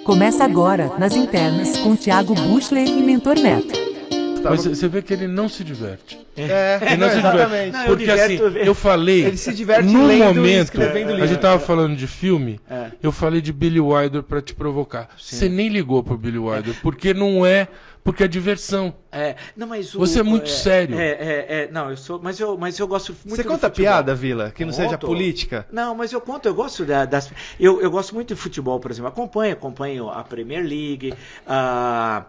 Começa agora, nas internas, com Thiago Buchler e Mentor Neto. Mas você vê que ele não se diverte. Ele não se diverte. Não, porque assim, eu falei, ele se diverte no lendo momento, e escrevendo livro. a gente tava falando de filme, eu falei de Billy Wilder pra te provocar. Você nem ligou pro Billy Wilder, porque não é, porque é diversão. Não, mas você é muito sério. Não, eu sou, mas eu gosto muito. Você conta piada, Vila, que não seja política? Não, mas eu conto, eu gosto eu gosto muito de futebol, por exemplo. Acompanho a Premier League.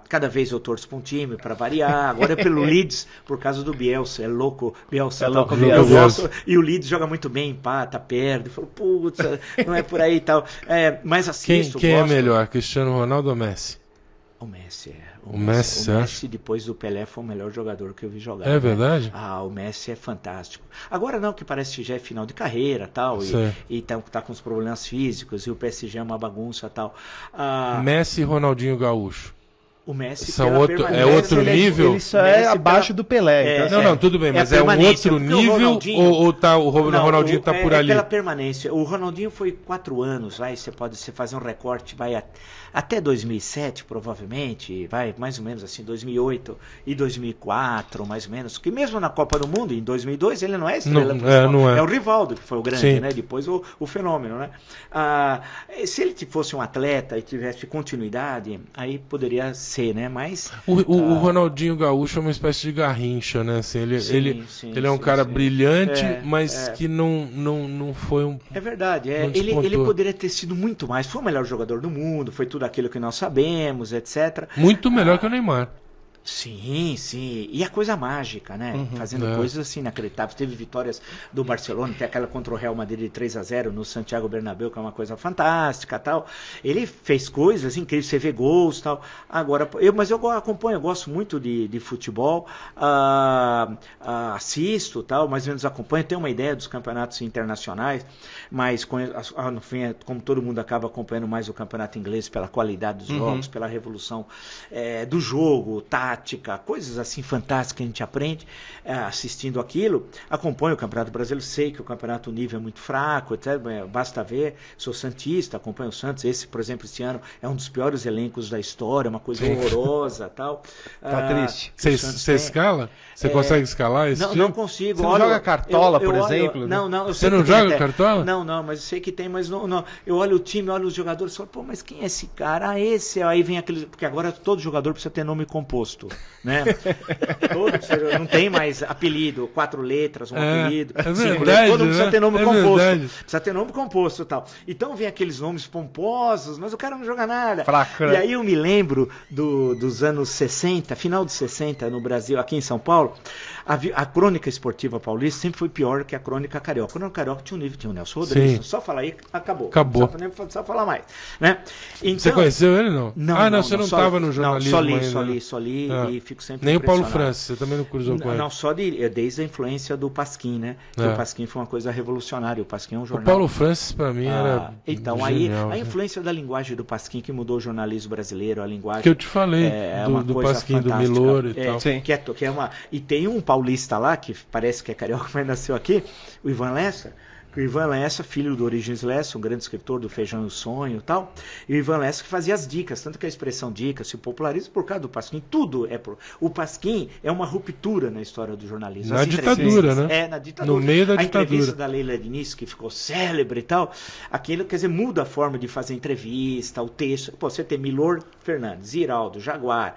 Cada vez eu torço para um time para variar. Agora é pelo Leeds por causa do Bielsa, louco Bielsa. Eu gosto, e o Leeds joga muito bem, empata, perde. Eu falo, putz, não é por aí e tal. Mas assisto. Quem é melhor, Cristiano Ronaldo ou Messi? O Messi é. O Messi, depois do Pelé, foi o melhor jogador que eu vi jogar. É verdade? O Messi é fantástico. Agora não, que parece que já é final de carreira tal, e tá com os problemas físicos, e o PSG é uma bagunça tal. Messi e Ronaldinho Gaúcho. O Messi é outro nível? Ele só é abaixo do Pelé. Não, tudo bem, mas é um outro nível ou o Ronaldinho tá por ali? Pela permanência. O Ronaldinho foi 4 anos, você fazer um recorte, vai até 2007, provavelmente, vai mais ou menos assim, 2008 e 2004, mais ou menos, que mesmo na Copa do Mundo, em 2002, ele não é estrela principal, não é. É o Rivaldo que foi o grande, Sim. né? Depois o fenômeno, né? Se ele fosse um atleta e tivesse continuidade, aí poderia ser, né? Mas o Ronaldinho Gaúcho é uma espécie de Garrincha, né? Assim, ele é um cara brilhante, mas que não foi um... É verdade, ele poderia ter sido muito mais, foi o melhor jogador do mundo, foi tudo aquilo que nós sabemos, etc. Muito melhor que o Neymar. Sim. E a coisa mágica, né? Fazendo coisas assim inacreditáveis. Teve vitórias do Barcelona, tem aquela contra o Real Madrid de 3-0 no Santiago Bernabéu, que é uma coisa fantástica, tal. Ele fez coisas incríveis, você vê gols, tal. Agora, mas eu acompanho, eu gosto muito de futebol, assisto, tal, mais ou menos acompanho, tenho uma ideia dos campeonatos internacionais, mas no fim, como todo mundo acaba acompanhando mais o campeonato inglês pela qualidade dos jogos, pela revolução do jogo, tática, coisas assim fantásticas que a gente aprende assistindo aquilo. Acompanho o Campeonato Brasileiro, sei que o campeonato, o nível é muito fraco, etc. Basta ver, sou santista, acompanho o Santos. Esse, por exemplo, esse ano é um dos piores elencos da história, uma coisa horrorosa, tal. Tá triste. Você escala? Você consegue escalar esse time? Não consigo. Você não joga cartola, por exemplo? Não, você não joga cartola? Não, mas eu sei que tem, mas não. Eu olho o time, olho os jogadores e falo, pô, mas quem é esse cara? Esse. Aí vem aquele. Porque agora todo jogador precisa ter nome composto, né? Não tem mais apelido, 4 letras, um apelido, 5 letras, todo mundo precisa ter nome composto. Precisa ter nome composto e tal. Então vem aqueles nomes pomposos, mas o cara não joga nada. Fraco, né? E aí eu me lembro dos anos 60, final de 60 no Brasil, aqui em São Paulo, a crônica esportiva paulista sempre foi pior que a crônica carioca. A crônica carioca tinha um nível, tinha o Nelson Rodrigues, só falar aí, acabou. Não precisa falar mais, né? Então, você conheceu ele, não? Não, você não estava no jornalismo só li e fico sempre nem o Paulo Francis, você também não cruzou com ele? Não, só desde a influência do Pasquim, né? Que o Pasquim foi uma coisa revolucionária, o Pasquim é um jornal... O Paulo Francis, para mim, era então, genial, aí a influência da linguagem do Pasquim que mudou o jornalismo brasileiro, a linguagem... Que eu te falei, do Pasquim, do Milor e tal. Que é uma... E tem um paulista lá, que parece que é carioca, mas nasceu aqui, o Ivan Lessa. O Ivan Lessa, filho do Origens Lessa, um grande escritor do Feijão e o Sonho e tal, e o Ivan Lessa que fazia as dicas, tanto que a expressão dica se populariza por causa do Pasquim, tudo é o Pasquim é uma ruptura na história do jornalismo. Na ditadura, né? Na ditadura. No meio da a ditadura. Entrevista da Leila Diniz, que ficou célebre e tal, aquilo, quer dizer, muda a forma de fazer entrevista, o texto. Pô, você tem Milor Fernandes, Iraldo, Jaguar,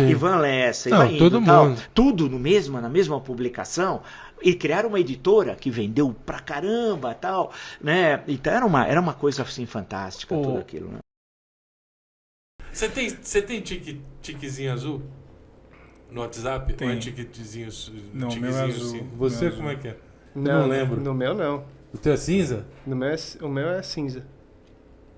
Ivan Lessa, todo mundo. Tudo na mesma publicação. E criaram uma editora que vendeu pra caramba, tal, né? Então era uma coisa assim fantástica, tudo aquilo, né? Você tem tiquezinho azul no WhatsApp? Tem. Ou é tiquezinho Não, o meu é azul. Assim? Você meu como azul. é que é? Não lembro. No meu, não. O teu é cinza? O meu é cinza.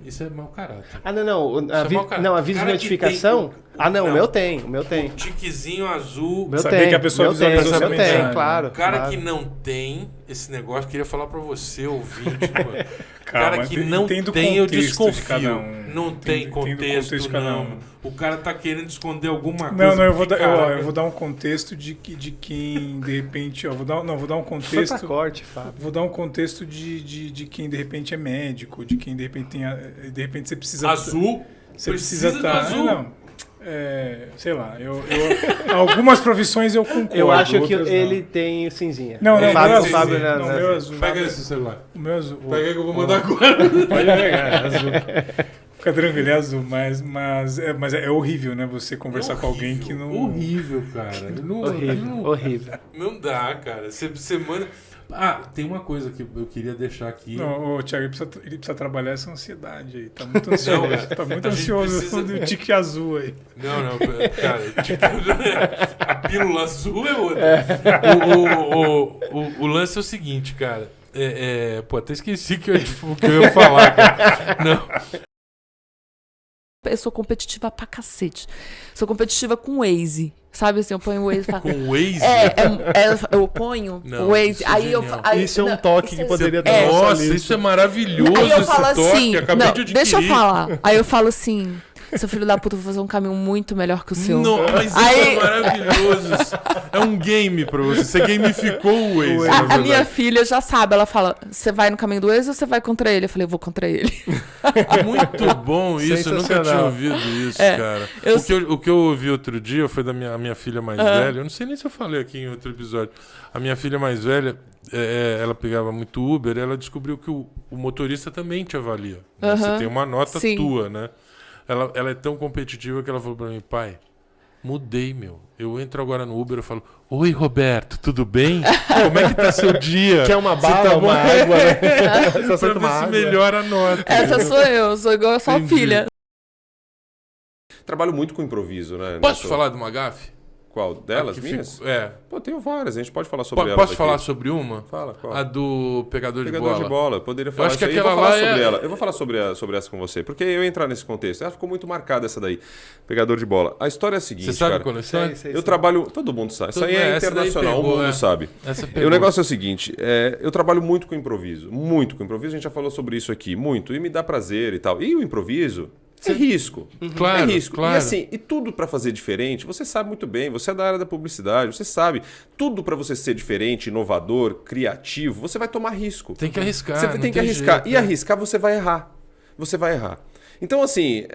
Isso é mau caráter. A aviso de notificação... o meu tem. O tiquezinho azul... Saber que a pessoa visualizou essa mensagem. Claro. O cara que não tem esse negócio, queria falar pra você, ouvinte, mano. Calma, cara que não tem, eu desconfio. Não tem contexto, não. O cara tá querendo esconder alguma coisa. Não, eu vou dar um contexto de quem, de repente... vou dar um contexto... Foi pra corte, Fábio. Vou dar um contexto de quem, de repente, é médico, de quem, de repente, de repente você precisa... Azul? Você precisa estar... sei lá, algumas profissões eu concordo. Eu acho que ele tem cinzinha. Não, meu azul. Pega esse celular. O meu azul. Pega que eu vou mandar agora. Pode pegar, é azul. Fica tranquilo, é azul, mas é horrível, né? Você conversar com alguém que não... Horrível, cara. Horrível. Não dá, cara. Você manda... tem uma coisa que eu queria deixar aqui. Não, o Thiago, ele precisa trabalhar essa ansiedade aí. Tá muito ansioso. Tá muito ansioso do tique azul aí. Não, cara. A pílula azul é outra. O lance é o seguinte, cara. Até esqueci que eu ia falar, cara. Não. Eu sou competitiva pra cacete. Sou competitiva com o Waze. Sabe assim, eu ponho o Waze pra... Com o Waze? Eu ponho o Waze. Isso é um toque que poderia ter. Nossa, isso é maravilhoso. Aí eu falo assim, acabei de adquirir. Deixa eu falar. Aí eu falo assim, seu filho da puta, vou fazer um caminho muito melhor que o seu. Não, mas isso é maravilhoso. É um game pra você. Você gamificou o Waze. A minha filha já sabe, ela fala, você vai no caminho do Waze ou você vai contra ele? Eu falei, eu vou contra ele. Muito bom isso, eu nunca tinha ouvido isso, cara. O que eu ouvi outro dia foi da minha filha mais velha, eu não sei nem se eu falei aqui em outro episódio. A minha filha mais velha, ela pegava muito Uber, ela descobriu que o motorista também te avalia. Né? Você tem uma nota tua, né? Ela é tão competitiva que ela falou pra mim, pai, mudei, meu. Eu entro agora no Uber e falo, oi, Roberto, tudo bem? Como é que tá seu dia? Quer uma bala, uma água? Pra ver se melhora a nota. Essa sou eu, sou igual a sua filha. Trabalho muito com improviso, né? Posso falar de uma gafe? Qual? Delas, minhas? Pô, tenho várias, a gente pode falar sobre elas. Posso falar sobre uma? Fala, qual? A do pegador de bola. Pegador de bola, poderia falar. Eu acho que aquela lá eu vou falar sobre ela. Eu vou falar sobre essa com você, porque eu ia entrar nesse contexto. Ela ficou muito marcada essa daí. Pegador de bola. A história é a seguinte, você sabe cara. qual é a história? Eu trabalho... Todo mundo sabe. Isso aí é internacional, o mundo sabe. E o negócio é o seguinte, eu trabalho muito com improviso. Muito com improviso, a gente já falou sobre isso aqui. Muito. E me dá prazer e tal. E o improviso... É risco. Claro, é risco. Claro. E assim, tudo para fazer diferente, você sabe muito bem, você é da área da publicidade, você sabe, tudo para você ser diferente, inovador, criativo, você vai tomar risco. Tem que arriscar. Você tem que arriscar. Jeito, e arriscar você vai errar. Você vai errar. Então, assim,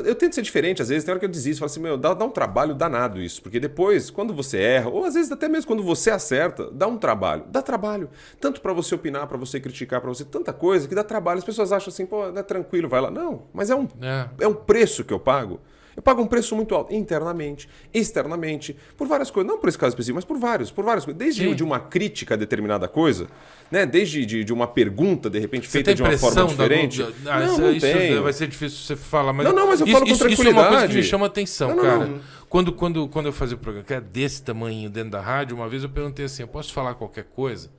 eu tento ser diferente, às vezes, tem hora que eu desisto, falo assim, dá um trabalho danado isso, porque depois, quando você erra, ou às vezes até mesmo quando você acerta, dá um trabalho. Dá trabalho. Tanto para você opinar, para você criticar, para você, tanta coisa que dá trabalho. As pessoas acham assim, pô, é tranquilo, vai lá. Não, mas é um preço que eu pago. Eu pago um preço muito alto, internamente, externamente, por várias coisas. Não por esse caso específico, mas por várias coisas. Desde de uma crítica a determinada coisa, né? Desde de uma pergunta, de repente, feita de uma forma diferente. Não tem. Vai ser difícil você falar, mas... Não, mas eu falo com tranquilidade. Isso é uma coisa que me chama atenção, cara. Quando eu fazia o programa, que era desse tamanho dentro da rádio, uma vez eu perguntei assim, eu posso falar qualquer coisa?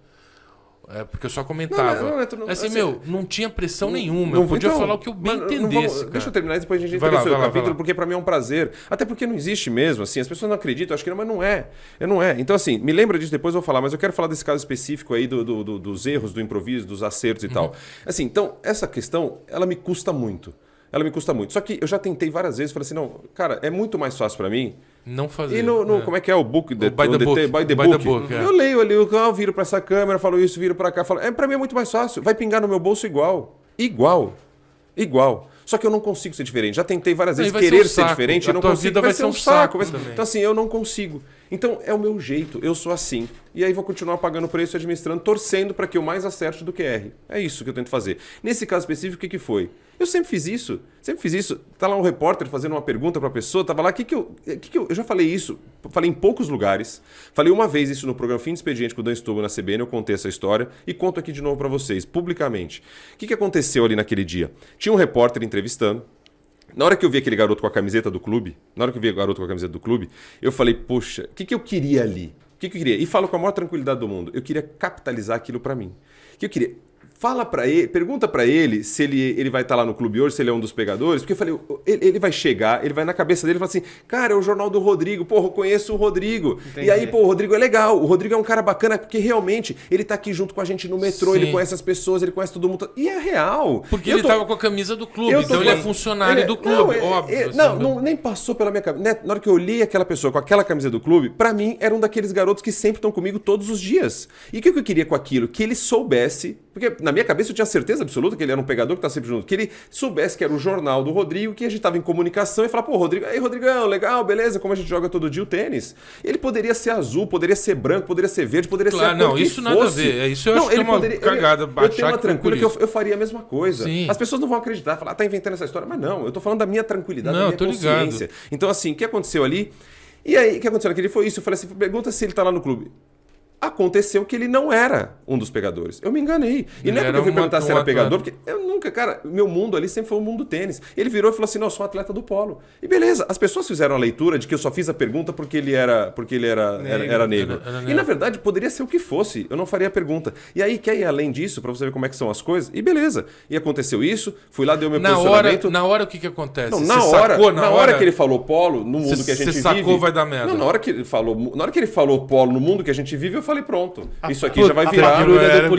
Porque eu só comentava. Não tinha pressão nenhuma. Eu podia falar o que eu bem entendesse. Deixa eu terminar e depois a gente entra nesse capítulo, porque pra mim é um prazer. Até porque não existe mesmo, assim. As pessoas não acreditam, acho que não, mas não é. Não é. Então, assim, me lembra disso, depois eu vou falar, mas eu quero falar desse caso específico aí dos erros, do improviso, dos acertos e tal. Assim, então, essa questão, ela me custa muito. Só que eu já tentei várias vezes, falei assim, não, cara, é muito mais fácil pra mim não fazer. E como é que é o book? By the book. Eu leio ali, eu viro pra essa câmera, falo isso, viro pra cá, falo... Pra mim é muito mais fácil. Vai pingar no meu bolso igual. Só que eu não consigo ser diferente. Já tentei várias vezes querer ser diferente e não consigo. Vida vai ser um saco. Então assim, eu não consigo. Então é o meu jeito, eu sou assim. E aí vou continuar pagando o preço e administrando, torcendo para que eu mais acerte do que erre. É isso que eu tento fazer. Nesse caso específico, o que foi? Eu sempre fiz isso. Tá lá um repórter fazendo uma pergunta para a pessoa, tava lá, eu já falei isso, falei em poucos lugares. Falei uma vez isso no programa Fim de Expediente com o Dan Stubo na CBN, eu contei essa história e conto aqui de novo para vocês, publicamente. O que aconteceu ali naquele dia? Tinha um repórter entrevistando. Na hora que eu vi aquele garoto com a camiseta do clube, eu falei, poxa, o que eu queria ali? O que eu queria? E falo com a maior tranquilidade do mundo. Eu queria capitalizar aquilo para mim. O que eu queria? Fala para ele, pergunta para ele se ele vai estar lá no clube hoje, se ele é um dos pegadores, porque eu falei, ele vai chegar, ele vai na cabeça dele e fala assim, cara, é o jornal do Rodrigo, porra, eu conheço o Rodrigo. Entendi. E aí, pô, o Rodrigo é legal, o Rodrigo é um cara bacana, porque realmente ele tá aqui junto com a gente no metrô, ele conhece as pessoas, ele conhece todo mundo. E é real. Porque ele tava com a camisa do clube, então ele é funcionário do clube, óbvio. Nem passou pela minha cabeça. Na hora que eu olhei aquela pessoa com aquela camisa do clube, pra mim era um daqueles garotos que sempre estão comigo todos os dias. E o que eu queria com aquilo? Que ele soubesse, porque na minha cabeça eu tinha certeza absoluta que ele era um pegador que tá sempre junto. Que ele soubesse que era o jornal do Rodrigo, que a gente tava em comunicação e falava, pô, Rodrigo, aí Rodrigão, legal, beleza, como a gente joga todo dia o tênis. Ele poderia ser azul, poderia ser branco, poderia ser verde, poderia ser a cor não, que isso fosse. Nada a ver. Isso eu acho que é uma cagada. Eu tenho uma tranquila que eu faria a mesma coisa. Sim. As pessoas não vão acreditar, falar, tá inventando essa história, mas não, eu tô falando da minha tranquilidade, da minha consciência. Ligado. Então assim, o que aconteceu ali? E aí, o que aconteceu naquele foi isso. Eu falei assim, pergunta se ele tá lá no clube. Aconteceu que ele não era um dos pegadores. Eu me enganei. E não é porque eu fui perguntar se era pegador, porque eu nunca, cara, meu mundo ali sempre foi o mundo do tênis. Ele virou e falou assim, não, eu sou um atleta do polo. E beleza, as pessoas fizeram a leitura de que eu só fiz a pergunta porque ele era negro. E na verdade, poderia ser o que fosse. Eu não faria a pergunta. E aí, quer ir além disso, pra você ver como é que são as coisas? E beleza. E aconteceu isso, fui lá, deu meu posicionamento. Na hora, o que acontece? Não, na hora que ele falou polo, no mundo que a gente vive... Você sacou, vai dar merda. Não, na hora que ele falou polo, no mundo que a gente vive, eu falei, pronto. Isso aqui já vai virar.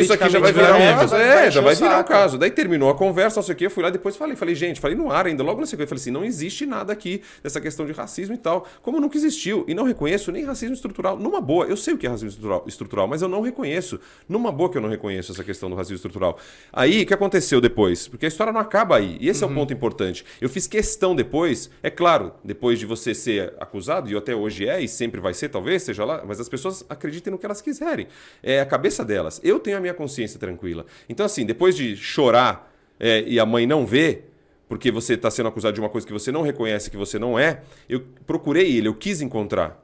Isso aqui já vai virar um caso. Já vai virar um caso. Daí terminou a conversa, não sei o que. Eu fui lá depois falei, gente, falei no ar ainda, logo na sequência. Falei assim, não existe nada aqui dessa questão de racismo e tal. Como nunca existiu. E não reconheço nem racismo estrutural. Numa boa, eu sei o que é racismo estrutural, mas eu não reconheço. Numa boa que eu não reconheço essa questão do racismo estrutural. Aí, o que aconteceu depois? Porque a história não acaba aí. E esse é o ponto importante. Eu fiz questão depois, é claro, depois de você ser acusado, e até hoje e sempre vai ser, talvez, seja lá, mas as pessoas acreditem no que elas quiserem. É a cabeça delas. Eu tenho a minha consciência tranquila. Então, assim, depois de chorar e a mãe não vê, porque você está sendo acusado de uma coisa que você não reconhece, que você não é, eu procurei ele, eu quis encontrar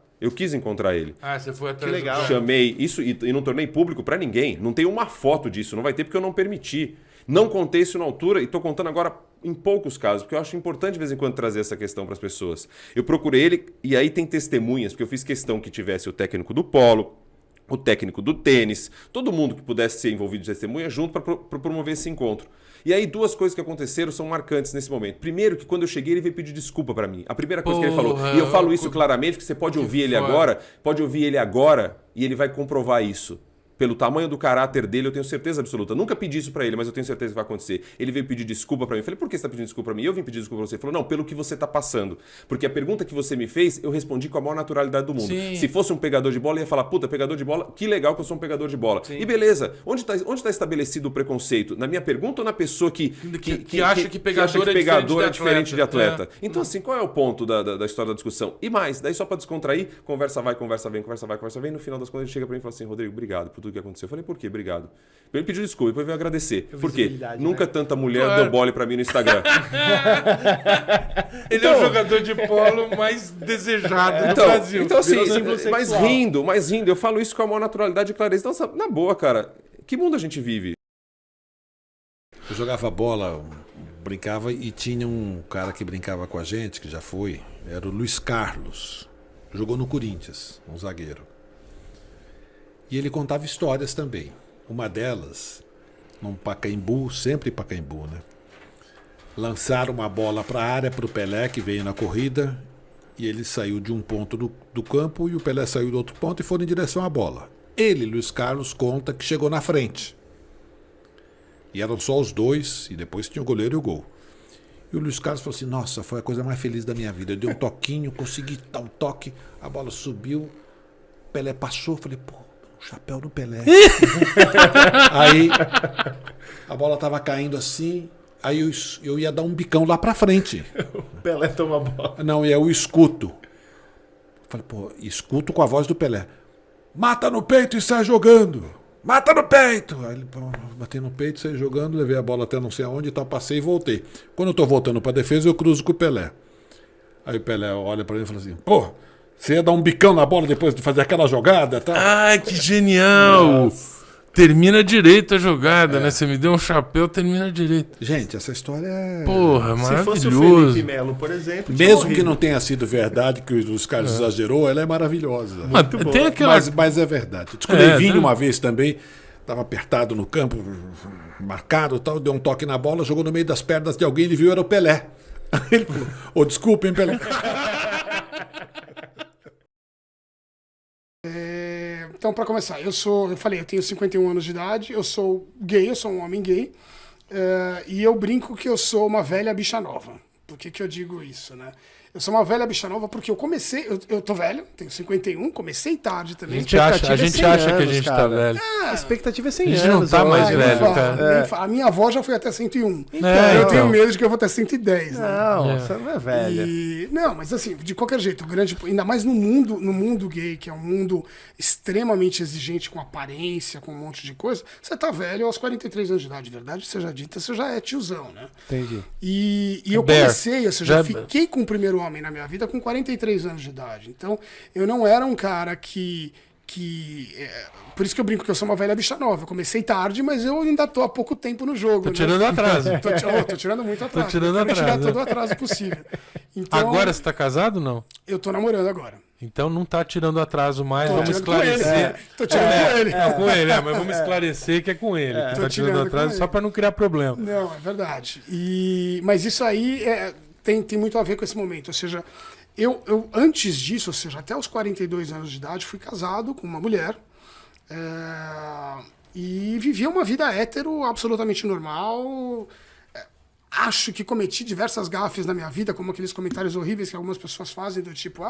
ele. Ah, você foi atrás. Que legal. Chamei isso e não tornei público para ninguém. Não tem uma foto disso, não vai ter porque eu não permiti. Não contei isso na altura e estou contando agora em poucos casos, porque eu acho importante de vez em quando trazer essa questão para as pessoas. Eu procurei ele e aí tem testemunhas, porque eu fiz questão que tivesse o técnico do polo, o técnico do tênis, todo mundo que pudesse ser envolvido de testemunha junto para promover esse encontro. E aí duas coisas que aconteceram são marcantes nesse momento. Primeiro, que quando eu cheguei ele veio pedir desculpa para mim. A primeira coisa que ele falou, e eu falo isso claramente, que você pode ouvir ele agora e ele vai comprovar isso. Pelo tamanho do caráter dele, eu tenho certeza absoluta. Nunca pedi isso pra ele, mas eu tenho certeza que vai acontecer. Ele veio pedir desculpa pra mim. Eu falei, por que você tá pedindo desculpa pra mim? Eu vim pedir desculpa pra você. Ele falou, não, pelo que você tá passando. Porque a pergunta que você me fez, eu respondi com a maior naturalidade do mundo. Sim. Se fosse um pegador de bola, eu ia falar, puta, pegador de bola, que legal que eu sou um pegador de bola. Sim. E beleza, onde tá estabelecido o preconceito? Na minha pergunta ou na pessoa que acha que pegador é diferente de atleta? Então, assim, qual é o ponto da história da discussão? E mais, daí só pra descontrair, conversa vai, conversa vem. No final das contas, ele chega pra mim e fala assim, Rodrigo, obrigado por tudo que aconteceu. Eu falei, por quê? Obrigado. Ele pediu desculpa, depois veio agradecer. Por quê? Nunca tanta mulher deu bola pra mim no Instagram. Ele é o jogador de polo mais desejado do Brasil. Então, assim, mas rindo. Eu falo isso com a maior naturalidade e clareza. Então, na boa, cara, que mundo a gente vive? Eu jogava bola, brincava e tinha um cara que brincava com a gente, que já foi, era o Luiz Carlos. Jogou no Corinthians, um zagueiro. E ele contava histórias também. Uma delas, num Pacaembu, sempre Pacaembu, né? Lançaram uma bola para a área para o Pelé, que veio na corrida, e ele saiu de um ponto do campo e o Pelé saiu do outro ponto e foram em direção à bola. Ele, Luiz Carlos, conta que chegou na frente. E eram só os dois, e depois tinha o goleiro e o gol. E o Luiz Carlos falou assim, nossa, foi a coisa mais feliz da minha vida. Eu dei um toquinho, consegui dar um toque, a bola subiu, o Pelé passou, falei, pô, chapéu no Pelé. Aí a bola tava caindo assim, aí eu ia dar um bicão lá pra frente. O Pelé toma a bola. Não, e eu escuto. Falei, pô, escuto com a voz do Pelé. Mata no peito e sai jogando. Mata no peito! Aí ele bateu no peito, saí jogando, levei a bola até não sei aonde e tal, passei e voltei. Quando eu tô voltando pra defesa, eu cruzo com o Pelé. Aí o Pelé olha pra mim e fala assim, pô, você ia dar um bicão na bola depois de fazer aquela jogada? Tá? Ai, que genial! Nossa. Termina direito a jogada, né? Você me deu um chapéu, termina direito. Gente, essa história é... Porra, maravilhoso. Se fosse o Felipe Melo, por exemplo... Mesmo que não tenha sido verdade, que os caras exagerou, ela é maravilhosa. Muito boa. Tem aquela... mas é verdade. Descobri vinho uma vez também, estava apertado no campo, marcado e tal, deu um toque na bola, jogou no meio das pernas de alguém, ele viu, era o Pelé. Ele falou, desculpem, Pelé. Então, para começar, eu tenho 51 anos de idade, eu sou gay, eu sou um homem gay, e eu brinco que eu sou uma velha bicha nova, Por que eu digo isso, né? Eu sou uma velha bicha nova porque eu comecei... Eu tô velho, tenho 51, comecei tarde também. A gente acha que a gente tá velho. A expectativa é 100 anos. A gente não tá mais velho, cara. A minha avó já foi até 101. Então, eu tenho medo de que eu vou até 110, né? Não, você não é velha. Não, mas assim, de qualquer jeito, ainda mais no mundo gay, que é um mundo extremamente exigente com aparência, com um monte de coisa, você tá velho aos 43 anos de idade, verdade seja dita, você já é tiozão, né? Entendi. E eu comecei, ou seja, fiquei com o primeiro homem na minha vida com 43 anos de idade. Então, eu não era um cara que por isso que eu brinco que eu sou uma velha bicha nova. Eu comecei tarde, mas eu ainda tô há pouco tempo no jogo. Tô tirando atraso. Tô tirando muito atraso. Tô tirando atraso. Tirar todo o atraso possível. Então, agora você tá casado ou não? Eu tô namorando agora. Então não tá tirando atraso mais, vamos esclarecer. Tô tirando com ele. Com ele, mas vamos esclarecer que é com ele. Que tá tirando atraso só pra não criar problema. Não, é verdade. Mas isso aí tem muito a ver com esse momento. Ou seja, eu antes disso, ou seja, até os 42 anos de idade, fui casado com uma mulher e vivia uma vida hétero absolutamente normal. Acho que cometi diversas gafes na minha vida, como aqueles comentários horríveis que algumas pessoas fazem, do tipo,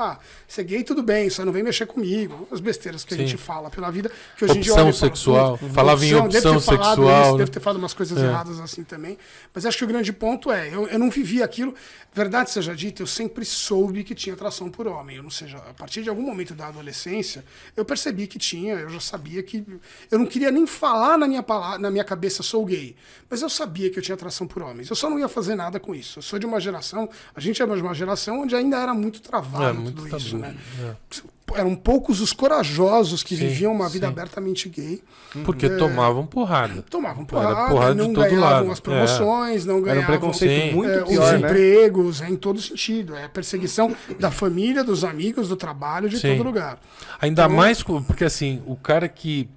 você é gay, tudo bem, só não vem mexer comigo. As besteiras que a gente fala pela vida, que hoje em dia... Opção sexual. Falava em opção sexual. Deve ter falado umas coisas erradas assim também. Mas acho que o grande ponto eu não vivi aquilo. Verdade seja dita, eu sempre soube que tinha atração por homem. Ou seja, a partir de algum momento da adolescência, eu percebi que tinha, eu já sabia que... Eu não queria nem falar na minha cabeça, sou gay. Mas eu sabia que eu tinha atração por homens. Eu só não ia fazer nada com isso. Eu sou de uma geração, a gente é de uma geração onde ainda era muito travado tudo isso, né? Eram poucos os corajosos que viviam uma vida abertamente gay. Porque tomavam porrada. Tomavam porrada, não ganhavam as promoções, não ganhavam... Era um preconceito muito pior, os empregos, em todo sentido. É perseguição da família, dos amigos, do trabalho, de todo lugar. Ainda mais porque, assim, o cara que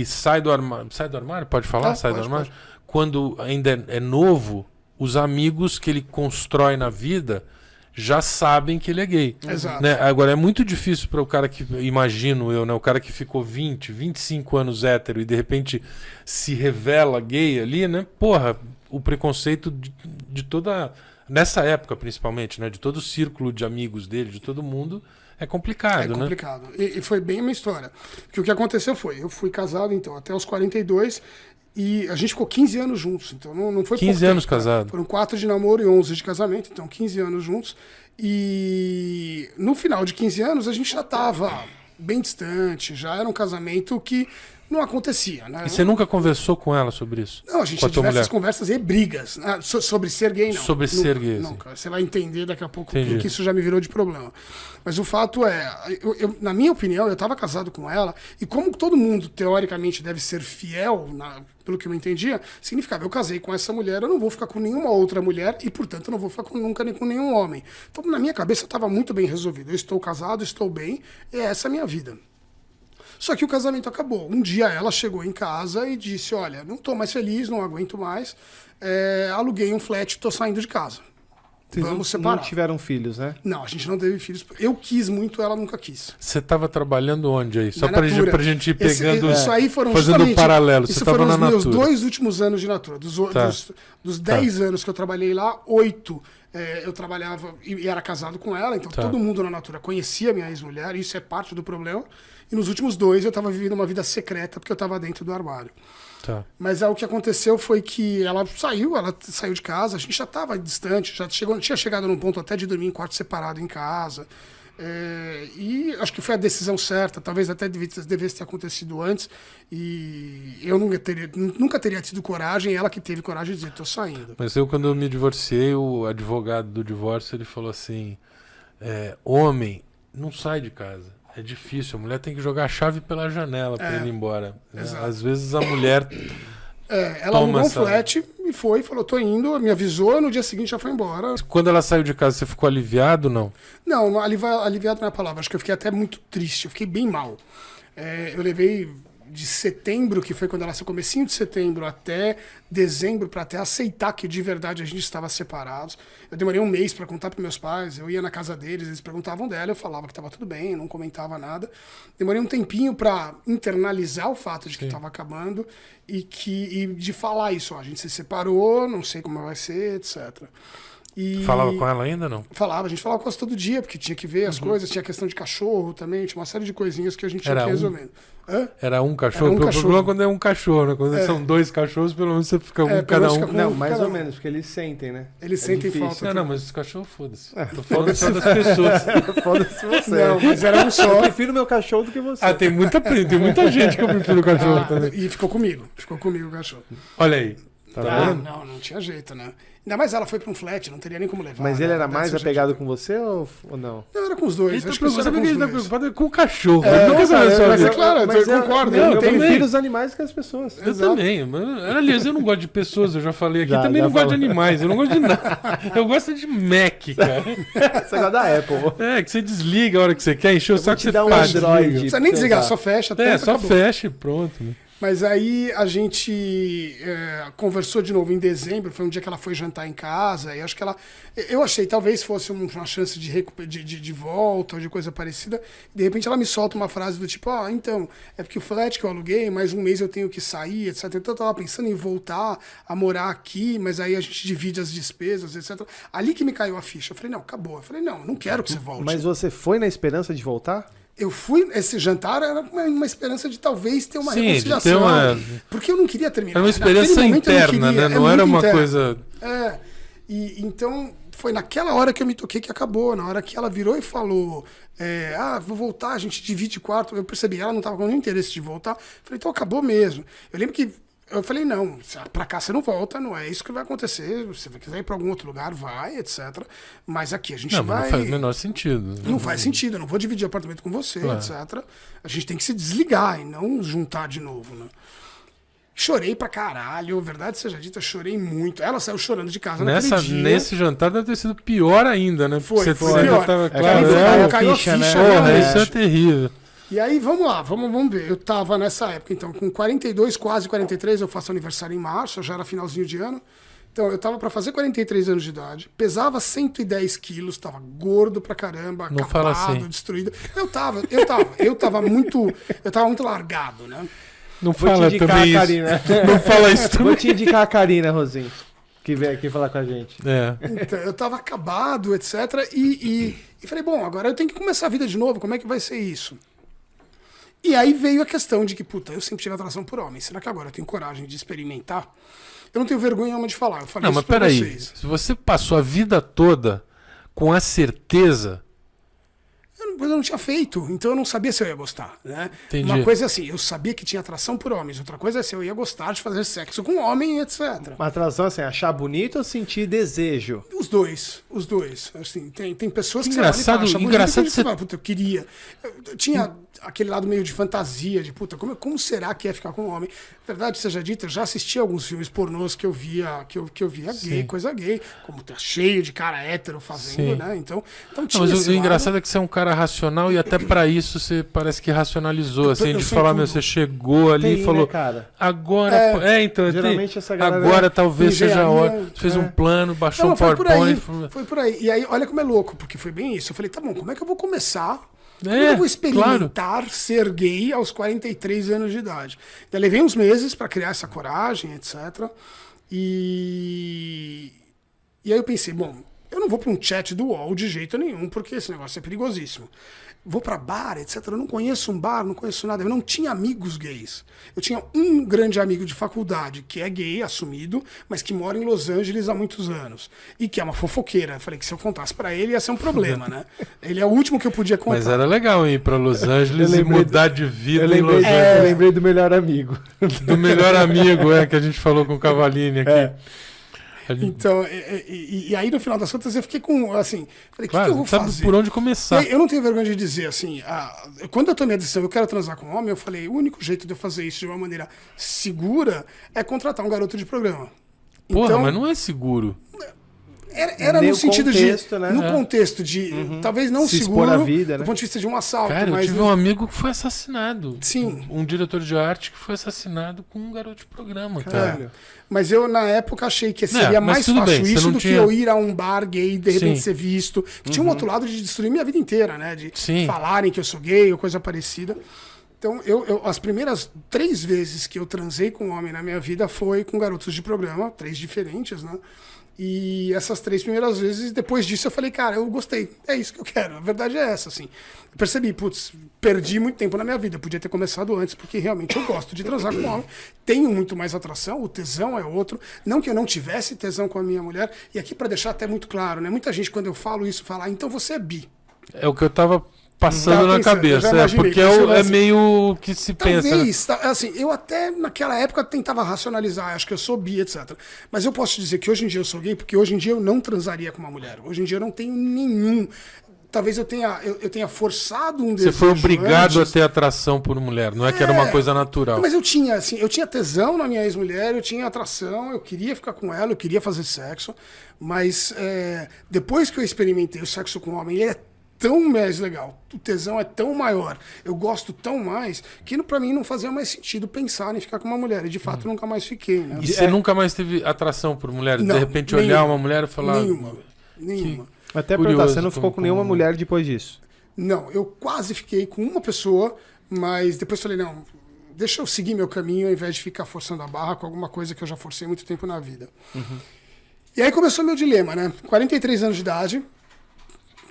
sai do armário... Sai do armário? Pode falar? Sai do armário? Pode. Quando ainda é novo, os amigos que ele constrói na vida já sabem que ele é gay. Exato. Né? Agora, é muito difícil para o cara que, imagino eu, né? O cara que ficou 20, 25 anos hétero e de repente se revela gay ali, né? Porra, o preconceito de toda... Nessa época, principalmente, né? De todo o círculo de amigos dele, de todo mundo... É complicado, né? É complicado. E foi bem a minha história. Porque o que aconteceu foi, eu fui casado, então, até os 42... E a gente ficou 15 anos juntos, então não foi 15 anos casado. Foram 4 de namoro e 11 de casamento, então 15 anos juntos. E no final de 15 anos a gente já estava bem distante, já era um casamento que não acontecia, né? E você nunca conversou com ela sobre isso? Não, a gente tinha diversas conversas e brigas. Né? Sobre ser gay, não. Sobre ser gay, nunca. Você vai entender daqui a pouco que isso já me virou de problema. Mas o fato é, na minha opinião, eu estava casado com ela, e como todo mundo, teoricamente, deve ser fiel, pelo que eu entendia, significava, eu casei com essa mulher, eu não vou ficar com nenhuma outra mulher, e, portanto, eu não vou ficar nunca nem com nenhum homem. Então, na minha cabeça, estava muito bem resolvido. Eu estou casado, estou bem, e essa é a minha vida. Só que o casamento acabou. Um dia ela chegou em casa e disse, olha, não estou mais feliz, não aguento mais, aluguei um flat, estou saindo de casa. Vamos separar. Não tiveram filhos, né? Não, a gente não teve filhos. Eu quis muito, ela nunca quis. Você estava trabalhando onde aí? Só pra gente ir pegando... Isso aí foram fazendo um paralelo. Isso foram os meus 2 últimos anos de Natura. Dos 10 anos que eu trabalhei lá, 8 eu trabalhava e era casado com ela, então todo mundo na Natura conhecia a minha ex-mulher, isso é parte do problema. E nos últimos 2 eu estava vivendo uma vida secreta porque eu estava dentro do armário. Tá. Mas o que aconteceu foi que ela saiu de casa, a gente já estava distante, tinha chegado num ponto até de dormir em quarto separado em casa. E acho que foi a decisão certa, talvez até devesse ter acontecido antes. E eu nunca teria tido coragem, ela que teve coragem de dizer, estou saindo. Mas quando eu me divorciei, o advogado do divórcio, ele falou assim, homem não sai de casa. É difícil, a mulher tem que jogar a chave pela janela para ir embora. Às vezes a mulher. Ela alugou um flat e falou, tô indo, me avisou, no dia seguinte já foi embora. Quando ela saiu de casa, você ficou aliviado ou não? Não, aliviado não é a palavra, acho que eu fiquei até muito triste, eu fiquei bem mal. Eu levei de setembro, que foi quando ela saiu, comecinho de setembro, até dezembro, para até aceitar que de verdade a gente estava separados. Eu demorei um mês para contar para meus pais, eu ia na casa deles, eles perguntavam dela, eu falava que estava tudo bem, não comentava nada. Demorei um tempinho para internalizar o fato de que estava acabando e de falar isso, a gente se separou, não sei como vai ser, etc. E... Falava com ela ainda, não? Falava, a gente falava quase todo dia, porque tinha que ver as coisas, tinha questão de cachorro também, tinha uma série de coisinhas que a gente tinha que ir resolvendo. Era um cachorro? O problema é quando é um cachorro, né? Quando são 2 cachorros, pelo menos você fica cada um. Não, mais ou menos, porque eles sentem, né? Eles sentem falta. Não, mas os cachorros, foda-se. Tô falando só das pessoas. Foda-se você. Não, mas era um só. Eu prefiro meu cachorro do que você. Tem muita gente que eu prefiro o cachorro também. E ficou comigo o cachorro. Olha aí. Tá vendo? Não tinha jeito, né? Ainda mais ela foi pra um flat, não teria nem como levar. Mas ele era mais apegado com você ou não? Eu era com os dois. Acho que você tá preocupado com o cachorro. Claro, eu concordo. Eu prefiro os animais que as pessoas. Eu também. Aliás, eu não gosto de pessoas, eu já falei aqui. Também não gosto de animais, eu não gosto de nada. Eu gosto de Mac, cara. Você gosta da Apple. Que você desliga a hora que você quer, encher o saco, você dá um Android. Não precisa nem desligar, só fecha. Só fecha e pronto, né? Mas aí a gente conversou de novo em dezembro, foi um dia que ela foi jantar em casa, e acho que ela... Eu achei, talvez fosse uma chance de volta ou de coisa parecida, e de repente ela me solta uma frase do tipo, então, é porque o flat que eu aluguei, mais um mês eu tenho que sair, etc. Então eu tava pensando em voltar a morar aqui, mas aí a gente divide as despesas, etc. Ali que me caiu a ficha. Eu falei, não, acabou. Eu falei, não quero que você volte. Mas você foi na esperança de voltar? Eu fui, esse jantar era uma esperança de talvez ter uma reconciliação. Porque eu não queria terminar. Era uma experiência interna, né? Não era uma coisa... E então foi naquela hora que eu me toquei que acabou. Na hora que ela virou e falou, vou voltar, a gente divide quarto. Eu percebi, ela não estava com nenhum interesse de voltar. Falei, então acabou mesmo. Eu lembro que eu falei, não, pra cá você não volta, não é isso que vai acontecer. Se você quiser ir pra algum outro lugar, vai, etc. Mas aqui a gente vai... Não faz o menor sentido. Não faz sentido, eu não vou dividir apartamento com você, etc. A gente tem que se desligar e não juntar de novo, né? Chorei pra caralho, verdade seja dita, chorei muito. Ela saiu chorando de casa naquele dia. Nesse jantar deve ter sido pior ainda, né? Foi pior. Caiu a ficha. Isso é terrível. E aí, vamos lá, vamos ver. Eu tava nessa época, então, com 42, quase 43, eu faço aniversário em março, já era finalzinho de ano. Então, eu tava pra fazer 43 anos de idade, pesava 110 quilos, tava gordo pra caramba, não acabado, assim. Destruído. Eu tava muito largado, né? Não fala também isso. Karina. Não fala isso também. Vou te indicar a Karina, Rosinho, que veio aqui falar com a gente. Então, eu tava acabado, etc. E falei, bom, agora eu tenho que começar a vida de novo, como é que vai ser isso? E aí veio a questão de que, eu sempre tive atração por homens. Será que agora eu tenho coragem de experimentar? Eu não tenho vergonha nenhuma de falar. Eu falei isso pra vocês. Peraí. Se você passou a vida toda com a certeza... Eu não tinha feito, então eu não sabia se eu ia gostar, né? Entendi. Uma coisa é assim, eu sabia que tinha atração por homens. Outra coisa é se eu ia gostar de fazer sexo com homem, etc. Uma atração assim, achar bonito ou sentir desejo? Os dois. Assim, tem pessoas que engraçado, você engraçado você fala, puta, eu queria... Eu tinha aquele lado meio de fantasia, de puta, como será que é ficar com um homem? Verdade seja dita, eu já assisti alguns filmes pornôs que eu via gay, coisa gay, como tá cheio de cara hétero fazendo, né? Então tinha mas o engraçado é que você é um cara racional e até pra isso você parece que racionalizou, assim, de falar, você chegou ali e falou, cara. Agora... então, geralmente essa galera agora talvez seja a hora. Você fez um plano, baixou um PowerPoint. Foi por aí. E aí, olha como é louco, porque foi bem isso. Eu falei, tá bom, como é que eu vou começar... eu vou experimentar ser gay aos 43 anos de idade. Então, levei uns meses para criar essa coragem, etc. E aí eu pensei, bom, eu não vou para um chat do UOL de jeito nenhum, porque esse negócio é perigosíssimo. Vou para bar, etc. Eu não conheço um bar, não conheço nada. Eu não tinha amigos gays. Eu tinha um grande amigo de faculdade que é gay, assumido, mas que mora em Los Angeles há muitos anos. E que é uma fofoqueira. Eu falei que se eu contasse para ele ia ser um problema, né? Ele é o último que eu podia contar. Mas era legal ir para Los Angeles e mudar de vida em Los Angeles. Eu lembrei do melhor amigo. Do melhor amigo, que a gente falou com o Cavalini aqui. Então, e aí no final das contas eu fiquei com, assim, falei, o que eu vou fazer? Por onde começar. Eu não tenho vergonha de dizer, assim, quando eu tomei a decisão, eu quero transar com um homem, eu falei, o único jeito de eu fazer isso de uma maneira segura é contratar um garoto de programa. Porra, então, mas não é seguro. Era no sentido contexto, né? No contexto de, talvez não se seguro, expor à vida, né? do ponto de vista de um assalto. Cara, mas eu tive um amigo que foi assassinado. Sim. Um diretor de arte que foi assassinado com um garoto de programa, cara. Mas eu, na época, achei que seria mais fácil isso do que eu ir a um bar gay e de repente ser visto. Que tinha um outro lado de destruir minha vida inteira, né? De falarem que eu sou gay ou coisa parecida. Então, as primeiras 3 vezes que eu transei com um homem na minha vida foi com garotos de programa, 3 diferentes, né? E essas 3 primeiras vezes, depois disso eu falei, cara, eu gostei, é isso que eu quero. A verdade é essa, assim. Eu percebi, putz, perdi muito tempo na minha vida, eu podia ter começado antes, porque realmente eu gosto de transar com homem, tenho muito mais atração, o tesão é outro. Não que eu não tivesse tesão com a minha mulher, e aqui para deixar até muito claro, né? Muita gente, quando eu falo isso, fala, então você é bi. É o que eu tava passando na cabeça, porque é meio que se talvez, pensa. Assim, eu até naquela época tentava racionalizar, acho que eu sou bi, etc. Mas eu posso te dizer que hoje em dia eu sou gay, porque hoje em dia eu não transaria com uma mulher. Hoje em dia eu não tenho nenhum. Talvez eu tenha forçado um desejo. Você foi obrigado a ter atração por mulher, não é que era uma coisa natural. Mas eu tinha tesão na minha ex-mulher, eu tinha atração, eu queria ficar com ela, eu queria fazer sexo, mas depois que eu experimentei o sexo com homem, ele é tão mais legal, o tesão é tão maior, eu gosto tão mais, que pra mim não fazia mais sentido pensar em ficar com uma mulher, e de fato nunca mais fiquei, né? E você nunca mais teve atração por mulheres? Não, de repente olhar uma mulher e falar... Nenhuma. Até perguntar, você não ficou com nenhuma mulher depois disso? Não, eu quase fiquei com uma pessoa, mas depois falei, não, deixa eu seguir meu caminho ao invés de ficar forçando a barra com alguma coisa que eu já forcei muito tempo na vida. E aí começou meu dilema, né? 43 anos de idade,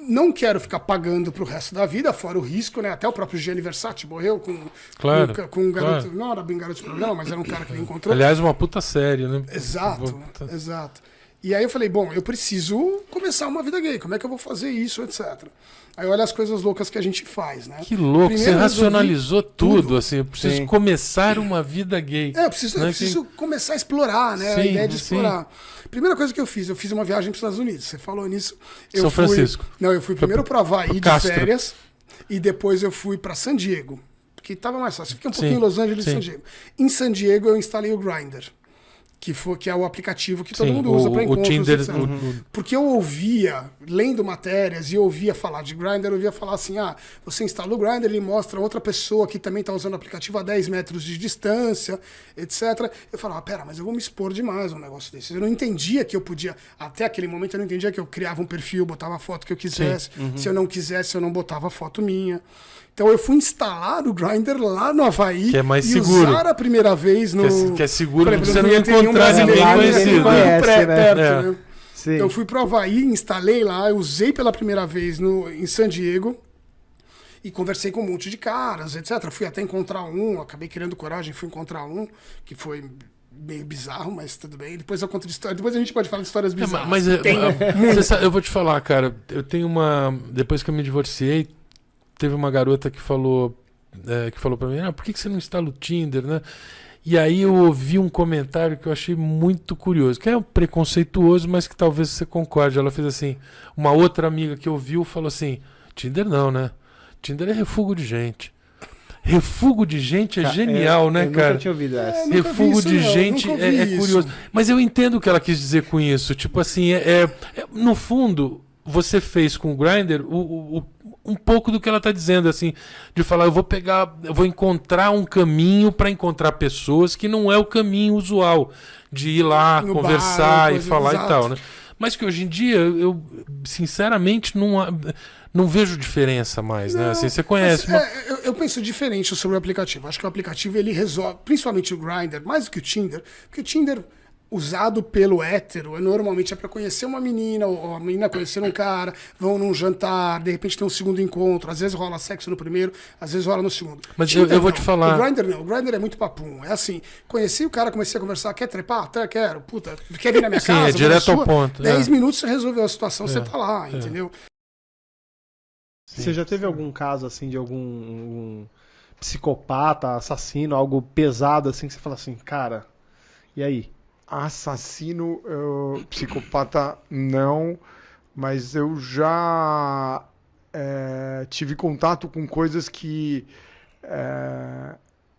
não quero ficar pagando pro resto da vida, fora o risco, né? Até o próprio Gianni Versace morreu com um garoto... Claro. Não era bem garoto de programa, mas era um cara que ele encontrou. Aliás, uma puta série, né? Exato. E aí eu falei, bom, eu preciso começar uma vida gay, como é que eu vou fazer isso, etc. Aí olha as coisas loucas que a gente faz, né? Que louco, primeiro, você racionalizou tudo, assim, eu preciso começar uma vida gay. Eu preciso começar a explorar, né? A ideia de explorar. Primeira coisa que eu fiz uma viagem para os Estados Unidos. Você falou nisso. São Francisco. Não, eu fui primeiro para Havaí de férias e depois eu fui para San Diego, porque estava mais fácil. Eu fiquei um pouquinho em Los Angeles e San Diego. Em San Diego eu instalei o Grindr, que é o aplicativo que todo mundo usa para encontros, Tinder, porque eu ouvia, lendo matérias, e eu ouvia falar de Grindr, eu ouvia falar assim, você instala o Grindr, ele mostra outra pessoa que também está usando o aplicativo a 10 metros de distância, etc. Eu falava, pera, mas eu vou me expor demais a um negócio desse. Eu não entendia que eu podia, até aquele momento eu não entendia que eu criava um perfil, botava a foto que eu quisesse, se eu não quisesse eu não botava foto minha. Então eu fui instalar o Grindr lá no Havaí, que é mais seguro, usar a primeira vez no... Que é seguro, porque você não encontrar ninguém conhecido. Né? Então eu fui pro Havaí, instalei lá, eu usei pela primeira vez em San Diego e conversei com um monte de caras, etc. Fui até encontrar acabei criando coragem, fui encontrar que foi meio bizarro, mas tudo bem. Depois eu conto de história, depois a gente pode falar de histórias bizarras. Mas eu vou te falar, cara, eu tenho depois que eu me divorciei, teve uma garota que falou pra mim, por que você não instala o Tinder, né? E aí eu ouvi um comentário que eu achei muito curioso, que é preconceituoso, mas que talvez você concorde. Ela fez assim, uma outra amiga que ouviu falou assim, Tinder não, né? Tinder é refúgio de gente. Refúgio de gente é genial, né, cara? Eu nunca tinha ouvido essa. Refúgio de gente é curioso. Mas eu entendo o que ela quis dizer com isso. Tipo assim, no fundo, você fez com o Grindr um pouco do que ela está dizendo, assim, de falar, eu vou encontrar um caminho para encontrar pessoas que não é o caminho usual de ir lá, no conversar e falar e tal, né? Mas que hoje em dia, eu sinceramente não vejo diferença mais, né? Assim, você conhece. Eu penso diferente sobre o aplicativo. Acho que o aplicativo ele resolve, principalmente o Grindr, mais do que o Tinder, porque o Tinder usado pelo hétero, normalmente é para conhecer uma menina, ou a menina conhecer um cara, vão num jantar, de repente tem um segundo encontro, às vezes rola sexo no primeiro, às vezes rola no segundo. Mas eu vou te falar... O Grindr não, o Grindr é muito papum, é assim, conheci o cara, comecei a conversar, quer trepar? Até quero, puta, quer vir na minha casa? É direto ao ponto. 10 minutos você resolveu a situação, você tá lá, entendeu? Você já teve algum caso, assim, de algum psicopata, assassino, algo pesado, assim, que você fala assim, cara, e aí? Assassino, psicopata não, mas eu já tive contato com coisas que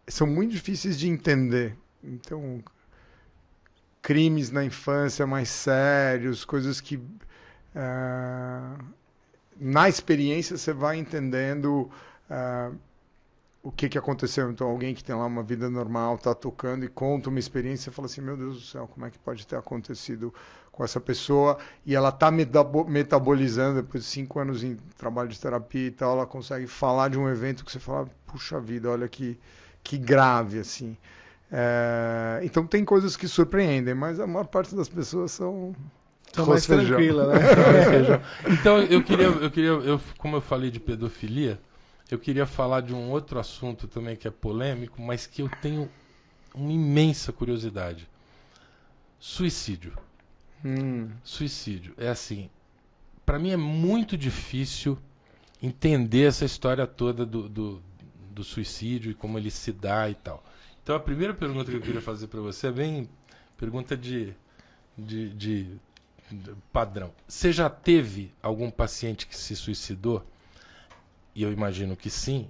são muito difíceis de entender. Então, crimes na infância mais sérios, coisas que na experiência você vai entendendo o que aconteceu. Então, alguém que tem lá uma vida normal, está tocando e conta uma experiência, e fala assim, meu Deus do céu, como é que pode ter acontecido com essa pessoa? E ela está metabolizando, depois de 5 anos em trabalho de terapia e tal, ela consegue falar de um evento que você fala, puxa vida, olha que grave, assim. Então, tem coisas que surpreendem, mas a maior parte das pessoas são Tô mais tranquila, né? Então, como eu falei de pedofilia, eu queria falar de um outro assunto também que é polêmico, mas que eu tenho uma imensa curiosidade. Suicídio. Suicídio. É assim, para mim é muito difícil entender essa história toda do suicídio e como ele se dá e tal. Então a primeira pergunta que eu queria fazer para você é bem pergunta de padrão. Você já teve algum paciente que se suicidou? E eu imagino que sim,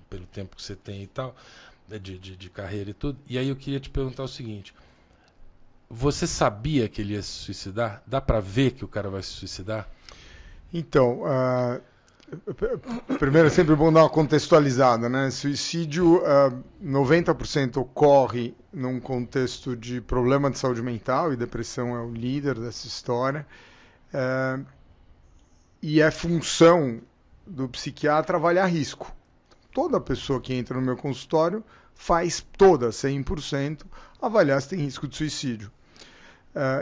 pelo tempo que você tem e tal, de carreira e tudo. E aí eu queria te perguntar o seguinte: você sabia que ele ia se suicidar? Dá para ver que o cara vai se suicidar? Então, primeiro é sempre bom dar uma contextualizada, né? Suicídio, 90% ocorre num contexto de problema de saúde mental, e depressão é o líder dessa história. E é função do psiquiatra avaliar risco. Toda pessoa que entra no meu consultório faz 100%, avaliar se tem risco de suicídio.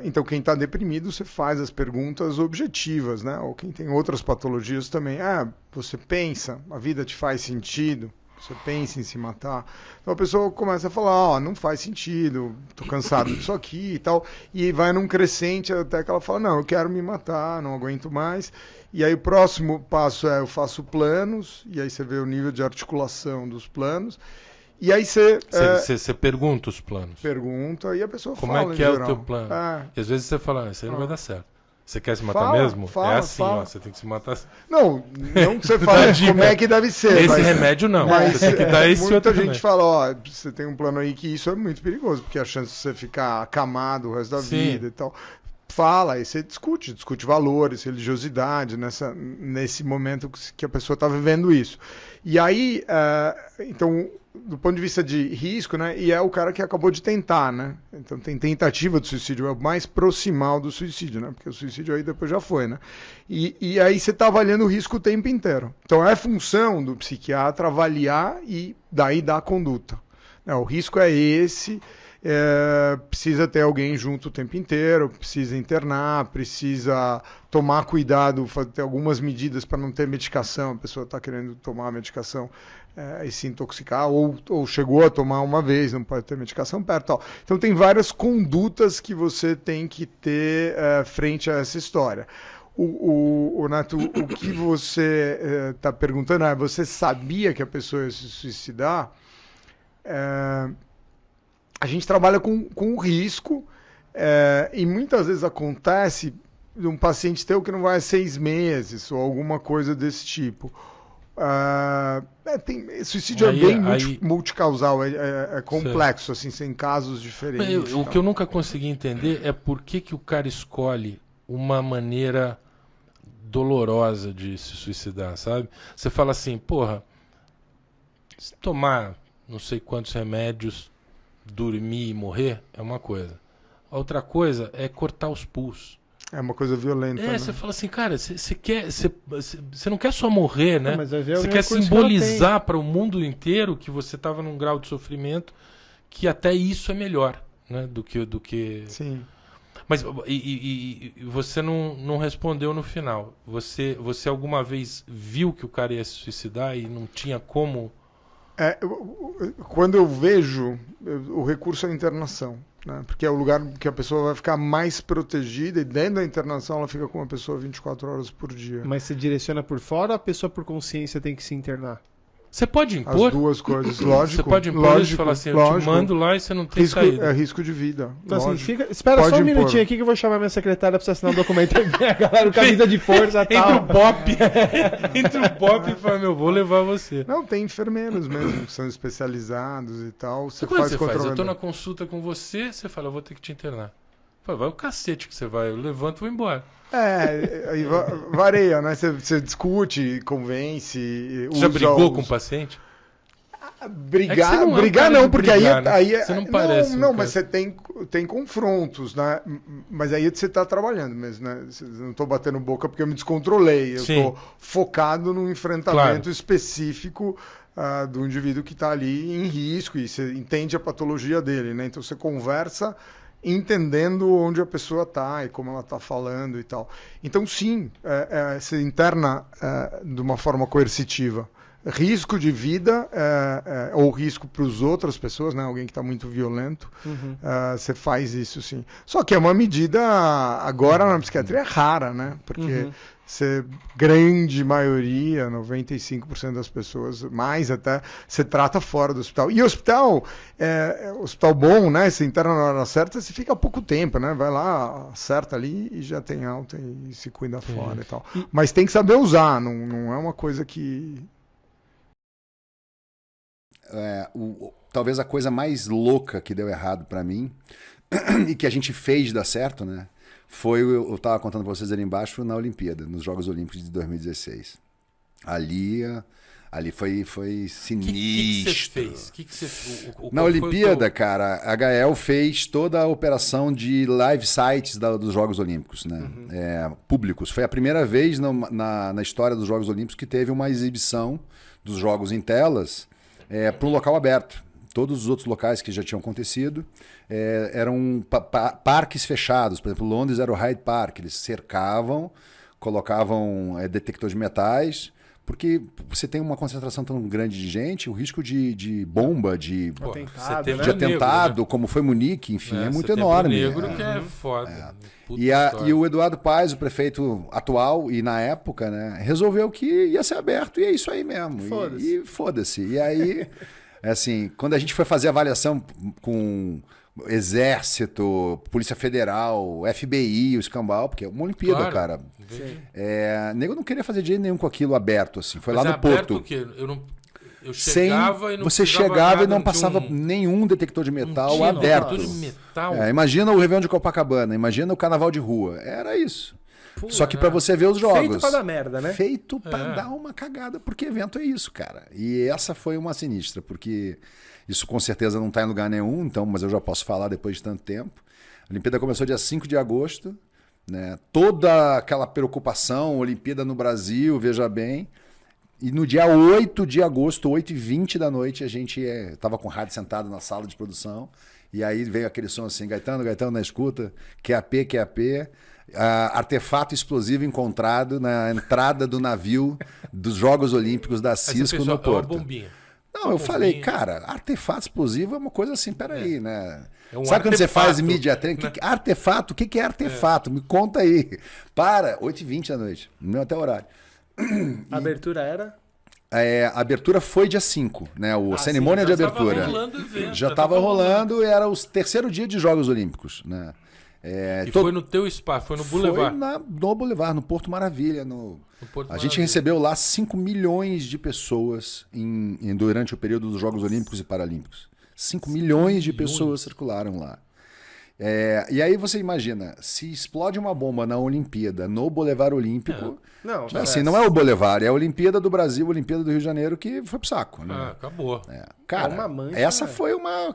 Então, quem está deprimido, você faz as perguntas objetivas, né? Ou quem tem outras patologias também. Você pensa, a vida te faz sentido, você pensa em se matar. Então a pessoa começa a falar, não faz sentido, estou cansado disso aqui e tal. E vai num crescente até que ela fala, não, eu quero me matar, não aguento mais. E aí o próximo passo é, eu faço planos, e aí você vê o nível de articulação dos planos. E aí você pergunta os planos. Pergunta e a pessoa como fala. Como é que é o teu plano? E às vezes você fala, isso aí não vai dar certo. Você quer se matar mesmo? É assim, ó, você tem que se matar. Não que você fale como é que deve ser. Esse remédio não. Mas você tem que dar esse muita outro gente remédio. fala, você tem um plano aí que isso é muito perigoso, porque a chance de você ficar acamado o resto da vida e tal. Fala, aí você discute valores, religiosidade, nesse momento que a pessoa está vivendo isso. E aí, então, do ponto de vista de risco, né, e é o cara que acabou de tentar, né? Então tem tentativa de suicídio, é o mais proximal do suicídio, né? Porque o suicídio aí depois já foi, né? E aí você está avaliando o risco o tempo inteiro. Então é função do psiquiatra avaliar e daí dar a conduta. O risco é esse. Precisa ter alguém junto o tempo inteiro, precisa internar, precisa tomar cuidado, ter algumas medidas para não ter medicação. A pessoa está querendo tomar a medicação e se intoxicar, ou chegou a tomar uma vez, não pode ter medicação perto. Tal. Então tem várias condutas que você tem que ter frente a essa história. O Neto, o que você está perguntando é, você sabia que a pessoa ia se suicidar? A gente trabalha com o risco e muitas vezes acontece de um paciente teu que não vai há 6 meses ou alguma coisa desse tipo. Suicídio é bem multicausal, é complexo, assim, tem casos diferentes. O que eu nunca consegui entender é por que o cara escolhe uma maneira dolorosa de se suicidar, sabe? Você fala assim, porra, se tomar não sei quantos remédios, dormir e morrer é uma coisa. A outra coisa é cortar os pulsos. É uma coisa violenta. Né? Você fala assim, cara, você não quer só morrer, né? Você quer recurso simbolizar para o mundo inteiro que você estava num grau de sofrimento que até isso é melhor, né? Do que... Sim. Mas e você não respondeu no final. Você alguma vez viu que o cara ia se suicidar e não tinha como... Quando eu vejo, o recurso é a internação, né? Porque é o lugar que a pessoa vai ficar mais protegida e dentro da internação ela fica com uma pessoa 24 horas por dia. Mas você direciona por fora ou a pessoa por consciência tem que se internar? Você pode impor? As duas coisas, lógico. Você pode impor e falar assim, eu te mando lá e você não tem saída. É risco de vida. Então assim, espera só um minutinho aqui que eu vou chamar minha secretária pra você assinar um documento aqui, a galera, camisa de força e tal. Entre o pop e fala, vou levar você. Não, tem enfermeiros mesmo, que são especializados e tal. Você faz? Eu tô na consulta com você, você fala, eu vou ter que te internar. Fala, vai o cacete que você vai, eu levanto e vou embora. Aí varia, né? Você discute, convence. Você já brigou com o paciente? Brigar não, porque brigar, aí você não parece. Não, mas você tem confrontos, né? Mas aí você está trabalhando mesmo, né? Eu não estou batendo boca porque eu me descontrolei. Eu estou focado no enfrentamento específico do indivíduo que está ali em risco e você entende a patologia dele, né? Então você conversa entendendo onde a pessoa está e como ela está falando e tal. Então, sim, se interna de uma forma coercitiva. Risco de vida ou risco para as outras pessoas, né? Alguém que está muito violento, você faz isso, sim. Só que é uma medida, agora na psiquiatria, rara, né? Porque grande maioria, 95% das pessoas, mais até, você trata fora do hospital. E hospital bom, né? Você interna na hora certa, você fica pouco tempo, né? Vai lá, acerta ali e já tem alta e se cuida fora e tal. Mas tem que saber usar, não é uma coisa que... Talvez a coisa mais louca que deu errado para mim e que a gente fez dar certo, né? Foi, eu estava contando para vocês ali embaixo, na Olimpíada, nos Jogos Olímpicos de 2016. Ali foi sinistro. O que você fez? Na Olimpíada, cara, a Gael fez toda a operação de live sites dos Jogos Olímpicos, né? Públicos. Foi a primeira vez na história dos Jogos Olímpicos que teve uma exibição dos jogos em telas para um local aberto. Todos os outros locais que já tinham acontecido eram parques fechados. Por exemplo, Londres era o Hyde Park. Eles cercavam, colocavam detector de metais, porque você tem uma concentração tão grande de gente, o risco de bomba, de atentado, como foi Munique, enfim, é muito enorme. Negro que é foda. E o Eduardo Paes, o prefeito atual, e na época, né, resolveu que ia ser aberto, e é isso aí mesmo. E foda-se. E aí... assim, quando a gente foi fazer avaliação com Exército, Polícia Federal, FBI, o escambau, porque é uma Olimpíada, cara. Nego não queria fazer de jeito nenhum com aquilo aberto, assim. Foi lá no Porto. O quê? Eu chegava e não Você chegava e não passava nenhum detector de metal aberto. Detector de metal? Imagina o Réveillon de Copacabana, imagina o Carnaval de Rua. Era isso. Só que pra você ver os jogos. Feito pra dar merda, né? Feito pra dar uma cagada, porque evento é isso, cara. E essa foi uma sinistra, porque isso com certeza não tá em lugar nenhum, então, mas eu já posso falar depois de tanto tempo. A Olimpíada começou dia 5 de agosto, né? Toda aquela preocupação, Olimpíada no Brasil, veja bem. E no dia 8 de agosto, 8h20 da noite, a gente tava com o rádio sentado na sala de produção, e aí veio aquele som assim, Gaetano na escuta, QAP, artefato explosivo encontrado na entrada do navio dos Jogos Olímpicos da Cisco no Porto. É uma bombinha. Não, eu falei, cara, artefato explosivo é uma coisa assim, peraí, né? Sabe quando você faz mídia treino? Artefato? O que é artefato? Me conta aí. 8h20 da noite, não deu até horário. A abertura era? A abertura foi dia 5, né? A cerimônia de abertura. Já estava rolando, era o terceiro dia de Jogos Olímpicos, né? Foi no teu espaço, foi no Boulevard? Foi no Boulevard, no Porto Maravilha. A gente recebeu lá 5 milhões de pessoas durante o período dos Jogos Olímpicos e Paralímpicos. 5 milhões de pessoas circularam lá. E aí você imagina, se explode uma bomba na Olimpíada, no Boulevard Olímpico, não é o Boulevard, é a Olimpíada do Brasil, a Olimpíada do Rio de Janeiro, que foi pro saco. Né? Acabou. Cara, uma mancha, essa foi uma...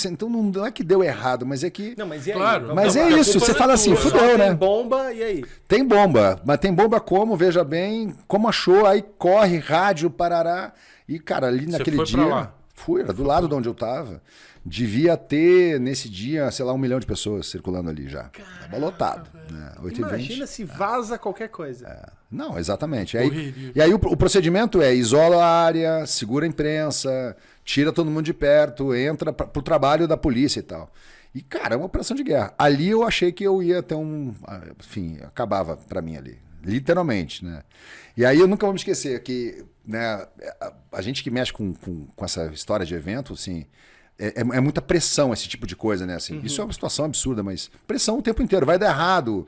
Então não é que deu errado, mas é que... Não, mas e aí? Claro, mas é isso, você fala assim, fudeu, né? Tem bomba, e aí? Tem bomba, mas tem bomba como, veja bem, como achou, aí corre, rádio, parará, e cara, ali naquele dia... Era do lado de onde eu tava. Devia ter, nesse dia, sei lá, 1 milhão de pessoas circulando ali já. Tava lotado. Né? Imagina se vaza qualquer coisa. Não, exatamente. E aí o procedimento isola a área, segura a imprensa, tira todo mundo de perto, entra pro trabalho da polícia e tal. E, cara, é uma operação de guerra. Ali eu achei que eu ia ter enfim, acabava pra mim ali. Literalmente, né? E aí eu nunca vou me esquecer que, né, a gente que mexe com essa história de evento, assim, é muita pressão esse tipo de coisa, né? Assim, isso é uma situação absurda, mas pressão o tempo inteiro. Vai dar errado,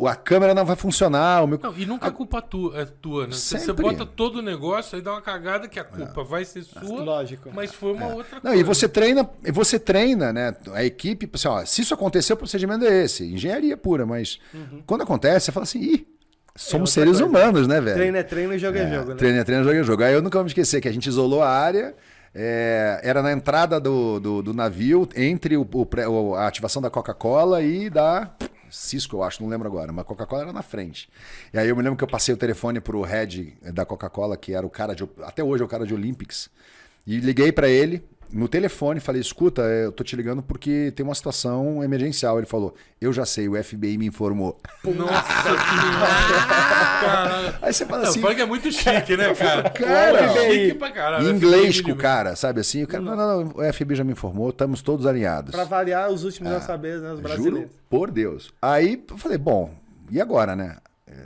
a câmera não vai funcionar. E nunca a culpa é tua, né? Você bota todo o negócio, aí dá uma cagada que a culpa vai ser sua, lógico. Mas foi uma outra coisa. E você treina, né? A equipe, assim, se isso acontecer, o procedimento é esse. Engenharia pura, mas quando acontece, você fala assim, somos seres humanos, né, velho? Treino é treino e jogo é jogo, né? Treino é treino, jogo é jogo. Aí eu nunca vou me esquecer que a gente isolou a área, era na entrada do navio, entre a ativação da Coca-Cola e da Cisco, eu acho, não lembro agora, mas a Coca-Cola era na frente. E aí eu me lembro que eu passei o telefone pro head da Coca-Cola, que era até hoje é o cara de Olympics, e liguei para ele, no telefone, falei, escuta, eu tô te ligando porque tem uma situação emergencial. Ele falou, eu já sei, o FBI me informou. Nossa, Aí você fala assim... Fala que é muito chique, né, cara? Chique pra caralho. Em inglês com o cara, sabe assim? O cara, não, o FBI já me informou, estamos todos alinhados. Pra variar, os últimos a saber, né, os brasileiros. Juro por Deus. Aí eu falei, bom, e agora, né?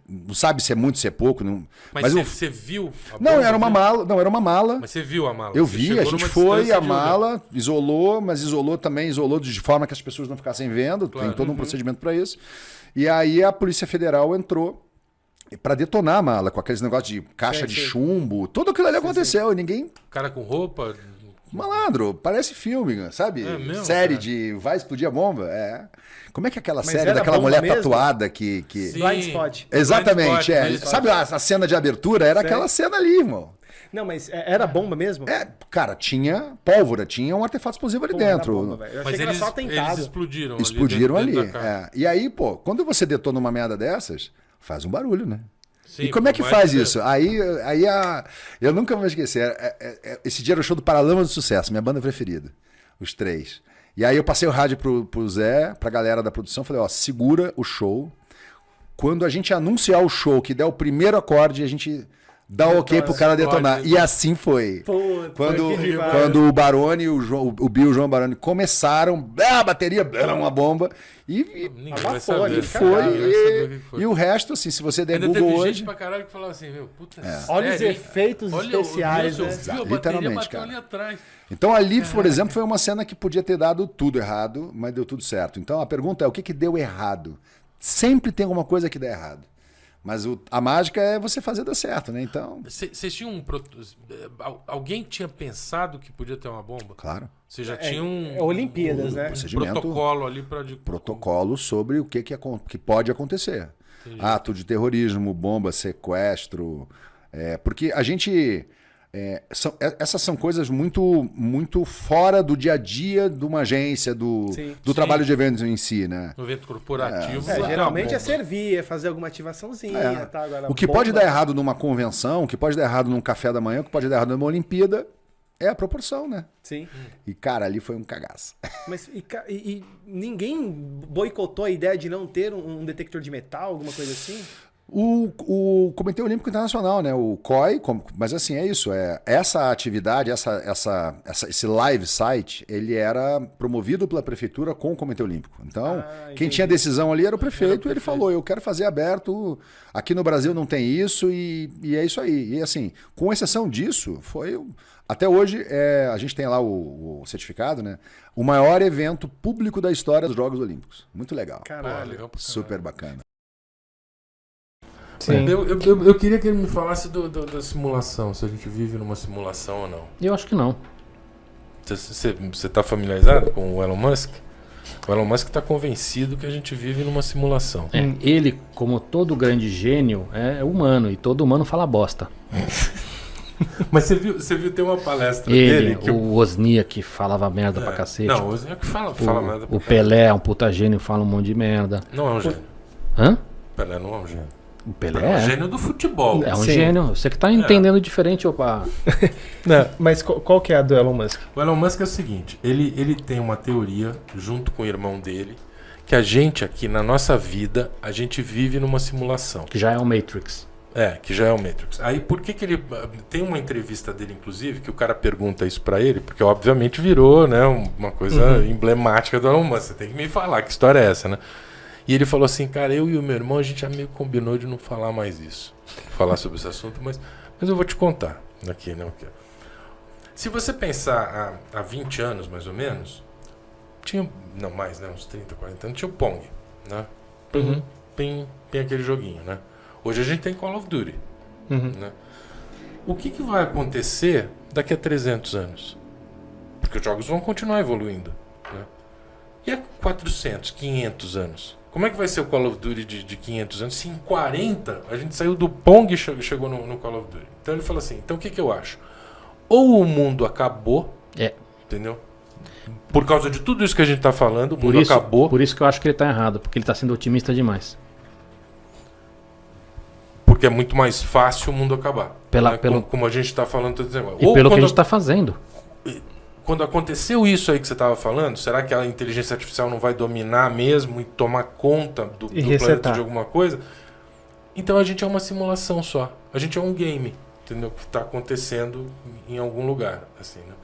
Não sabe se é muito, se é pouco. Não... Mas você viu? Não, era uma mala. Não, era uma mala. Mas você viu a mala? Eu vi, a gente foi, a mala, isolou, mas isolou de forma que as pessoas não ficassem vendo. Claro. Tem todo um procedimento para isso. E aí a Polícia Federal entrou para detonar a mala, com aqueles negócios de caixa de chumbo. Tudo aquilo ali aconteceu e ninguém... Cara com roupa... Malandro, parece filme, sabe? Mesmo, série cara? De vai explodir a bomba. Como é que é aquela série daquela mulher mesmo? Tatuada que... Sim. Blind Spot. Exatamente, Blind Spot. Sabe a cena de abertura? Era aquela cena ali, irmão. Não, mas era bomba mesmo? Cara, tinha pólvora, tinha um artefato explosivo ali dentro. Bomba, eu achei que era só tentado. Eles explodiram. Explodiram ali. E aí, pô, quando você detona uma merda dessas, faz um barulho, né? Sim, e como é que faz isso? Eu nunca vou esquecer. Esse dia era o show do Paralamas do Sucesso, minha banda preferida. Os 3. E aí eu passei o rádio pro Zé, pra galera da produção, falei, segura o show. Quando a gente anunciar o show, que der o primeiro acorde, a gente dá ok pro cara detonar. E assim foi. Quando o Baroni, o Bill e o João Baroni começaram, a bateria era uma bomba. E o resto, assim, se você der Google hoje... Teve gente pra caralho que falava assim, puta, olha os efeitos especiais, né? Literalmente, cara. Ali atrás. Então ali, por exemplo, foi uma cena que podia ter dado tudo errado, mas deu tudo certo. Então a pergunta é, o que deu errado? Sempre tem alguma coisa que dá errado. Mas a mágica é você fazer dar certo, né? Então... Vocês tinham alguém tinha pensado que podia ter uma bomba? Claro. Você já tinha Olimpíadas, né? Protocolo ali para... Protocolo sobre o que pode acontecer. Entendi. Ato de terrorismo, bomba, sequestro. Porque a gente... essas são coisas muito, muito fora do dia a dia de uma agência, do trabalho de eventos em si, né? No evento corporativo. Geralmente é servir, é fazer alguma ativaçãozinha. Tá, agora, o que pode dar errado numa convenção, o que pode dar errado num café da manhã, o que pode dar errado numa Olimpíada, é a proporção, né? Sim. E, cara, ali foi um cagaço. Mas e ninguém boicotou a ideia de não ter um detector de metal, alguma coisa assim? O Comitê Olímpico Internacional, né? O COI, mas assim, é isso. Essa atividade, esse live site, ele era promovido pela prefeitura com o Comitê Olímpico. Então, quem tinha decisão ali era o prefeito, e ele falou, eu quero fazer aberto, aqui no Brasil não tem isso, e é isso aí. E assim, com exceção disso, foi... Até hoje, a gente tem lá o certificado, né? O maior evento público da história dos Jogos Olímpicos. Muito legal. Caralho. Legal pra caralho. Super bacana. Sim. Eu queria que ele me falasse da simulação, se a gente vive numa simulação ou não. Eu acho que não. Você está familiarizado com o Elon Musk? O Elon Musk está convencido que a gente vive numa simulação. Ele, como todo grande gênio, é humano, e todo humano fala bosta. Mas você viu ter uma palestra dele... O Wozniak falava merda pra cacete. Não, o Wozniak fala merda pra O Pelé é um puta gênio, fala um monte de merda. Não é um gênio. Hã? Pelé não é um gênio. O Pelé é um gênio do futebol. É um gênio. Você que tá entendendo diferente, opa. Não, mas qual que é a do Elon Musk? O Elon Musk é o seguinte, ele tem uma teoria, junto com o irmão dele, que a gente aqui, na nossa vida, a gente vive numa simulação. Que já é o Matrix. Que já é o Matrix. Aí por que ele... Tem uma entrevista dele, inclusive, que o cara pergunta isso pra ele, porque obviamente virou, né, uma coisa emblemática do Elon Musk. Você tem que me falar, que história é essa, né? E ele falou assim, cara, eu e o meu irmão, a gente já meio combinou de não falar mais isso. Falar sobre esse assunto, mas eu vou te contar aqui, né? Se você pensar há 20 anos, mais ou menos, tinha... Não, mais, né? Uns 30, 40 anos, tinha o Pong, né? Pim, aquele joguinho, né? Hoje a gente tem Call of Duty. Né? O que vai acontecer daqui a 300 anos? Porque os jogos vão continuar evoluindo. Né? E a 400, 500 anos? Como é que vai ser o Call of Duty de 500 anos? Se em 40 a gente saiu do Pong e chegou no Call of Duty. Então ele falou assim, então o que eu acho? Ou o mundo acabou, entendeu? Por causa de tudo isso que a gente está falando, o mundo acabou. Por isso que eu acho que ele está errado, porque ele está sendo otimista demais. Porque é muito mais fácil o mundo acabar. Como a gente está falando todo esse negócio. E pelo que a gente está fazendo. quando aconteceu isso aí que você estava falando, será que a inteligência artificial não vai dominar mesmo e tomar conta do planeta de alguma coisa? Então a gente é uma simulação só. A gente é um game, entendeu? Que está acontecendo em algum lugar, assim, né?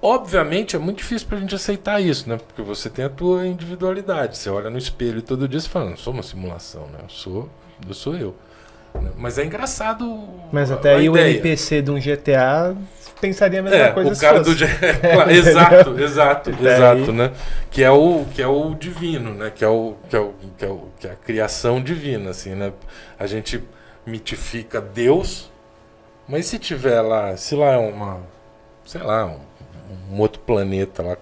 Obviamente é muito difícil pra gente aceitar isso, né? Porque você tem a tua individualidade. Você olha no espelho todo dia e fala, não sou uma simulação, né? Eu sou eu. Mas é engraçado. Mas até aí ideia. O NPC de um GTA pensaria a mesma coisa. O cara do exato, né? Que é o divino, né? Que é a criação divina, assim, né? A gente mitifica Deus, mas se tiver lá, se lá é um outro planeta lá,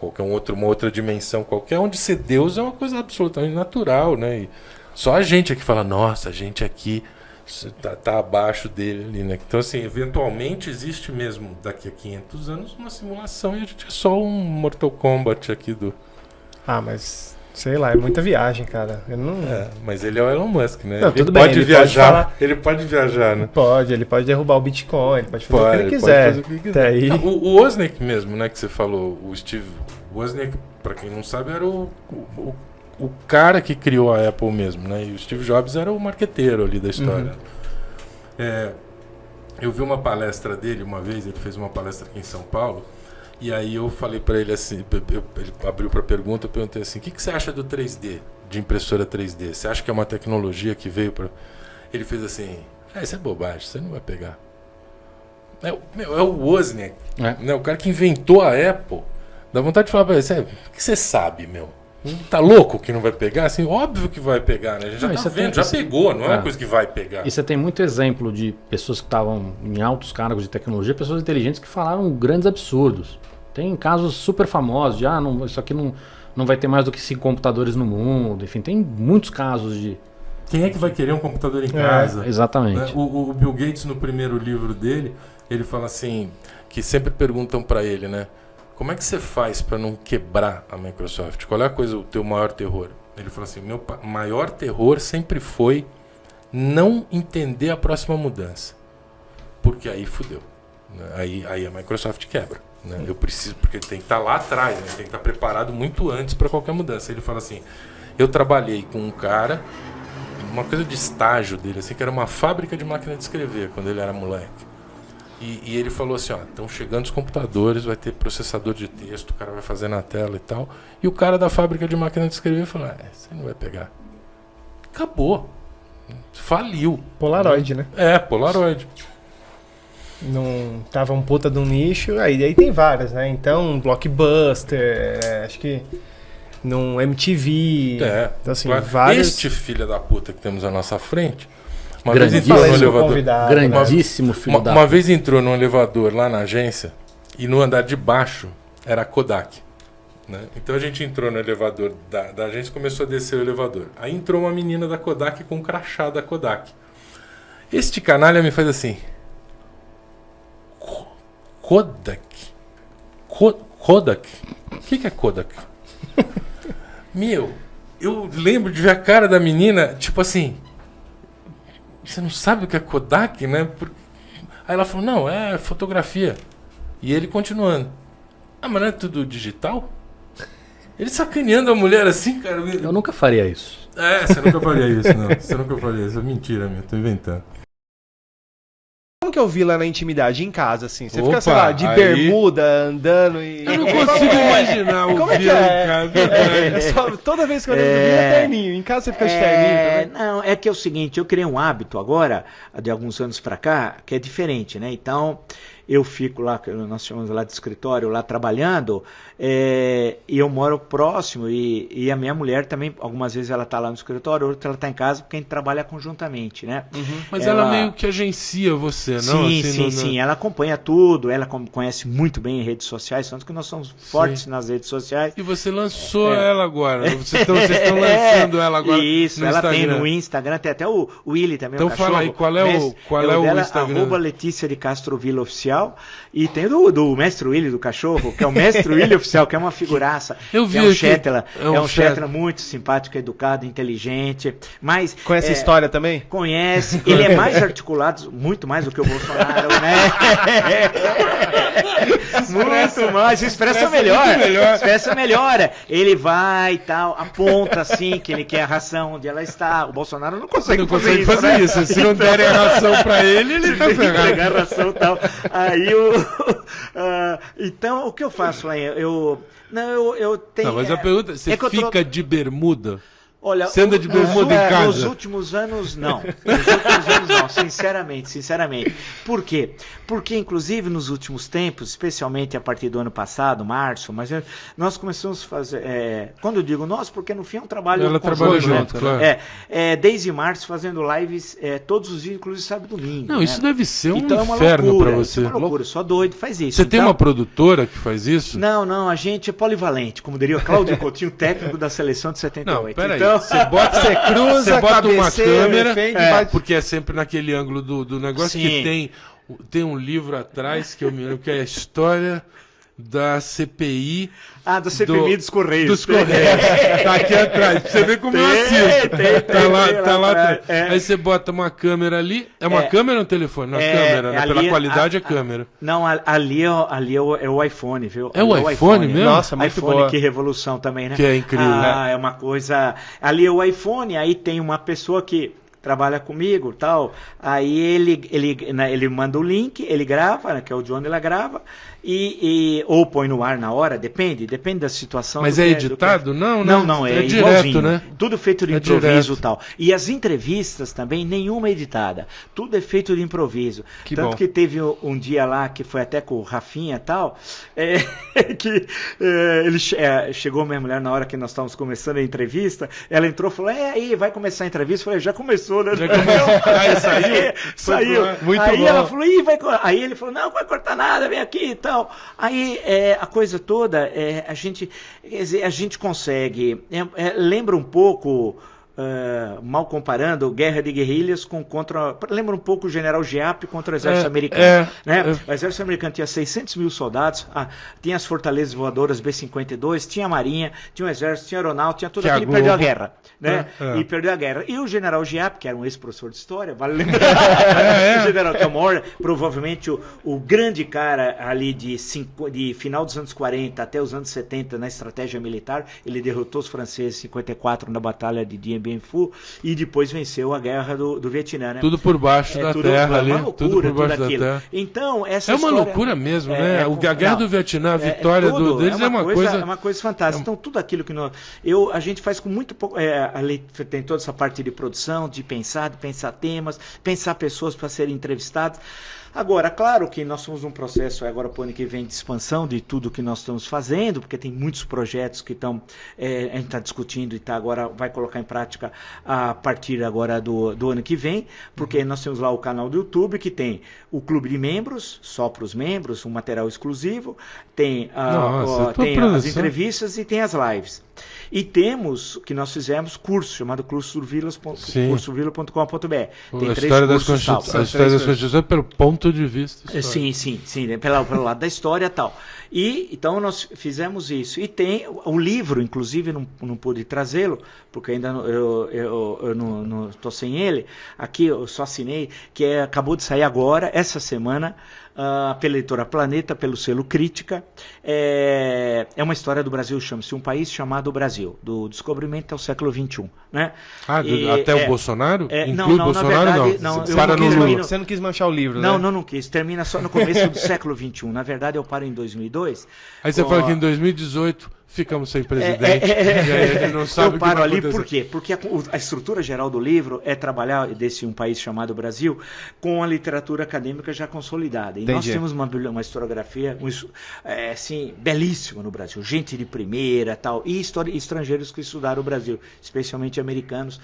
uma outra dimensão qualquer, onde ser Deus é uma coisa absolutamente natural, né? E só a gente aqui fala, nossa, a gente aqui tá abaixo dele ali, né? Então, assim, eventualmente existe mesmo, daqui a 500 anos, uma simulação e a gente é só um Mortal Kombat aqui do... Ah, mas... Sei lá, é muita viagem, cara. Eu não... mas ele é o Elon Musk, né? Não, ele tudo pode bem, viajar. Ele pode viajar, né? Ele pode derrubar o Bitcoin, ele pode fazer o que ele quiser. Até aí... O Wozniak mesmo, né, que você falou, o Steve Wozniak, pra quem não sabe, era o cara que criou a Apple mesmo, né? E o Steve Jobs era o marqueteiro ali da história. Eu vi uma palestra dele uma vez, ele fez uma palestra aqui em São Paulo, e aí eu falei para ele assim, ele abriu para pergunta, eu perguntei assim, o que você acha do 3D, de impressora 3D? Você acha que é uma tecnologia que veio para... Ele fez assim, isso é bobagem, você não vai pegar. É o Wozniak, né? O cara que inventou a Apple. Dá vontade de falar para ele, o que você sabe, meu? Tá louco que não vai pegar? Assim, óbvio que vai pegar, né? A gente já tá vendo, já pegou, não é uma coisa que vai pegar. E você tem muito exemplo de pessoas que estavam em altos cargos de tecnologia, pessoas inteligentes que falaram grandes absurdos. Tem casos super famosos de, isso aqui não vai ter mais do que 5 computadores no mundo. Enfim, tem muitos casos de... Quem é que vai querer um computador em casa? Exatamente. O Bill Gates, no primeiro livro dele, ele fala assim, que sempre perguntam para ele, né? Como é que você faz para não quebrar a Microsoft? Qual é o teu maior terror? Ele falou assim, meu maior terror sempre foi não entender a próxima mudança. Porque aí fudeu. Aí a Microsoft quebra. Né? Eu preciso, porque tem que estar lá atrás, né? Tem que estar preparado muito antes para qualquer mudança. Ele fala assim, eu trabalhei com um cara, uma coisa de estágio dele, assim, que era uma fábrica de máquina de escrever, quando ele era moleque. E ele falou assim, estão chegando os computadores, vai ter processador de texto, o cara vai fazer na tela e tal. E o cara da fábrica de máquina de escrever falou, você não vai pegar. Acabou. Faliu. Polaroid, né? Polaroid. Não tava um puta de um nicho, aí tem várias, né? Então, Blockbuster, acho que no MTV. Então, assim, várias... Este filho da puta que temos à nossa frente... Grandíssimo filho da puta. Uma vez entrou num elevador lá na agência e no andar de baixo era a Kodak. Né? Então a gente entrou no elevador da agência e começou a descer o elevador. Aí entrou uma menina da Kodak com um crachá da Kodak. Este canalha me faz assim... Kodak? Kodak? O que é Kodak? Meu, eu lembro de ver a cara da menina, tipo assim... Você não sabe o que é Kodak, né? Aí ela falou, não, é fotografia. E ele continuando. Mas não é tudo digital? Ele sacaneando a mulher assim, cara. Eu nunca faria isso. Você nunca faria isso, não. Você nunca faria isso. É mentira, meu. Tô inventando. Como que eu vi lá na intimidade, em casa, assim? Você fica, sei lá, de bermuda, andando e... Eu não consigo imaginar o Vila em casa. Toda vez que eu olho é terninho. Em casa você fica de terninho também? Não, é que é o seguinte, eu criei um hábito agora, de alguns anos pra cá, que é diferente, né? Então, eu fico lá, nós chamamos lá de escritório, lá trabalhando, e eu moro próximo, e a minha mulher também, algumas vezes ela está lá no escritório, outras ela está em casa, porque a gente trabalha conjuntamente, né? Mas ela meio que agencia você, não? Sim, ela acompanha tudo, ela conhece muito bem redes sociais, tanto que nós somos fortes nas redes sociais. E você lançou ela agora, vocês estão lançando ela agora. Isso, ela tem no Instagram, tem até o Willy também, então o cachorro. Então fala aí, qual é o Instagram? @Letícia de Castro Villa Oficial. oficial, e tem do Mestre Willy, do cachorro, que é o Mestre Willy oficial, que é uma figuraça. Eu vi é um Shetland muito simpático, educado, inteligente, mas... Conhece a história também? Conhece, ele é mais articulado, muito mais do que o Bolsonaro, né? Muito mais, expressa melhor. Expressa melhor. Ele vai e tal, aponta assim que ele quer a ração onde ela está. O Bolsonaro não consegue fazer isso. Se não derem a ração pra ele tá ferrado. Entregar a ração e tal. Aí então, o que eu faço lá? Eu tenho. Não, mas a pergunta, você fica de bermuda? Olha, você anda de bermuda em casa? Nos últimos anos, não. Nos últimos anos, não. Sinceramente. Por quê? Porque, inclusive, nos últimos tempos, especialmente a partir do ano passado, março, mas nós começamos a fazer... quando eu digo nós, porque no fim é um trabalho... Ela trabalha junto, claro. Desde março, fazendo lives todos os dias, inclusive sábado e domingo. Não, isso deve ser um inferno para você. É uma loucura, só doido faz isso. Você tem uma produtora que faz isso? Não, a gente é polivalente, como diria o Cláudio Coutinho, técnico da seleção de 78. Não, peraí. Você cruza, você bota uma câmera, porque é sempre naquele ângulo do negócio. Sim. Que tem um livro atrás que eu me lembro que é a história da CPI. Da CPI dos Correios. Dos Correios. Tá aqui atrás. Você vê como eu assisto. Tá lá. Aí você bota uma câmera ali. É uma câmera ou um telefone? Uma câmera, né? Pela qualidade é câmera. Não, ali é o iPhone, viu? É o iPhone mesmo? Nossa, muito iPhone, boa. Que revolução também, né? Que é incrível. É uma coisa... Ali é o iPhone, aí tem uma pessoa que trabalha comigo, tal, aí ele manda o link, ele grava, né, que é o John, ele grava, ou põe no ar na hora, depende da situação. Mas é editado? Não, é direto, né? Tudo feito de improviso e tal. E as entrevistas também, nenhuma editada. Tudo é feito de improviso. Tanto que teve um dia lá, que foi até com o Rafinha e tal, que chegou minha mulher na hora que nós estávamos começando a entrevista, ela entrou e falou, aí, vai começar a entrevista? Eu falei, já começou, né? Aí saiu. Muito aí bom. Ela falou, aí ele falou, não vai cortar nada, vem aqui e tal. Aí a coisa toda, a gente consegue, lembra um pouco, mal comparando, Guerra de Guerrilhas lembra um pouco o General Giap contra o exército americano. O exército americano tinha 600 mil soldados, tinha as fortalezas voadoras B-52, tinha a marinha, tinha o exército, tinha a aeronáutica, tinha tudo aquilo e perdeu a guerra. Né? E perdeu a guerra. E o General Giap, que era um ex-professor de história, vale lembrar, o General Camor, provavelmente o grande cara ali de final dos anos 40 até os anos 70 na estratégia militar, ele derrotou os franceses em 54 na batalha de Dien Bien Phu e depois venceu a guerra do Vietnã. Né? Tudo por baixo da terra ali. Uma loucura, tudo por baixo da terra. Então, essa uma loucura mesmo, né? A guerra do Vietnã, a vitória deles é uma coisa fantástica. Então, tudo aquilo que a gente faz com muito pouco... ali tem toda essa parte de produção, de pensar temas, pensar pessoas para serem entrevistadas. Agora, claro que nós somos num processo agora para o ano que vem de expansão de tudo que nós estamos fazendo, porque tem muitos projetos que a gente está discutindo e agora vai colocar em prática a partir agora do ano que vem, porque nós temos lá o canal do YouTube, que tem o clube de membros, só para os membros, um material exclusivo, tem as entrevistas e tem as lives. E temos, que nós fizemos, curso, chamado cursovila.com.br. Tem a história das Constituições pelo ponto de vista Sim, histórico. pelo lado da história e tal. Então nós fizemos isso. E tem o livro, inclusive não pude trazê-lo, porque ainda eu não estou sem ele. Aqui eu só assinei, que acabou de sair agora, essa semana, pela editora Planeta, pelo selo Crítica. É uma história do Brasil, chama-se Um País Chamado Brasil, do descobrimento ao século XXI. Né? Até o Bolsonaro? Não, Bolsonaro, na verdade, não. Você não quis manchar o livro, né? Não quis. Termina só no começo do século XXI. Na verdade, eu paro em 2002. Aí você fala que em 2018 ficamos sem presidente. E aí a gente não sabe eu paro ali por quê? Porque a estrutura geral do livro é trabalhar desse Um País Chamado Brasil com a literatura acadêmica já consolidada. E nós temos uma historiografia assim, belíssima no Brasil. Gente de primeira tal. E estrangeiros que estudaram o Brasil, especialmente americanos.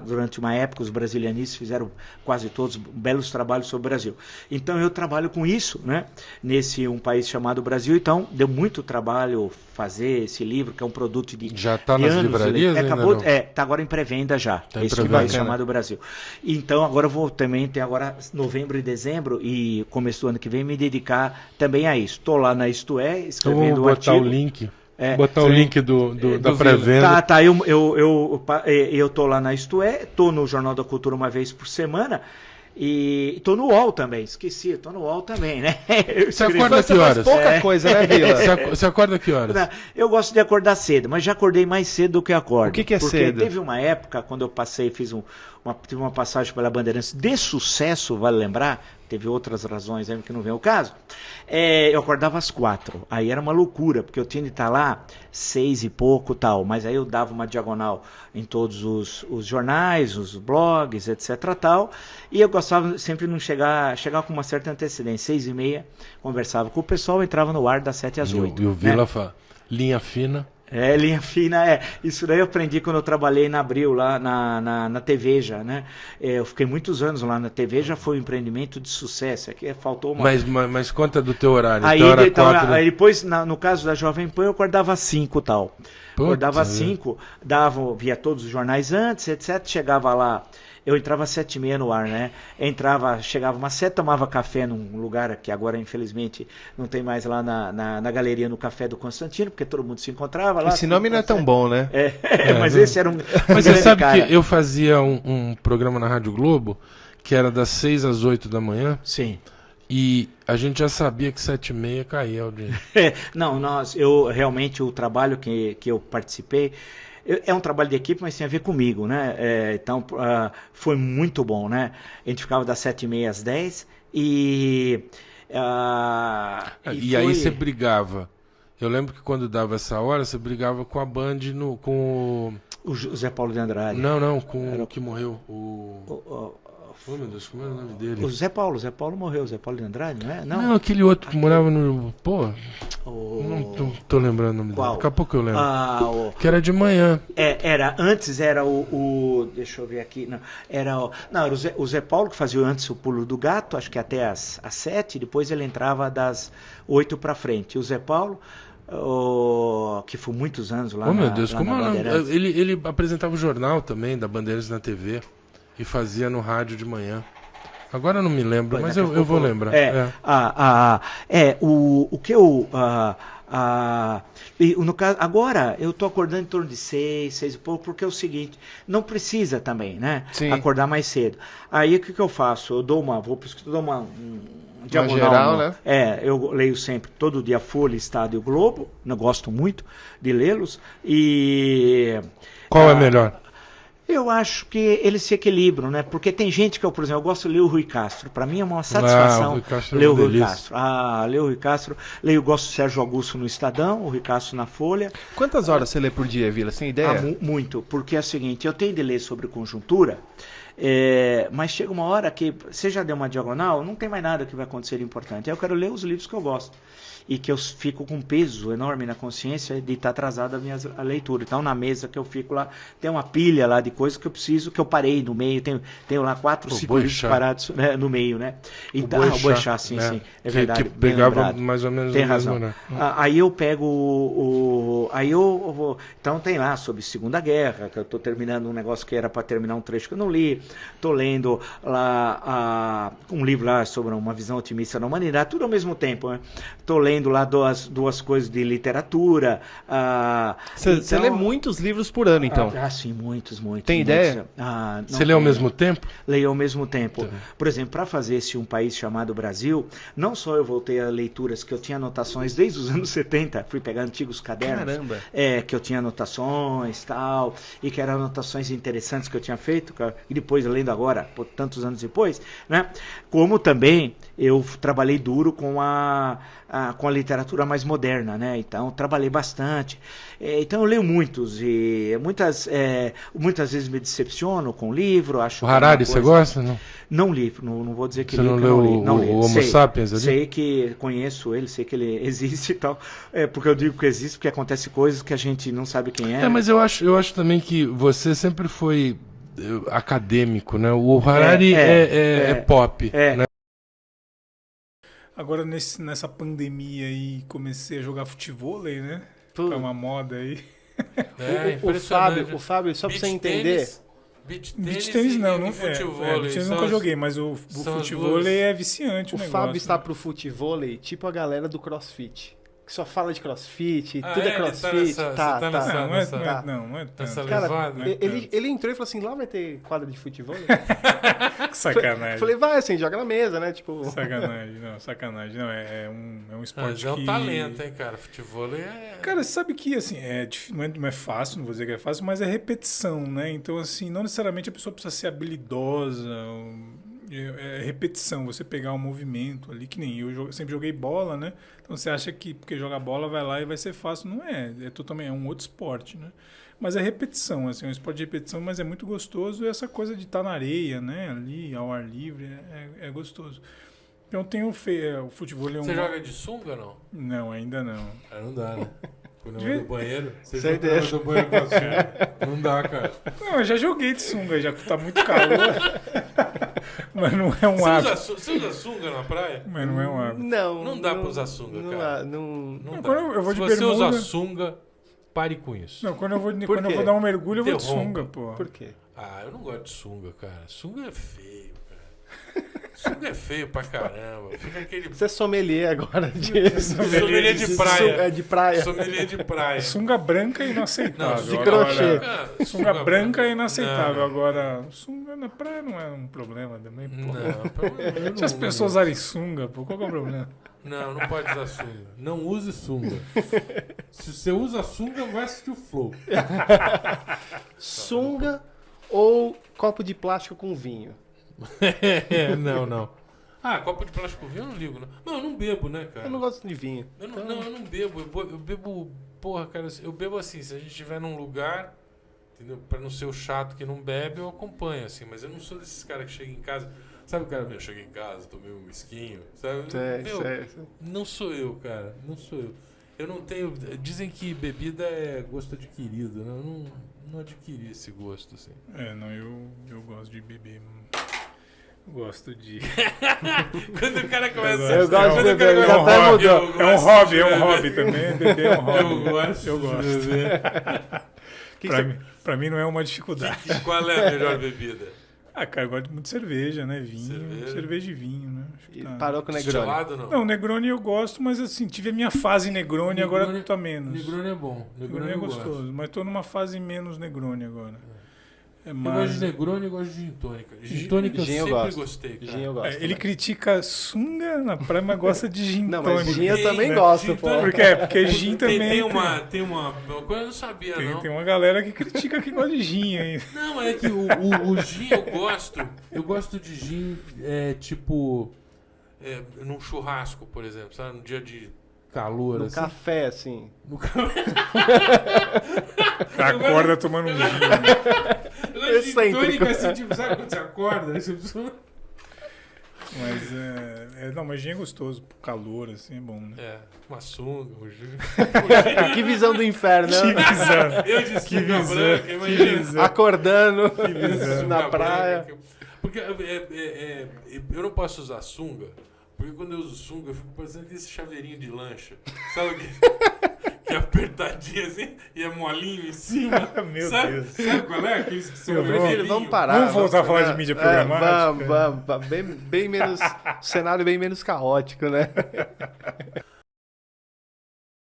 Durante uma época, os brasilianistas fizeram quase todos belos trabalhos sobre o Brasil. Então eu trabalho com isso, né? Nesse Um País Chamado Brasil. Então deu muito trabalho fazer esse livro, que é um produto de já está nas livrarias? Está agora em pré-venda já. Tá esse que vai chamar do Brasil. Então agora eu vou também ter agora novembro e dezembro e começo do ano que vem me dedicar também a isso. Estou lá na Isto É, escrevendo o artigo. O link. Botar o link da pré-venda. Tá, eu tô lá na Isto É, tô no Jornal da Cultura uma vez por semana e tô no UOL também, esqueci, tô no UOL também, né? Você acorda que horas? Pouca coisa, né, Vila? Você acorda que horas? Não, eu gosto de acordar cedo, mas já acordei mais cedo do que acordo. O que é porque cedo? Porque teve uma época, quando eu passei, tive uma passagem pela Bandeirantes de sucesso, vale lembrar, teve outras razões aí que não vem ao caso, eu acordava às 4, aí era uma loucura, porque eu tinha de estar lá 6 e pouco tal, mas aí eu dava uma diagonal em todos os jornais, os blogs, etc tal, e eu gostava sempre de não chegar com uma certa antecedência, 6h30, conversava com o pessoal, entrava no ar das 7 às 8. E o Vila fala, linha fina. Linha fina, isso daí eu aprendi quando eu trabalhei na Abril, lá na TV já, né? Eu fiquei muitos anos lá na TV, já foi um empreendimento de sucesso, aqui faltou uma... Mas conta do teu horário. Aí depois, no caso da Jovem Pan, eu acordava às 5 e tal. Acordava às 5, via todos os jornais antes, etc, chegava lá... Eu entrava às 7h30 no ar, né? Chegava umas 7, tomava café num lugar que agora, infelizmente, não tem mais lá na galeria, no Café do Constantino, porque todo mundo se encontrava lá. Esse nome não é tão bom, né? Mas esse era um Mas você sabe que eu fazia um programa na Rádio Globo, que era das 6 às 8 da manhã. Sim. E a gente já sabia que 7h30 caía a audiência. Não, realmente, o trabalho que eu participei, é um trabalho de equipe, mas tem a ver comigo, né? Então, foi muito bom, né? A gente ficava das 7h30 às 10 e aí você brigava. Eu lembro que quando dava essa hora, você brigava com a Band, com o Zé Paulo de Andrade. Não, com o que morreu, oh, meu Deus, como era o nome dele? O Zé Paulo morreu, o Zé Paulo de Andrade, não é? Não, aquele outro que morava no... Pô, não tô lembrando o nome dele. Daqui a pouco eu lembro. Que era de manhã. Antes era deixa eu ver aqui. Era o Zé Paulo que fazia antes o Pulo do Gato, acho que até às 7, depois ele entrava das 8 pra frente. O Zé Paulo... que foi muitos anos lá meu Deus, como ele apresentava o jornal também da Bandeirantes na TV e fazia no rádio de manhã. Agora eu não me lembro, mas eu vou lembrar. O que eu no caso, agora eu tô acordando em torno de 6 e pouco, porque é o seguinte, não precisa também, né? Sim. Acordar mais cedo. Aí o que eu faço? Eu dou uma diagonal, geral, né? Eu leio sempre, todo dia Folha, Estado e o Globo, eu gosto muito de lê-los. E qual é melhor? Eu acho que eles se equilibram, né? Porque tem gente que, por exemplo, eu gosto de ler o Rui Castro. Para mim é uma satisfação ler o Rui Castro. Ler o Rui Castro. Gosto do Sérgio Augusto no Estadão, o Rui Castro na Folha. Quantas horas você lê por dia, Vila? Sem ideia? Muito, porque é o seguinte, eu tenho de ler sobre conjuntura, mas chega uma hora que você já deu uma diagonal, não tem mais nada que vai acontecer de importante. Aí eu quero ler os livros que eu gosto. E que eu fico com um peso enorme na consciência de estar atrasado a leitura. Então, na mesa que eu fico lá, tem uma pilha lá de coisas que eu preciso, que eu parei no meio. Tenho lá 4 ou 5 livros parados, né, no meio, né? Então, o Boechat, sim, é verdade. Que pegava mais ou menos tem razão. Mesmo, né? Aí eu pego aí eu vou... Então, tem lá sobre Segunda Guerra, que eu estou terminando um negócio que era para terminar um trecho que eu não li. Estou lendo lá um livro lá sobre uma visão otimista da humanidade, tudo ao mesmo tempo, né? Estou lendo lá duas coisas de literatura. Você lê muitos livros por ano, então? Sim, muitos. Tem ideia? Você lê ao mesmo tempo? Leio ao mesmo tempo. Por exemplo, para fazer esse Um País Chamado Brasil, não só eu voltei a leituras que eu tinha anotações desde os anos 70, fui pegar antigos cadernos. Caramba! Que eu tinha anotações tal, e que eram anotações interessantes que eu tinha feito, e depois lendo agora, tantos anos depois, né? Como também eu trabalhei duro com a literatura mais moderna, né? Então, trabalhei bastante. Então, eu leio muitos e muitas vezes me decepciono com o livro. Acho o Harari, você gosta? Não li, não vou dizer que li. Você não leu o Homo Sapiens ali? Sei que conheço ele, sei que ele existe e tal. Porque eu digo que existe, porque acontece coisas que a gente não sabe quem é. Mas eu acho também que você sempre foi acadêmico, né? O Harari é pop, né? Agora, nessa pandemia aí, comecei a jogar futevôlei, né? Tá uma moda aí. O Fábio, só pra você entender... Beach tênis não. Futebol. Beach tênis nunca joguei, mas o futebol é viciante o negócio. O Fábio está pro futebol tipo a galera do CrossFit. Que só fala de CrossFit, tudo é CrossFit. Não é tanto. Cara, ele entrou e falou assim, lá vai ter quadra de futebol? Sacanagem. Falei, vai assim, joga na mesa, né? Tipo... Sacanagem. Não, é um esporte que... É um talento, hein, cara? Futebol é... Cara, sabe que, assim, não é fácil, não vou dizer que é fácil, mas é repetição, né? Então, assim, não necessariamente a pessoa precisa ser habilidosa... É repetição, você pegar um movimento ali, que nem eu sempre joguei bola, né? Então você acha que porque joga bola vai lá e vai ser fácil. Não é, totalmente um outro esporte, né? Mas é repetição, assim, é um esporte de repetição, mas é muito gostoso. E essa coisa de estar na areia, né? Ali, ao ar livre, é gostoso. Então tem o futebol... Você joga de sunga ou não? Não, ainda não. Não dá, né? Quando eu vou no banheiro, você joga no banheiro com a sunga. Não dá, cara. Não, eu já joguei de sunga, já que tá muito calor. Mas não é um hábito. Você usa sunga na praia? Mas não é um hábito. Não dá pra usar sunga, cara. Não dá. Eu vou de bermuda... Se você usa sunga, pare com isso. Não, quando eu vou dar um mergulho, eu vou de sunga, pô. Por quê? Eu não gosto de sunga, cara. Sunga é feio, cara. Sunga é feio pra caramba. Fica aquele... Você é sommelier agora disso. Sommelier de praia. É de praia. Sommelier de praia. Sunga branca é inaceitável. De crochê. Sunga branca é inaceitável. Agora, sunga na praia não é um problema também, pô. Não, se as pessoas usarem sunga, pô, qual que é o problema? Não pode usar sunga. Não use sunga. Se você usa sunga, vai assistir o Flow. Sunga ou copo de plástico com vinho? Não. Copo de plástico com vinho eu não ligo, não. Não, eu não bebo, né, cara? Eu não gosto de vinho. Eu não bebo. Eu bebo, porra, cara, eu bebo assim, se a gente estiver num lugar, entendeu? Pra não ser o chato que não bebe, eu acompanho, assim, mas eu não sou desses caras que chegam em casa. Sabe o cara, eu cheguei em casa, tomei um whiskinho, sabe? Não sou eu, cara, não sou eu. Eu não tenho... Dizem que bebida é gosto adquirido, né? Eu não adquiri esse gosto, assim. Eu gosto de beber... Gosto de... Quando o cara começa... Eu gosto de beber, é um hobby também, beber é um hobby. Eu gosto. Pra mim não é uma dificuldade. Qual é a melhor bebida? Cara, eu gosto muito de cerveja, né? Vinho, cerveja e vinho, né? Parou com o Negroni? Não, Negroni eu gosto, mas assim, tive a minha fase Negroni, agora não tá menos. Negroni é bom. Negroni é gostoso, mas tô numa fase menos Negroni agora. Eu gosto de Negroni e gosto de gin tônica. Gin tônica eu sempre gostei, cara. Gin eu gosto. Ele critica sunga na praia, mas gosta de gin tônica. Não, mas gin eu também gosto, pô. Porque gin também... Tem uma coisa eu não sabia, não. Tem uma galera que critica que gosta de gin aí. Não, é que o gin eu gosto. Eu gosto de gin, tipo... num churrasco, por exemplo, sabe? No dia de calor, no café, assim. No café. Acorda tomando um gin. Tônica, assim, tipo, sabe quando você acorda? Mas mas gin é gostoso, pro calor, assim, é bom, né? Uma sunga, um gin. Que visão do inferno, né? Que visão. Eu de sunga branca, imagina. Acordando na praia. Branca. Porque eu não posso usar sunga, porque quando eu uso sunga, eu fico parecendo esse chaveirinho de lancha. Sabe o que é apertadinho assim e é molinho em cima? Meu Deus. Sabe qual é? Aqueles que são vamos parar. Vamos voltar a falar de mídia programática? Vamos. Bem menos... cenário bem menos caótico, né?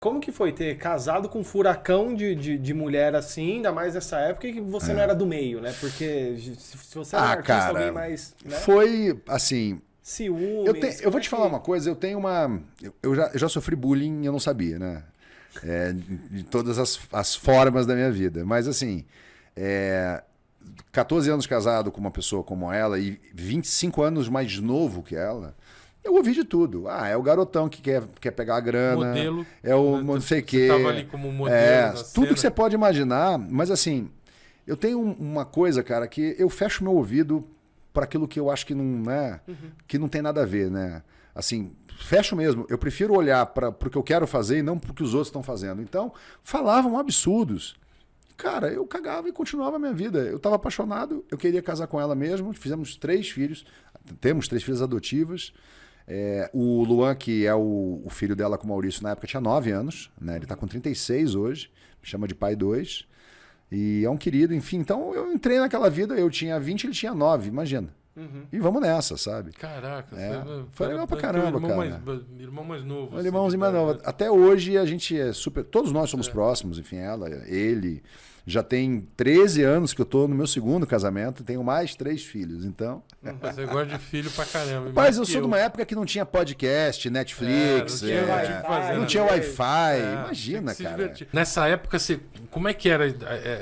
Como que foi ter casado com um furacão de mulher assim, ainda mais nessa época, e que você não era do meio, né? Porque se você era um artista, alguém mais... Né? Foi, assim... Ciúmes... Eu vou te falar uma coisa, eu tenho uma... Eu já sofri bullying e eu não sabia, né? De todas as formas da minha vida. Mas, assim... 14 anos casado com uma pessoa como ela e 25 anos mais novo que ela... Eu ouvi de tudo. É o garotão que quer pegar a grana. Modelo. É o não sei o quê. Você tava ali como modelo tudo que você pode imaginar. Mas assim, eu tenho uma coisa, cara, que eu fecho meu ouvido para aquilo que eu acho que não é, que não tem nada a ver, né? Assim, fecho mesmo. Eu prefiro olhar para o que eu quero fazer e não para o que os outros estão fazendo. Então, falavam absurdos. Cara, eu cagava e continuava a minha vida. Eu estava apaixonado, eu queria casar com ela mesmo. Fizemos 3 filhos. Temos 3 filhas adotivas. O Luan, que é o filho dela com o Maurício, na época tinha 9 anos, né? Ele tá com 36 hoje, me chama de pai 2. E é um querido, enfim. Então eu entrei naquela vida, eu tinha 20, ele tinha 9, imagina. E vamos nessa, sabe? Caraca, foi legal pra caramba, cara. Irmão mais novo. Um irmãozinho mais novo. Até hoje a gente é super. Todos nós somos próximos, enfim, ele. Já tem 13 anos que eu tô no meu segundo casamento, tenho mais 3 filhos, então... Você gosta de filho pra caramba. Mas eu sou de uma época que não tinha podcast, Netflix, não tinha Wi-Fi, imagina, cara. Nessa época, como é que era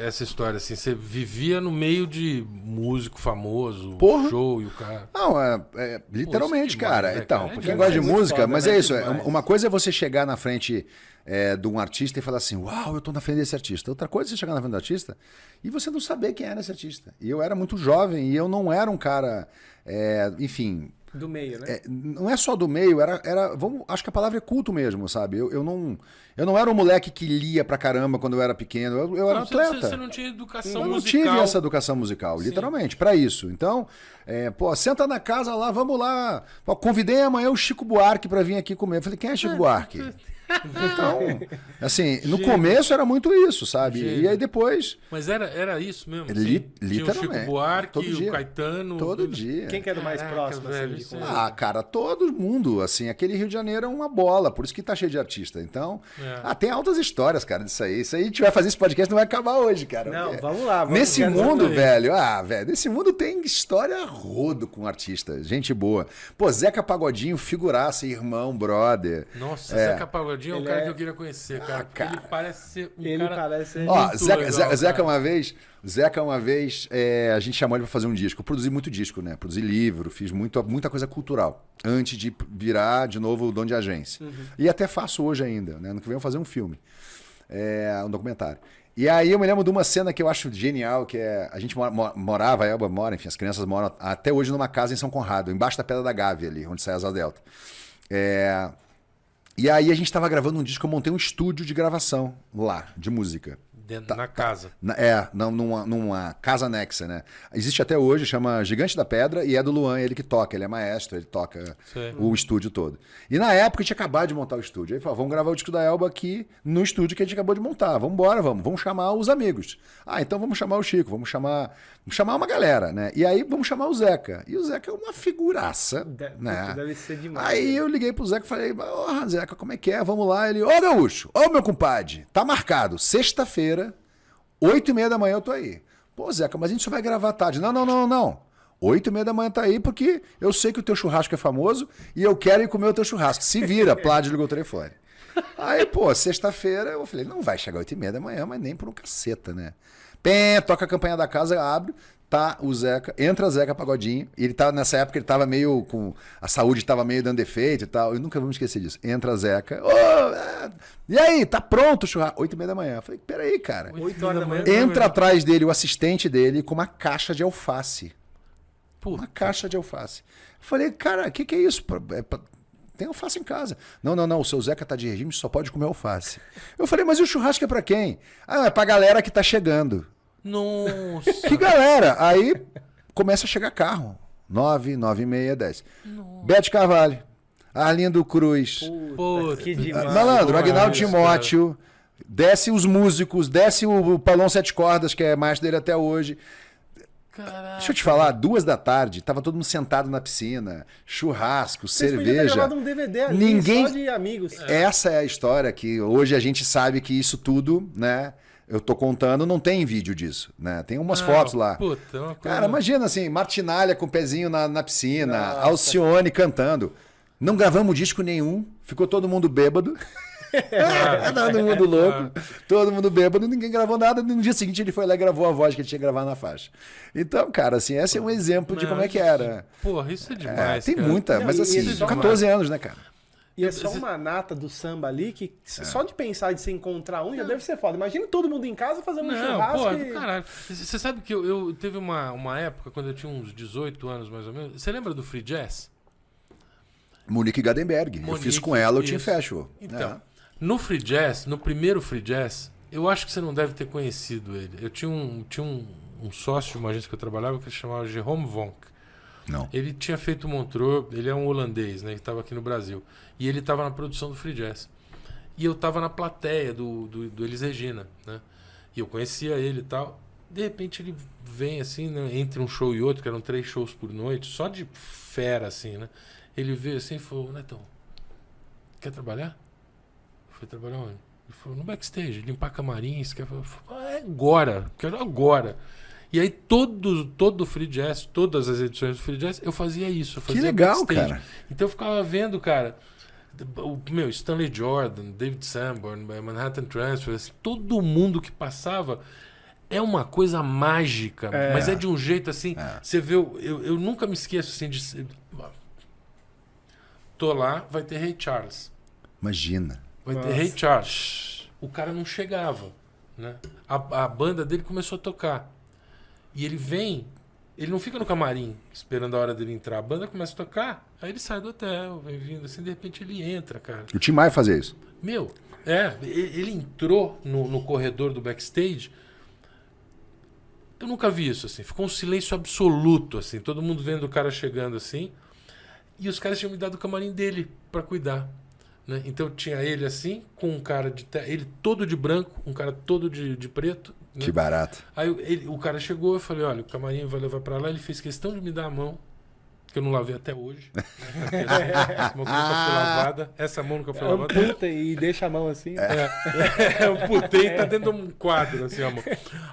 essa história? Assim, você vivia no meio de músico famoso, show e o cara... Não, literalmente, cara. Né, então, pra quem gosta de música, mas é isso, uma coisa é você chegar na frente... de um artista e falar assim, uau, eu tô na frente desse artista. Outra coisa é você chegar na frente do artista e você não saber quem era esse artista. E eu era muito jovem e eu não era um cara, enfim... Do meio, né? Não é só do meio, acho que a palavra é culto mesmo, sabe? Eu não era um moleque que lia pra caramba quando eu era pequeno, eu era atleta. Você não tinha educação musical. Eu não tive essa educação musical, literalmente, pra isso. Então, senta na casa lá, vamos lá. Convidei amanhã o Chico Buarque pra vir aqui comer. Eu falei, quem é Chico Buarque? Então, assim, no começo era muito isso, sabe? E aí depois... Mas era isso mesmo? Literalmente. Tinha o Chico Buarque, todo dia. O Caetano... Todo dia. Quem que era o mais próximo? Velho, assim, cara, todo mundo, assim, aquele Rio de Janeiro é uma bola, por isso que tá cheio de artista. Então, tem altas histórias, cara, disso aí. Isso aí, a gente vai fazer esse podcast, não vai acabar hoje, cara. Não, vamos lá. Nesse mundo, velho, nesse mundo tem história a rodo com artista, gente boa. Pô, Zeca Pagodinho, figuraça, irmão, brother. Nossa, Zeca Pagodinho é um cara que eu queria conhecer, cara. Ele parece ser Zeca uma vez, a gente chamou ele pra fazer um disco. Eu produzi muito disco, né? Produzi livro, fiz muita coisa cultural. Antes de virar, de novo, o dono de agência. E até faço hoje ainda, né? No que vem eu fazer um filme. Um documentário. E aí eu me lembro de uma cena que eu acho genial, que a gente morava, a Elba mora, enfim, as crianças moram até hoje numa casa em São Conrado, embaixo da Pedra da Gávea ali, onde sai a Asa Delta. E aí a gente tava gravando um disco, eu montei um estúdio de gravação lá, de música. Na casa. Numa casa anexa, né? Existe até hoje, chama Gigante da Pedra, e é do Luan, ele que toca, ele é maestro, ele toca o estúdio todo. E na época a gente acabou de montar o estúdio. Aí falou, vamos gravar o disco da Elba aqui no estúdio que a gente acabou de montar. Vamos embora, vamos chamar os amigos. Então vamos chamar o Chico, vamos chamar uma galera, né? E aí vamos chamar o Zeca. E o Zeca é uma figuraça, né? Deve ser demais. Aí eu liguei pro Zeca e falei, Zeca, como é que é? Vamos lá. Ele, Gaúcho, meu compadre, tá marcado, sexta-feira, 8h30 da manhã eu tô aí. Pô, Zeca, mas a gente só vai gravar tarde. Não. 8h30 da manhã tá aí porque eu sei que o teu churrasco é famoso e eu quero ir comer o teu churrasco. Se vira, Pládio ligou o telefone. Aí, sexta-feira eu falei, não vai chegar 8h30 da manhã, mas nem por um caceta, né? Toca a campanha da casa, abre, tá o Zeca, entra Zeca Pagodinho, e ele tava, nessa época ele tava meio com... A saúde tava meio dando defeito e tal, eu nunca vou me esquecer disso. Entra Zeca, e aí, tá pronto o churrasco? 8h30 da manhã. Eu falei, peraí, cara. 8 horas da manhã. Entra atrás dele o assistente dele com uma caixa de alface. Uma caixa de alface. Eu falei, cara, o que é isso? Tem alface em casa. Não, o seu Zeca tá de regime, só pode comer alface. Eu falei, mas e o churrasco é pra quem? É pra galera que tá chegando. Nossa. Que galera? Aí começa a chegar carro. 9, 9h30, 10. Bete Carvalho, Arlindo Cruz. Puta, que demais. Malandro, Agnaldo Timóteo. Desce os músicos, desce o Paulão Sete Cordas, que é mais dele até hoje. Caraca. Deixa eu te falar, 2h da tarde, tava todo mundo sentado na piscina, churrasco, cerveja. Gravado um DVD ali, só de amigos. Essa é a história que hoje a gente sabe que isso tudo, né? Eu tô contando, não tem vídeo disso, né? Tem umas fotos lá. Puta, uma coisa... Cara, imagina assim, Martinalha com o pezinho na piscina, Alcione cantando. Não gravamos disco nenhum, ficou todo mundo bêbado. Todo mundo louco, todo mundo bêbado, ninguém gravou nada. No dia seguinte ele foi lá e gravou a voz que ele tinha gravado na faixa. Então, cara, assim, esse é um exemplo de como é que era. Porra, isso é demais. Tem muita, mas assim, 14 anos, né, cara? E é só uma nata do samba ali que só de pensar de se encontrar já deve ser foda. Imagina todo mundo em casa fazendo um churrasco. Caralho. Você sabe que eu teve uma época, quando eu tinha uns 18 anos mais ou menos. Você lembra do Free Jazz? Monique Gadenberg. Eu fiz com ela o Team Festival. Então, no Free Jazz, no primeiro Free Jazz, eu acho que você não deve ter conhecido ele. Eu tinha um sócio de uma agência que eu trabalhava que se chamava Jerome Vonk. Não. Ele tinha feito o Montreux, ele é um holandês, né? Que estava aqui no Brasil. E ele estava na produção do Free Jazz. E eu estava na plateia do Elis Regina, né? E eu conhecia ele e tal. De repente ele vem assim, né? Entre um show e outro, que eram 3 shows por noite, só de fera, assim, né? Ele veio assim e falou, Netão, quer trabalhar? Foi trabalhar onde? Ele falou, no backstage, limpar camarins. Eu falei, é agora, quero agora. E aí todo o Free Jazz, todas as edições do Free Jazz, eu fazia isso. Eu fazia que legal, backstage. cara. Então eu ficava vendo, cara, Stanley Jordan, David Sanborn, Manhattan Transfer, assim, todo mundo que passava é uma coisa mágica, mas é de um jeito assim, você vê, eu nunca me esqueço assim de... Tô lá, vai ter Ray Charles. Imagina. Vai ter Ray Charles. O cara não chegava, né? A banda dele começou a tocar. E ele vem, ele não fica no camarim esperando a hora dele entrar. A banda começa a tocar, aí ele sai do hotel, vem vindo assim, de repente ele entra, cara. O Tim Maia fazia isso. Meu, ele entrou no corredor do backstage. Eu nunca vi isso, assim. Ficou um silêncio absoluto, assim. Todo mundo vendo o cara chegando, assim. E os caras tinham me dado o camarim dele pra cuidar, né? Então tinha ele assim, com um cara ele todo de branco, um cara todo de preto. Né? Que barato. Aí o cara chegou, eu falei, olha, o camarim vai levar pra lá. Ele fez questão de me dar a mão, que eu não lavei até hoje. Essa mão nunca foi lavada. Essa mão nunca foi lavada. Amputa e deixa a mão assim. Amputei, tá dentro de um quadro, assim, a mão.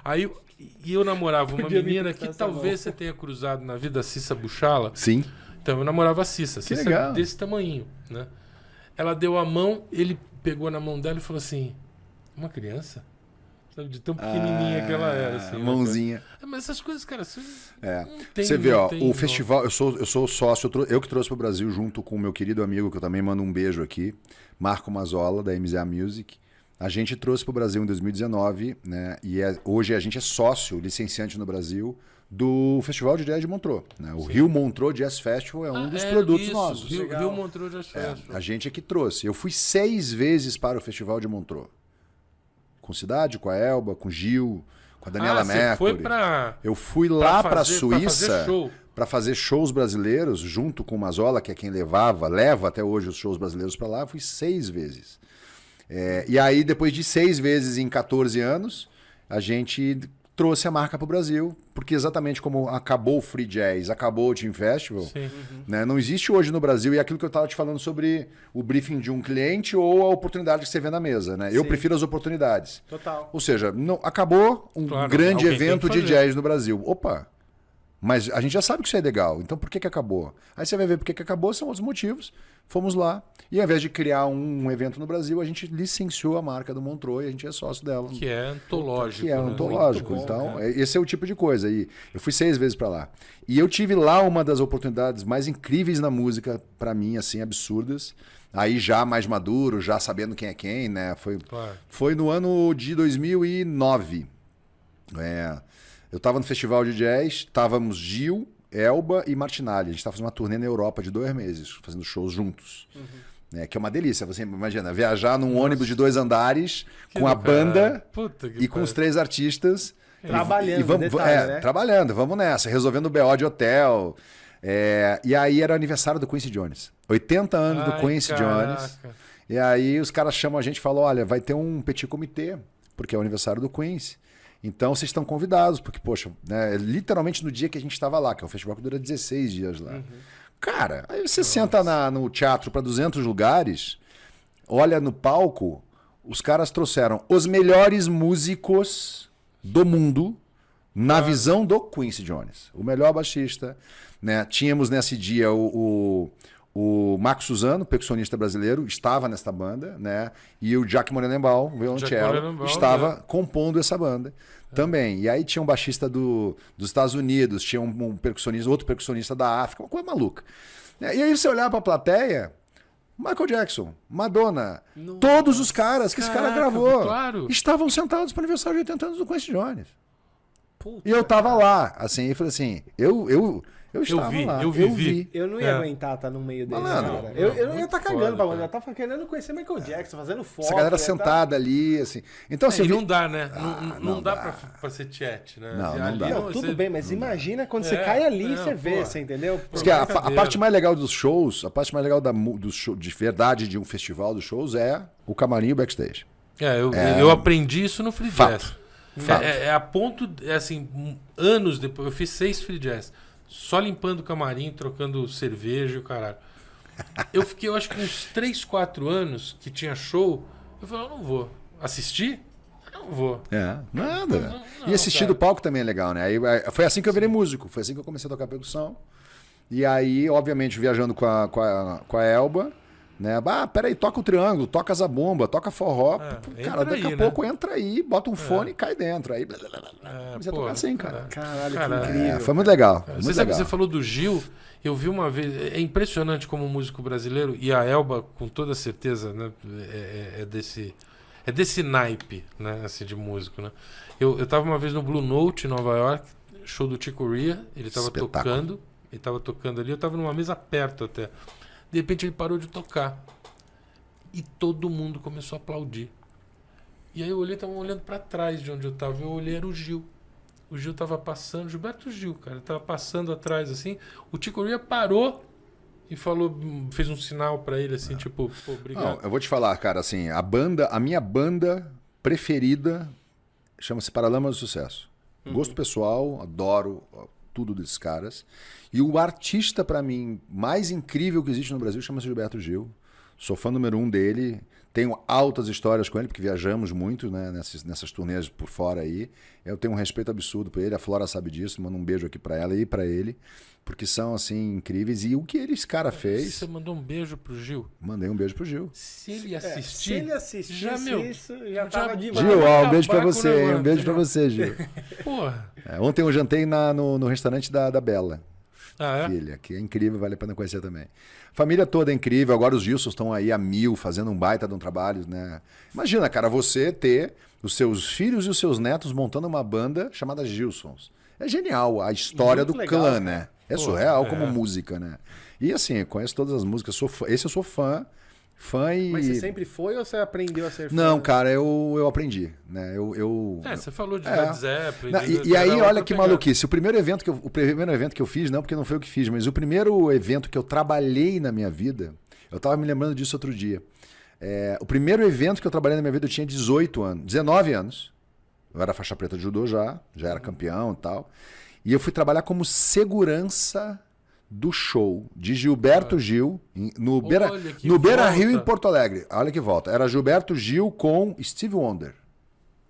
Aí eu namorava uma menina que talvez você tenha cruzado na vida, a Cissa Buchala. Sim. Então eu namorava a Cissa. Que legal. Desse tamanhinho, né? Ela deu a mão, ele pegou na mão dela e falou assim, uma criança? Sabe, de tão pequenininha que ela era. Assim, mãozinha. Mas essas coisas, cara, você você vê, ó, o festival, eu sou sócio, eu que trouxe pro Brasil junto com o meu querido amigo, que eu também mando um beijo aqui, Marco Mazzola, da MZA Music. A gente trouxe pro Brasil em 2019, né? E hoje a gente é sócio, licenciante no Brasil, do Festival de Jazz de Montreux. Né? O Rio Montreux Jazz Festival é um dos produtos nossos. Rio Montreux Jazz Festival. A gente é que trouxe. Eu fui 6 vezes para o Festival de Montreux. Com Cidade, com a Elba, com o Gil, com a Daniela Mercury. Eu fui lá para a Suíça para fazer shows brasileiros, junto com o Mazzola, que é quem leva até hoje os shows brasileiros para lá. Eu fui 6 vezes. E aí, depois de 6 vezes em 14 anos, a gente trouxe a marca para o Brasil, porque exatamente como acabou o Free Jazz, acabou o Team Festival, né? Não existe hoje no Brasil, e aquilo que eu estava te falando sobre o briefing de um cliente ou a oportunidade que você vê na mesa, né? Eu prefiro as oportunidades. Total. Ou seja, não, acabou um grande evento de jazz no Brasil. Opa! Mas a gente já sabe que isso é legal, então por que acabou? Aí você vai ver por que acabou, são outros motivos. Fomos lá, e ao invés de criar um evento no Brasil, a gente licenciou a marca do Montreux e a gente é sócio dela. Que é antológico. Que é antológico. Bom, então, cara. Esse é o tipo de coisa. E eu fui 6 vezes para lá. E eu tive lá uma das oportunidades mais incríveis na música, para mim, assim, absurdas. Aí já mais maduro, já sabendo quem é quem, né? Foi no ano de 2009. Eu estava no festival de jazz, estávamos Gil, Elba e Martinalli. A gente estava fazendo uma turnê na Europa de 2 meses, fazendo shows juntos. Que é uma delícia. Você imagina, viajar num ônibus de 2 andares, com a banda e com os 3 artistas. Trabalhando, né? Trabalhando, vamos nessa, resolvendo o BO de hotel. E aí era o aniversário do Quincy Jones. 80 anos do Quincy Jones. E aí os caras chamam a gente e falam, olha, vai ter um petit comitê, porque é o aniversário do Quincy. Então vocês estão convidados, porque, poxa, né, literalmente no dia que a gente estava lá, que é um festival que dura 16 dias lá. Cara, aí você senta no teatro para 200 lugares, olha no palco, os caras trouxeram os melhores músicos do mundo na visão do Quincy Jones. O melhor baixista. Né? Tínhamos nesse dia o Marco Suzano, percussionista brasileiro, estava nesta banda, né? E o Jack Morenenbaum, violoncello, estava compondo essa banda também. E aí tinha um baixista dos Estados Unidos, tinha um percussionista, outro percussionista da África, uma coisa maluca. E aí você olhar para a plateia, Michael Jackson, Madonna, todos os caras que esse cara gravou estavam sentados para o aniversário de 80 anos do Quincy Jones. E eu tava lá, assim, e falei assim, eu Eu estava lá. Eu vi. Eu não ia aguentar estar no meio deles, cara. Eu ia estar cagando pra banda. Eu tava querendo conhecer Michael Jackson, fazendo foto. Essa galera sentada ali, assim. Então, assim, não dá, né? Não dá pra ser chat, né? Não dá. Não, tudo bem, mas imagina quando você cai ali e você vê, você entendeu? Porque a parte mais legal dos shows, a parte mais legal do show, de verdade de um festival dos shows é o camarim e o backstage. Eu aprendi isso no Free Jazz. A ponto, assim, anos depois, eu fiz 6 Free Jazz. Só limpando o camarim, trocando cerveja e o caralho. Eu fiquei, eu acho que uns 3, 4 anos que tinha show. Eu falei, eu não vou. Assistir? Eu não vou. Nada. Não, e assistir do palco também é legal, né? Aí, foi assim que eu virei músico. Foi assim que eu comecei a tocar percussão. E aí, obviamente, viajando com a Elba, né? Peraí, toca o triângulo, toca a zabumba, toca forró. Cara, daqui a pouco entra aí, bota um fone e cai dentro. Aí, comecei a tocar assim, cara. Caralho, que incrível. Foi muito legal. Você falou do Gil, eu vi uma vez, é impressionante como um músico brasileiro, e a Elba, com toda certeza, né, é desse naipe, né, assim, de músico, né? Eu tava uma vez no Blue Note, em Nova York, show do Chick Corea, ele tava tocando ali, eu tava numa mesa perto até. De repente ele parou de tocar. E todo mundo começou a aplaudir. E aí eu olhei, tava olhando pra trás de onde eu tava. Eu olhei, era o Gil. O Gil tava passando, Gilberto Gil, cara. Ele tava passando atrás, assim. O Chick Corea parou e falou, fez um sinal pra ele, assim, tipo, pô, obrigado. Não, eu vou te falar, cara, assim, a minha banda preferida chama-se Paralamas do Sucesso. Gosto pessoal, adoro tudo desses caras. E o artista, pra mim, mais incrível que existe no Brasil chama-se Gilberto Gil. Sou fã número 1 dele. Tenho altas histórias com ele, porque viajamos muito, né, nessas turnês por fora aí. Eu tenho um respeito absurdo por ele. A Flora sabe disso. Mando um beijo aqui pra ela e pra ele. Porque são, assim, incríveis. E o que esse cara fez... Você mandou um beijo pro Gil? Mandei um beijo pro Gil. Se ele assistir... Se ele assistisse isso, já tava demais. Gil, um beijo pra você. Um beijo pra você, Gil. Porra. Ontem eu jantei no restaurante da Bela. Ah, é? Filha, que é incrível, vale a pena conhecer também. Família toda é incrível, agora os Gilsons estão aí a 1000, fazendo um baita de um trabalho, né? Imagina, cara, você ter os seus filhos e os seus netos montando uma banda chamada Gilsons. É genial a história do legal, clã, né? É surreal como música, né? E assim, eu conheço todas as músicas, esse eu sou fã e... Mas você sempre foi ou você aprendeu a ser fã? Não, cara, eu aprendi, né? Você falou de Led Zeppelin. E aí, olha que maluquice. O primeiro evento que eu fiz, não porque não foi eu que fiz, mas o primeiro evento que eu trabalhei na minha vida, eu tava me lembrando disso outro dia. O primeiro evento que eu trabalhei na minha vida, eu tinha 19 anos. Eu era faixa preta de judô já era campeão e tal. E eu fui trabalhar como segurança do show de Gilberto Gil no Beira Rio, em Porto Alegre. Olha que volta. Era Gilberto Gil com Stevie Wonder.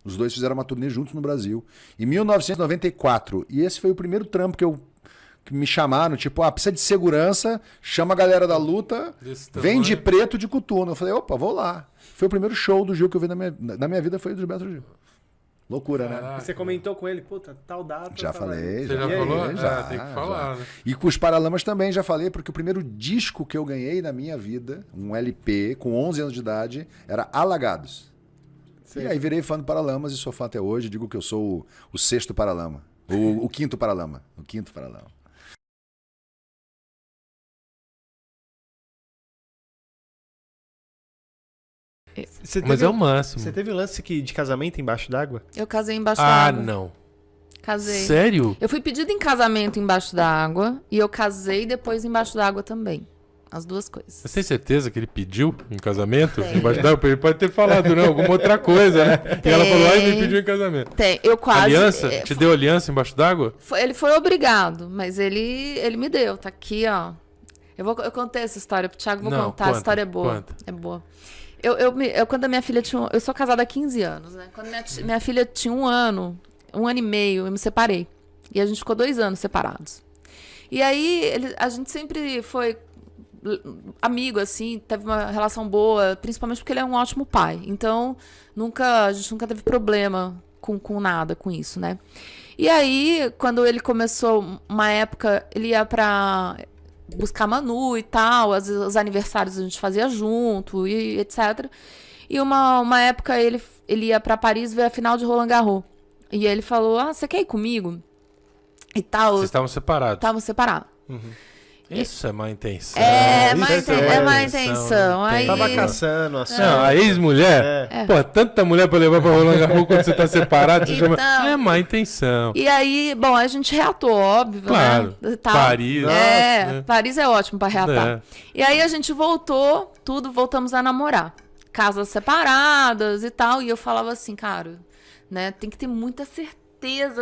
Os dois fizeram uma turnê juntos no Brasil. Em 1994. E esse foi o primeiro trampo que me chamaram. Tipo, precisa de segurança, chama a galera da luta, vem de preto de coturno. Eu falei, opa, vou lá. Foi o primeiro show do Gil que eu vi na minha vida, foi o do Gilberto Gil. Loucura, né? E você comentou com ele, puta, tal data. Já falei. Você já falou? Já, tem que falar, né? E com os Paralamas também já falei, porque o primeiro disco que eu ganhei na minha vida, um LP, com 11 anos de idade, era Alagados. Sim. E aí virei fã do Paralamas e sou fã até hoje. Digo que eu sou o 6º Paralama. O 5º Paralama. O 5º Paralama. Mas é o máximo. Você teve um lance de casamento embaixo d'água? Eu casei embaixo d'água. Não. Casei. Sério? Eu fui pedida em casamento embaixo d'água e eu casei depois embaixo d'água também. As duas coisas. Você tem certeza que ele pediu em casamento? Embaixo d'água? Ele pode ter falado, não, alguma outra coisa, né? E ela falou, me pediu em casamento. Eu quase... Aliança? Te deu aliança embaixo d'água? Ele foi obrigado, mas ele me deu. Tá aqui, ó. Eu contei essa história pro Thiago, contar. Conta, a história é boa. Conta. É boa. Quando a minha filha tinha... Eu sou casada há 15 anos, né? Quando minha filha tinha 1 ano e meio, eu me separei. E a gente ficou 2 anos separados. E aí, a gente sempre foi amigo, assim, teve uma relação boa, principalmente porque ele é um ótimo pai. Então, a gente nunca teve problema com nada com isso, né? E aí, quando ele começou, uma época, ele ia pra buscar Manu e tal, os aniversários a gente fazia junto, e etc. E uma época ele ia pra Paris ver a final de Roland Garros. E ele falou, você quer ir comigo? E tal. Vocês estavam separados? Estavam separados. Isso é má intenção. É má intenção. Aí... Tava caçando a Não, a ex-mulher, pô, tanta mulher pra levar pra Roland Garros quando você tá separado, você chama... É má intenção. E aí, bom, a gente reatou, óbvio, claro, né? Paris. Paris é ótimo pra reatar. E aí a gente voltamos a namorar. Casas separadas e tal, e eu falava assim, cara, né, tem que ter muita certeza.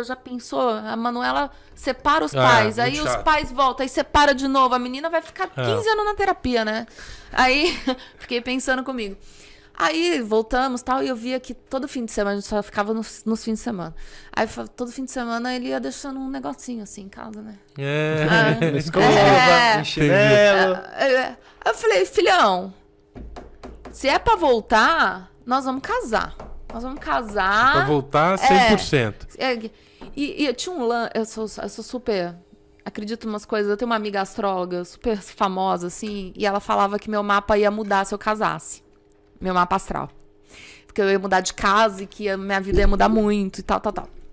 Já pensou? A Manuela separa os pais, aí os pais voltam, aí separa de novo. A menina vai ficar 15 anos na terapia, né? Aí, fiquei pensando comigo. Aí, voltamos tal, e eu via que todo fim de semana, a gente só ficava nos fins de semana. Aí, todo fim de semana, ele ia deixando um negocinho assim em casa, né? Escova, chinelo. Eu falei, filhão, se é pra voltar, nós vamos casar. Nós vamos casar. Pra voltar 100%. E eu tinha um lance. Eu sou super. Acredito em umas coisas. Eu tenho uma amiga astróloga super famosa, assim. E ela falava que meu mapa ia mudar se eu casasse. Meu mapa astral. Porque eu ia mudar de casa e que a minha vida ia mudar muito e tal.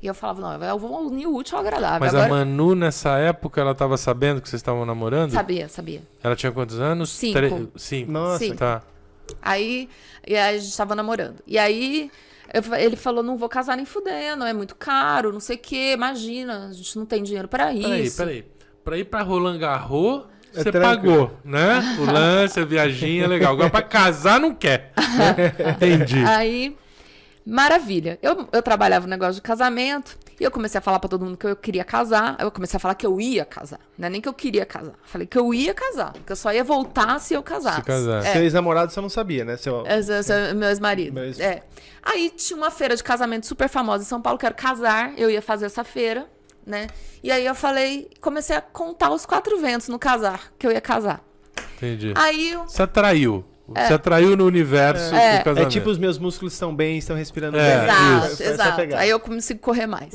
E eu falava, não, eu vou unir o útil ao agradável. Mas agora... a Manu, nessa época, ela tava sabendo que vocês estavam namorando? Sabia. Ela tinha quantos anos? 5. 5. Nossa. 5. Tá. Aí a gente tava namorando. E aí... ele falou, não vou casar nem fudendo, é muito caro, não sei o quê, imagina, a gente não tem dinheiro pra isso. Peraí. Pra ir pra Roland Garros, você pagou, né? O lance, a viaginha, legal. Agora pra casar, não quer. Entendi. Aí, maravilha. Eu trabalhava no negócio de casamento, e eu comecei a falar pra todo mundo que eu queria casar, eu comecei a falar que eu ia casar, não é nem que eu queria casar. Falei que eu ia casar, que eu só ia voltar se eu casasse. Se casar. Seu ex-namorado você não sabia, né? Meu ex-marido. Aí tinha uma feira de casamento super famosa em São Paulo, quero casar, eu ia fazer essa feira, né? E aí eu comecei a contar os 4 ventos no casar, que eu ia casar. Entendi. Aí você atraiu. Você atraiu no universo do casamento. É tipo, os meus músculos estão bem, estão respirando bem. Exato. Aí eu consigo correr mais.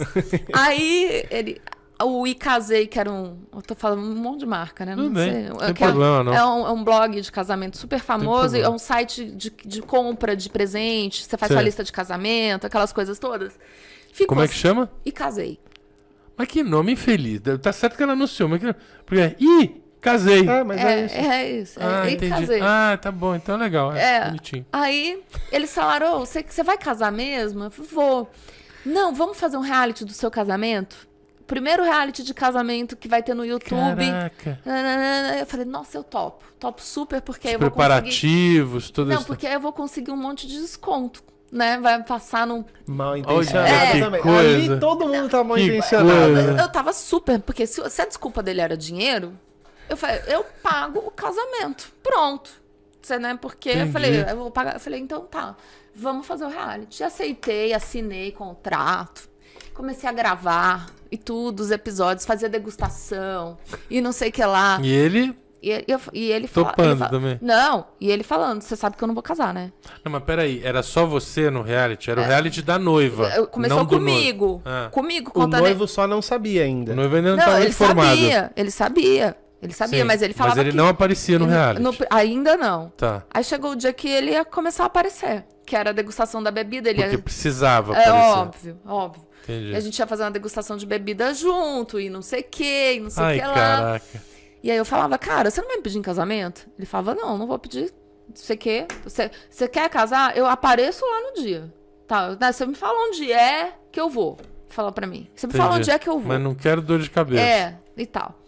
Aí o iCasei, que era eu tô falando um monte de marca, né? Não sei. Não tem problema, não. É um blog de casamento super famoso, é um site de compra de presente, você faz sua lista de casamento, aquelas coisas todas. Como é que chama? iCasei. Mas que nome infeliz. Tá certo que ela anunciou, mas porque casei. Mas é isso. É isso. Entendi. Casei. Tá bom. Então é legal. Bonitinho. Aí eles falaram, você vai casar mesmo? Eu falei, vou. Não, vamos fazer um reality do seu casamento? Primeiro reality de casamento que vai ter no YouTube. Caraca. Eu falei, nossa, eu topo. Topo super, porque os eu vou preparativos, tudo isso. Não, porque aí eu vou conseguir um monte de desconto. Né? Vai passar num... Mal intencionado. Que coisa. Ali todo mundo tá mal intencionado. Eu tava super, porque se a desculpa dele era dinheiro, eu falei, eu pago o casamento. Pronto. Você, né? Porque eu falei, eu vou pagar. Eu falei, então tá, vamos fazer o reality. Aceitei, assinei contrato, comecei a gravar e tudo, os episódios, fazia degustação e não sei o que lá. E ele... E ele topando também. Não, e ele falando, você sabe que eu não vou casar, né? Não, mas peraí, era só você no reality? Era o reality da noiva. Começou comigo. Comigo, contando. O noivo só não sabia ainda. O noivo ainda não estava informado. Ele sabia, Sim, mas ele falava. Mas ele não aparecia no reality. Ainda não. Tá. Aí chegou o dia que ele ia começar a aparecer, que era a degustação da bebida. Porque precisava aparecer. Óbvio. Entendi. E a gente ia fazer uma degustação de bebida junto, e não sei o que, e não sei o que lá. Caraca. E aí eu falava, cara, você não vai me pedir em casamento? Ele falava, não vou pedir. Você quer? Você quer casar? Eu apareço lá no dia. Tá, você me fala onde é que eu vou. Fala pra mim. Você me fala onde é que eu vou. Mas não quero dor de cabeça. E tal.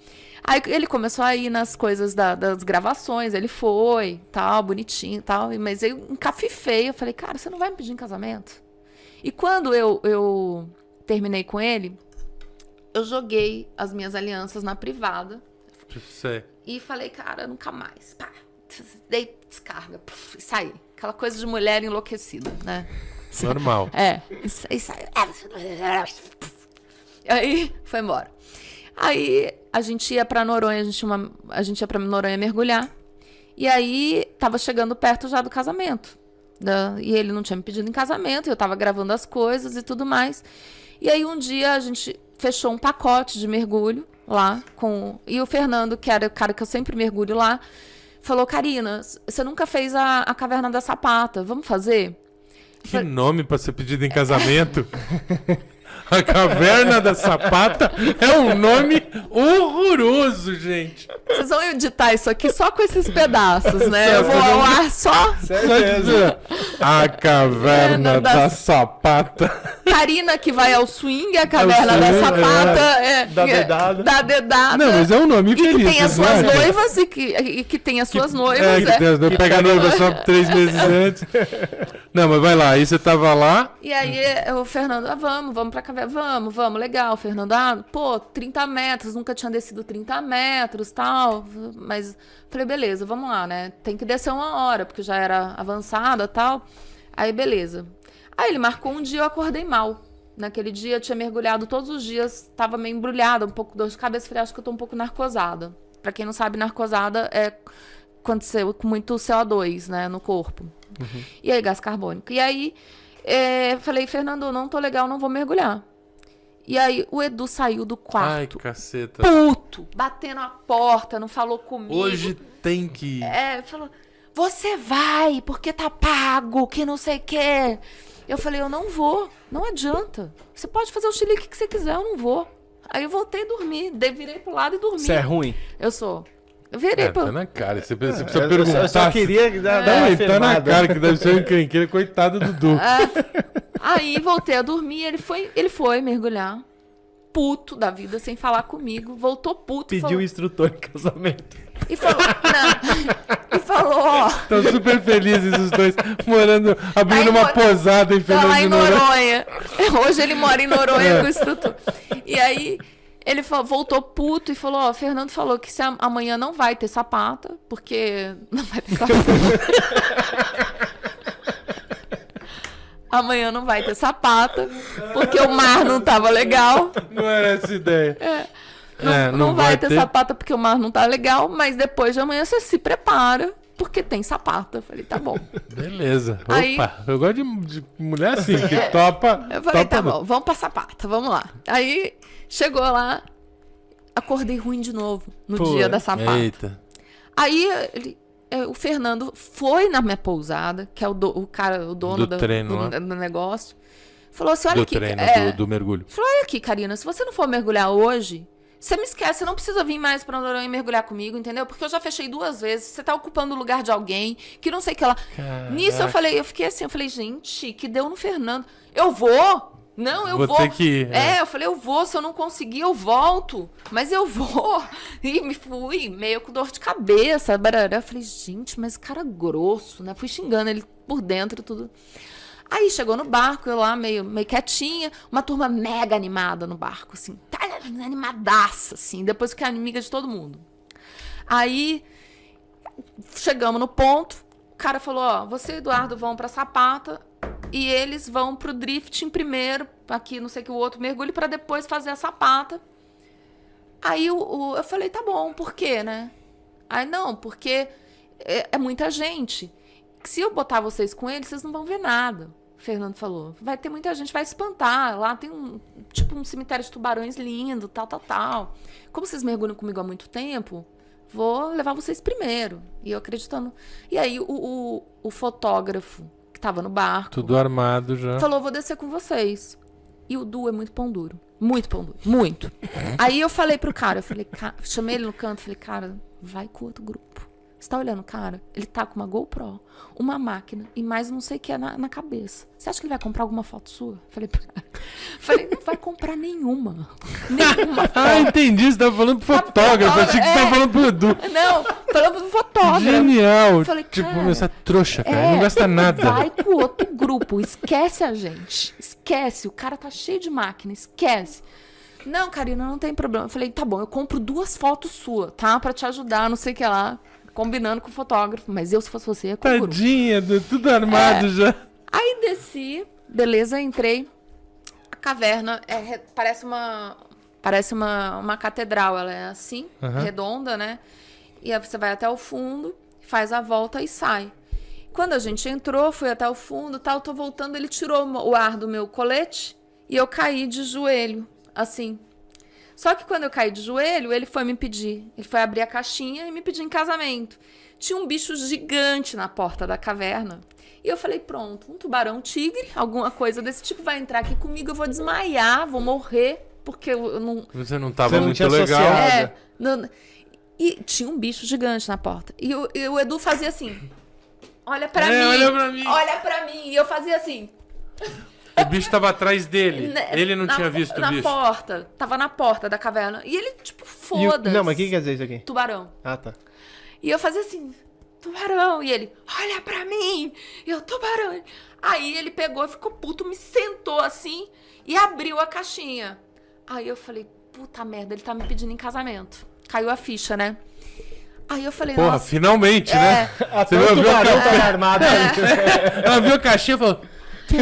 Aí ele começou a ir nas coisas das gravações, ele foi, tal, bonitinho e tal. Mas eu encafifei, eu falei, cara, você não vai me pedir em casamento? E quando eu terminei com ele, eu joguei as minhas alianças na privada. Sei. E falei, cara, nunca mais. Pá, dei descarga, e saí. Aquela coisa de mulher enlouquecida, né? Normal. E saí. Aí, foi embora. Aí, a gente ia pra Noronha, a gente ia pra Noronha mergulhar. E aí, tava chegando perto já do casamento. E ele não tinha me pedido em casamento, eu tava gravando as coisas e tudo mais. E aí, um dia, a gente fechou um pacote de mergulho lá e o Fernando, que era o cara que eu sempre mergulho lá, falou, Karina, você nunca fez a Caverna da Sapata, vamos fazer? Que nome pra ser pedido em casamento? A Caverna da Sapata é um nome horroroso, gente. Vocês vão editar isso aqui só com esses pedaços, né? Eu vou ao ar só. Certeza. A Caverna da Sapata. Karina que vai ao swing, a Caverna da Sapata. Da dedada. Não, mas é um nome feliz. E que tem as suas noivas e que tem as suas noivas. Pega a noiva só 3 meses antes. Não, mas vai lá. Aí você tava lá. E aí o Fernando, vamos pra caverna. Vamos, legal. O Fernando, 30 metros. Nunca tinha descido 30 metros, tal. Mas falei, beleza, vamos lá, né? Tem que descer 1 hora, porque já era avançada, tal. Aí, beleza. Aí ele marcou um dia, eu acordei mal. Naquele dia eu tinha mergulhado todos os dias, tava meio embrulhada, um pouco dor de cabeça, falei, acho que eu tô um pouco narcosada. Pra quem não sabe, narcosada é quando você com muito CO2, né, no corpo. Uhum. E aí, gás carbônico. E aí, falei, Fernando, não tô legal, não vou mergulhar. E aí, o Edu saiu do quarto. Ai, caceta. Puto, batendo a porta, não falou comigo. Hoje tem que ir. Falou, você vai, porque tá pago, que não sei o quê. Eu falei, eu não vou, não adianta. Você pode fazer o chilique que você quiser, eu não vou. Aí eu voltei a dormir, virei pro lado e dormi. Você é ruim? Eu sou. Eu virei pro... Tá na cara, você precisa perguntar. Eu só queria dar uma tá na cara que deve ser um encrenqueiro, coitado do Dudu. Aí voltei a dormir, ele foi mergulhar. Puto da vida, sem falar comigo. Voltou puto. Pediu o instrutor em casamento. E falou, ó. Estão super felizes os dois, abrindo uma posada em Fernando de Noronha. Hoje ele mora em Noronha com o instrutor. E aí, ele voltou puto e falou, ó, Fernando falou que amanhã não vai ter sapata, porque não vai ter sapata. Amanhã não vai ter sapata, porque o mar não tava legal. Não era essa ideia. Não vai ter sapata porque o mar não tá legal, mas depois de amanhã você se prepara, porque tem sapata. Eu falei, tá bom. Beleza. Aí, opa, eu gosto de mulher assim, que topa. Eu falei, tá bom, vamos pra sapata, vamos lá. Aí, chegou lá, acordei ruim de novo no dia da sapata. Eita. Aí, o Fernando foi na minha pousada, que é o dono do negócio. Falou assim, olha aqui. Do mergulho. Falou, olha aqui, Karina, se você não for mergulhar hoje, você me esquece, você não precisa vir mais pra Noronha e mergulhar comigo, entendeu? Porque eu já fechei 2 vezes, você tá ocupando o lugar de alguém, que não sei o que lá. Caraca. Nisso eu fiquei assim, gente, que deu no Fernando. Eu vou! Não, eu vou. Ter que ir, eu falei, eu vou, se eu não conseguir, eu volto. Mas eu vou. E me fui, meio com dor de cabeça. Eu falei, gente, mas cara grosso, né? Fui xingando ele por dentro, tudo. Aí chegou no barco, eu lá meio quietinha, uma turma mega animada no barco, assim, animadaça, assim, depois que é amiga de todo mundo. Aí, chegamos no ponto, o cara falou, ó, você e Eduardo vão pra sapata e eles vão pro drifting primeiro, aqui não sei o que o outro mergulho, pra depois fazer a sapata. Aí eu falei, tá bom, por quê, né? Aí, não, porque é muita gente. Se eu botar vocês com eles, vocês não vão ver nada. O Fernando falou, vai ter muita gente, vai espantar. Lá tem um cemitério de tubarões lindo, tal. Como vocês mergulham comigo há muito tempo, vou levar vocês primeiro. E eu acreditando. E aí o fotógrafo que tava no barco... Tudo armado já. Falou, vou descer com vocês. E o Du é muito pão duro. Muito pão duro. Muito. Aí eu falei pro cara, chamei ele no canto, falei, cara, vai com outro grupo. Você tá olhando, cara? Ele tá com uma GoPro, uma máquina e mais não sei o que é na cabeça. Você acha que ele vai comprar alguma foto sua? Falei, não vai comprar nenhuma. Nenhuma foto. Entendi. Você tava falando pro fotógrafo. Achei que você tava falando pro Edu. Não, falando pro fotógrafo. Genial. Falei, cara, essa trouxa, cara. Não gasta nada. Vai com outro grupo. Esquece a gente. Esquece. O cara tá cheio de máquina. Esquece. Não, Karina, não tem problema. Eu falei, tá bom, eu compro 2 fotos suas, tá? Pra te ajudar, não sei o que lá. Combinando com o fotógrafo, mas eu, se fosse você, ia com o grupo. Tadinha, tudo armado já. Aí desci, beleza, entrei. A caverna parece uma catedral, ela é assim, redonda, né? E aí você vai até o fundo, faz a volta e sai. Quando a gente entrou, fui até o fundo, tal, tô voltando, ele tirou o ar do meu colete e eu caí de joelho, assim. Só que quando eu caí de joelho, ele foi me pedir. Ele foi abrir a caixinha e me pedir em casamento. tinha um bicho gigante na porta da caverna. E eu falei, pronto, um tubarão-tigre, alguma coisa desse tipo vai entrar aqui comigo, eu vou desmaiar, vou morrer, porque eu não... Você não estava muito legal. E tinha um bicho gigante na porta. E o Edu fazia assim, olha pra mim. Olha pra mim. E eu fazia assim. O bicho tava atrás dele. Ele não tinha visto o bicho. Na porta. Tava na porta da caverna. E ele, tipo, foda-se. Não, mas o que quer dizer isso aqui? Tubarão. Ah, tá. E eu fazia assim, tubarão. E ele, olha pra mim. E eu, tubarão. Aí ele pegou e ficou puto, me sentou assim e abriu a caixinha. Aí eu falei, puta merda, ele tá me pedindo em casamento. Caiu a ficha, né? Aí eu falei, porra, nossa, finalmente, né? Até o tubarão tá armado. Ela viu a caixinha e falou... Que?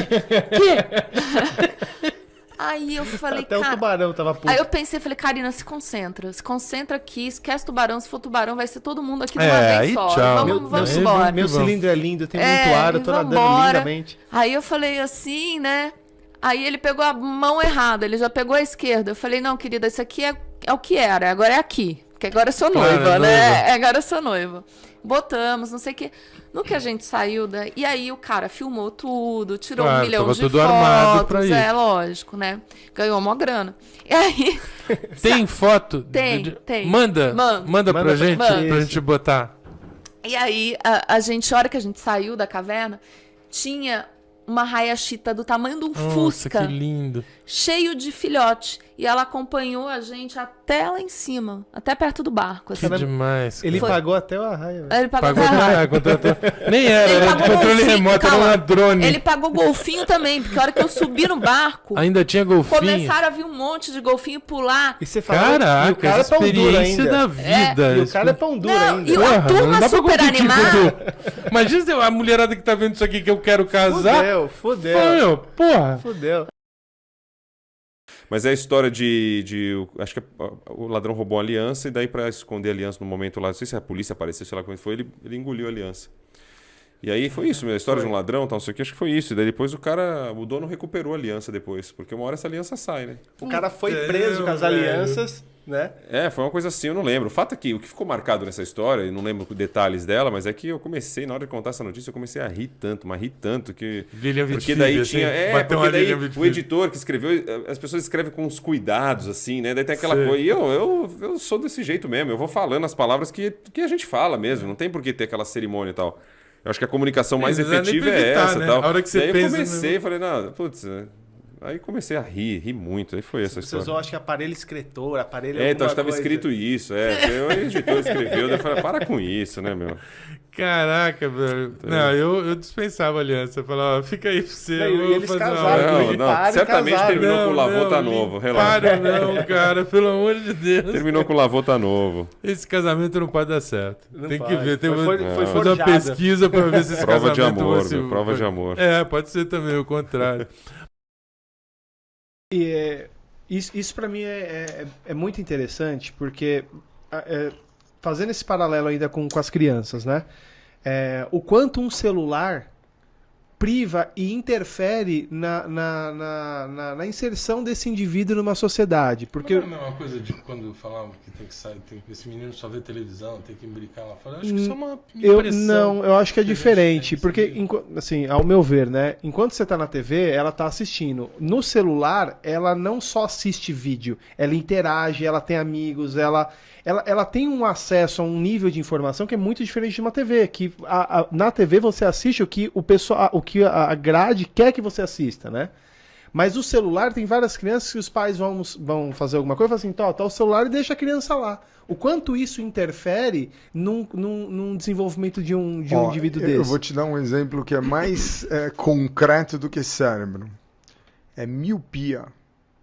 Aí eu falei, até o tubarão tava puto. Aí eu pensei, falei, Karina, se concentra aqui, esquece tubarão, se for tubarão vai ser todo mundo aqui de uma vez só. Tchau. Vamos embora. Meu cilindro é lindo, tem muito ar, eu tô nadando lindamente. Aí eu falei assim, né? Aí ele pegou a mão errada, ele já pegou a esquerda. Eu falei, não, querida, isso aqui é o que era, agora é aqui. Porque agora eu sou noiva, né? Agora eu sou noiva. Botamos, não sei o quê. No que a gente saiu daí... E aí o cara filmou tudo, tirou 1 milhão de fotos. Armado pra ir. Lógico, né? Ganhou uma grana. E aí... Tem foto? Tem. Manda pra gente botar. E aí, a hora que a gente saiu da caverna, tinha uma Hayashita do tamanho de um Fusca. Que lindo. Cheio de filhote. E ela acompanhou a gente até lá em cima. Até perto do barco. Assim. Que demais. Ele pagou até o arraio. Ele pagou até o arraio. Nem era de controle remoto, era um drone. Ele pagou golfinho também, porque a hora que eu subi no barco... Ainda tinha golfinho. Começaram a vir um monte de golfinho pular. E você falou, caraca, o cara essa experiência da vida. E o cara é pão duro ainda. E a turma super animada. Imagina a mulherada que tá vendo isso aqui que eu quero casar. Fudeu. Porra. Fudeu. Mas é a história acho que o ladrão roubou a aliança e daí pra esconder a aliança no momento lá, não sei se a polícia apareceu, sei lá como foi, ele engoliu a aliança. E aí foi isso, a história de um ladrão, tal, não sei o que, acho que foi isso. E daí depois o dono recuperou a aliança depois, porque uma hora essa aliança sai, né? O cara foi preso com as alianças, né? Foi uma coisa assim, eu não lembro. O fato é que o que ficou marcado nessa história, eu não lembro detalhes dela, mas é que eu comecei, na hora de contar essa notícia, eu comecei a rir tanto que... porque daí tinha... porque daí o editor que escreveu, as pessoas escrevem com uns cuidados, assim, né? Daí tem aquela coisa... E eu sou desse jeito mesmo, eu vou falando as palavras que a gente fala mesmo, não tem por que ter aquela cerimônia e tal. Eu acho que a comunicação mais efetiva é essa, né? Tal. A hora que você daí pensa, eu comecei, falei, não, putz... Aí comecei a rir muito. Aí foi essa história. Vocês acho que aparelho escritor, aparelho então estava escrito isso. O editor escreveu, daí eu falei, para com isso, né, meu? Caraca, velho. Não, eu dispensava a aliança. Eu falava, fica aí pra você. E eles casaram. Não, certamente terminou com o Lavô tá novo. Relaxa. Para não, cara. Pelo amor de Deus. Terminou com o Lavô tá novo. Esse casamento não pode dar certo. Tem que ver. Foi fazer uma pesquisa pra ver se esse prova casamento... Prova de amor. Pode ser também o contrário. E isso para mim é muito interessante, porque fazendo esse paralelo ainda com as crianças, né? O quanto um celular priva e interfere na inserção desse indivíduo numa sociedade. Porque... Não é a mesma coisa de quando falavam que tem que sair, esse menino só vê televisão, tem que brincar lá fora. Eu acho que isso é uma impressão. Eu acho que é diferente, porque, assim, ao meu ver, né, enquanto você está na TV, ela está assistindo. No celular, ela não só assiste vídeo, ela interage, ela tem amigos, ela tem um acesso a um nível de informação que é muito diferente de uma TV. Que na TV você assiste o que a grade quer que você assista, né? Mas o celular, tem várias crianças que os pais vão fazer alguma coisa e falam assim, tá o celular e deixa a criança lá. O quanto isso interfere num desenvolvimento de um indivíduo desse? Eu vou te dar um exemplo que é mais concreto do que cérebro. É miopia.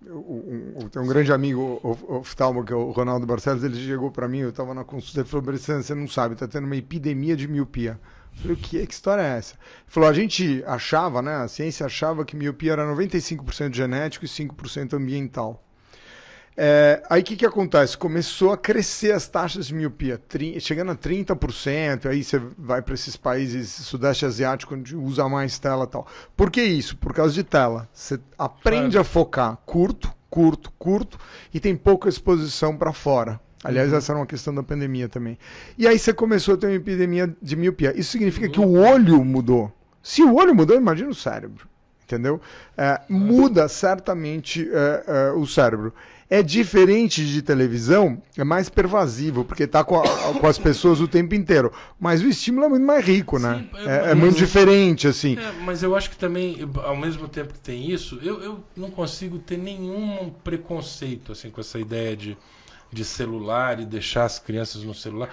Eu tenho um grande amigo oftalmo, que é o Ronaldo Barcelos, ele chegou para mim, eu estava na consulta, ele falou, você não sabe, está tendo uma epidemia de miopia. Eu falei, que história é essa? Ele falou, a gente achava, né, a ciência achava que miopia era 95% genético e 5% ambiental. Aí o que acontece? Começou a crescer as taxas de miopia, chegando a 30%, aí você vai para esses países sudeste asiático onde usa mais tela e tal. Por que isso? Por causa de tela. Você aprende a focar curto, e tem pouca exposição para fora. Aliás, essa era uma questão da pandemia também. E aí você começou a ter uma epidemia de miopia. Isso significa que o olho mudou. Se o olho mudou, imagina o cérebro. Entendeu? Muda certamente o cérebro. É diferente de televisão, é mais pervasivo, porque está com as pessoas o tempo inteiro. Mas o estímulo é muito mais rico, né? Sim, é muito diferente, assim. Mas eu acho que também, ao mesmo tempo que tem isso, eu não consigo ter nenhum preconceito assim, com essa ideia de celular e deixar as crianças no celular.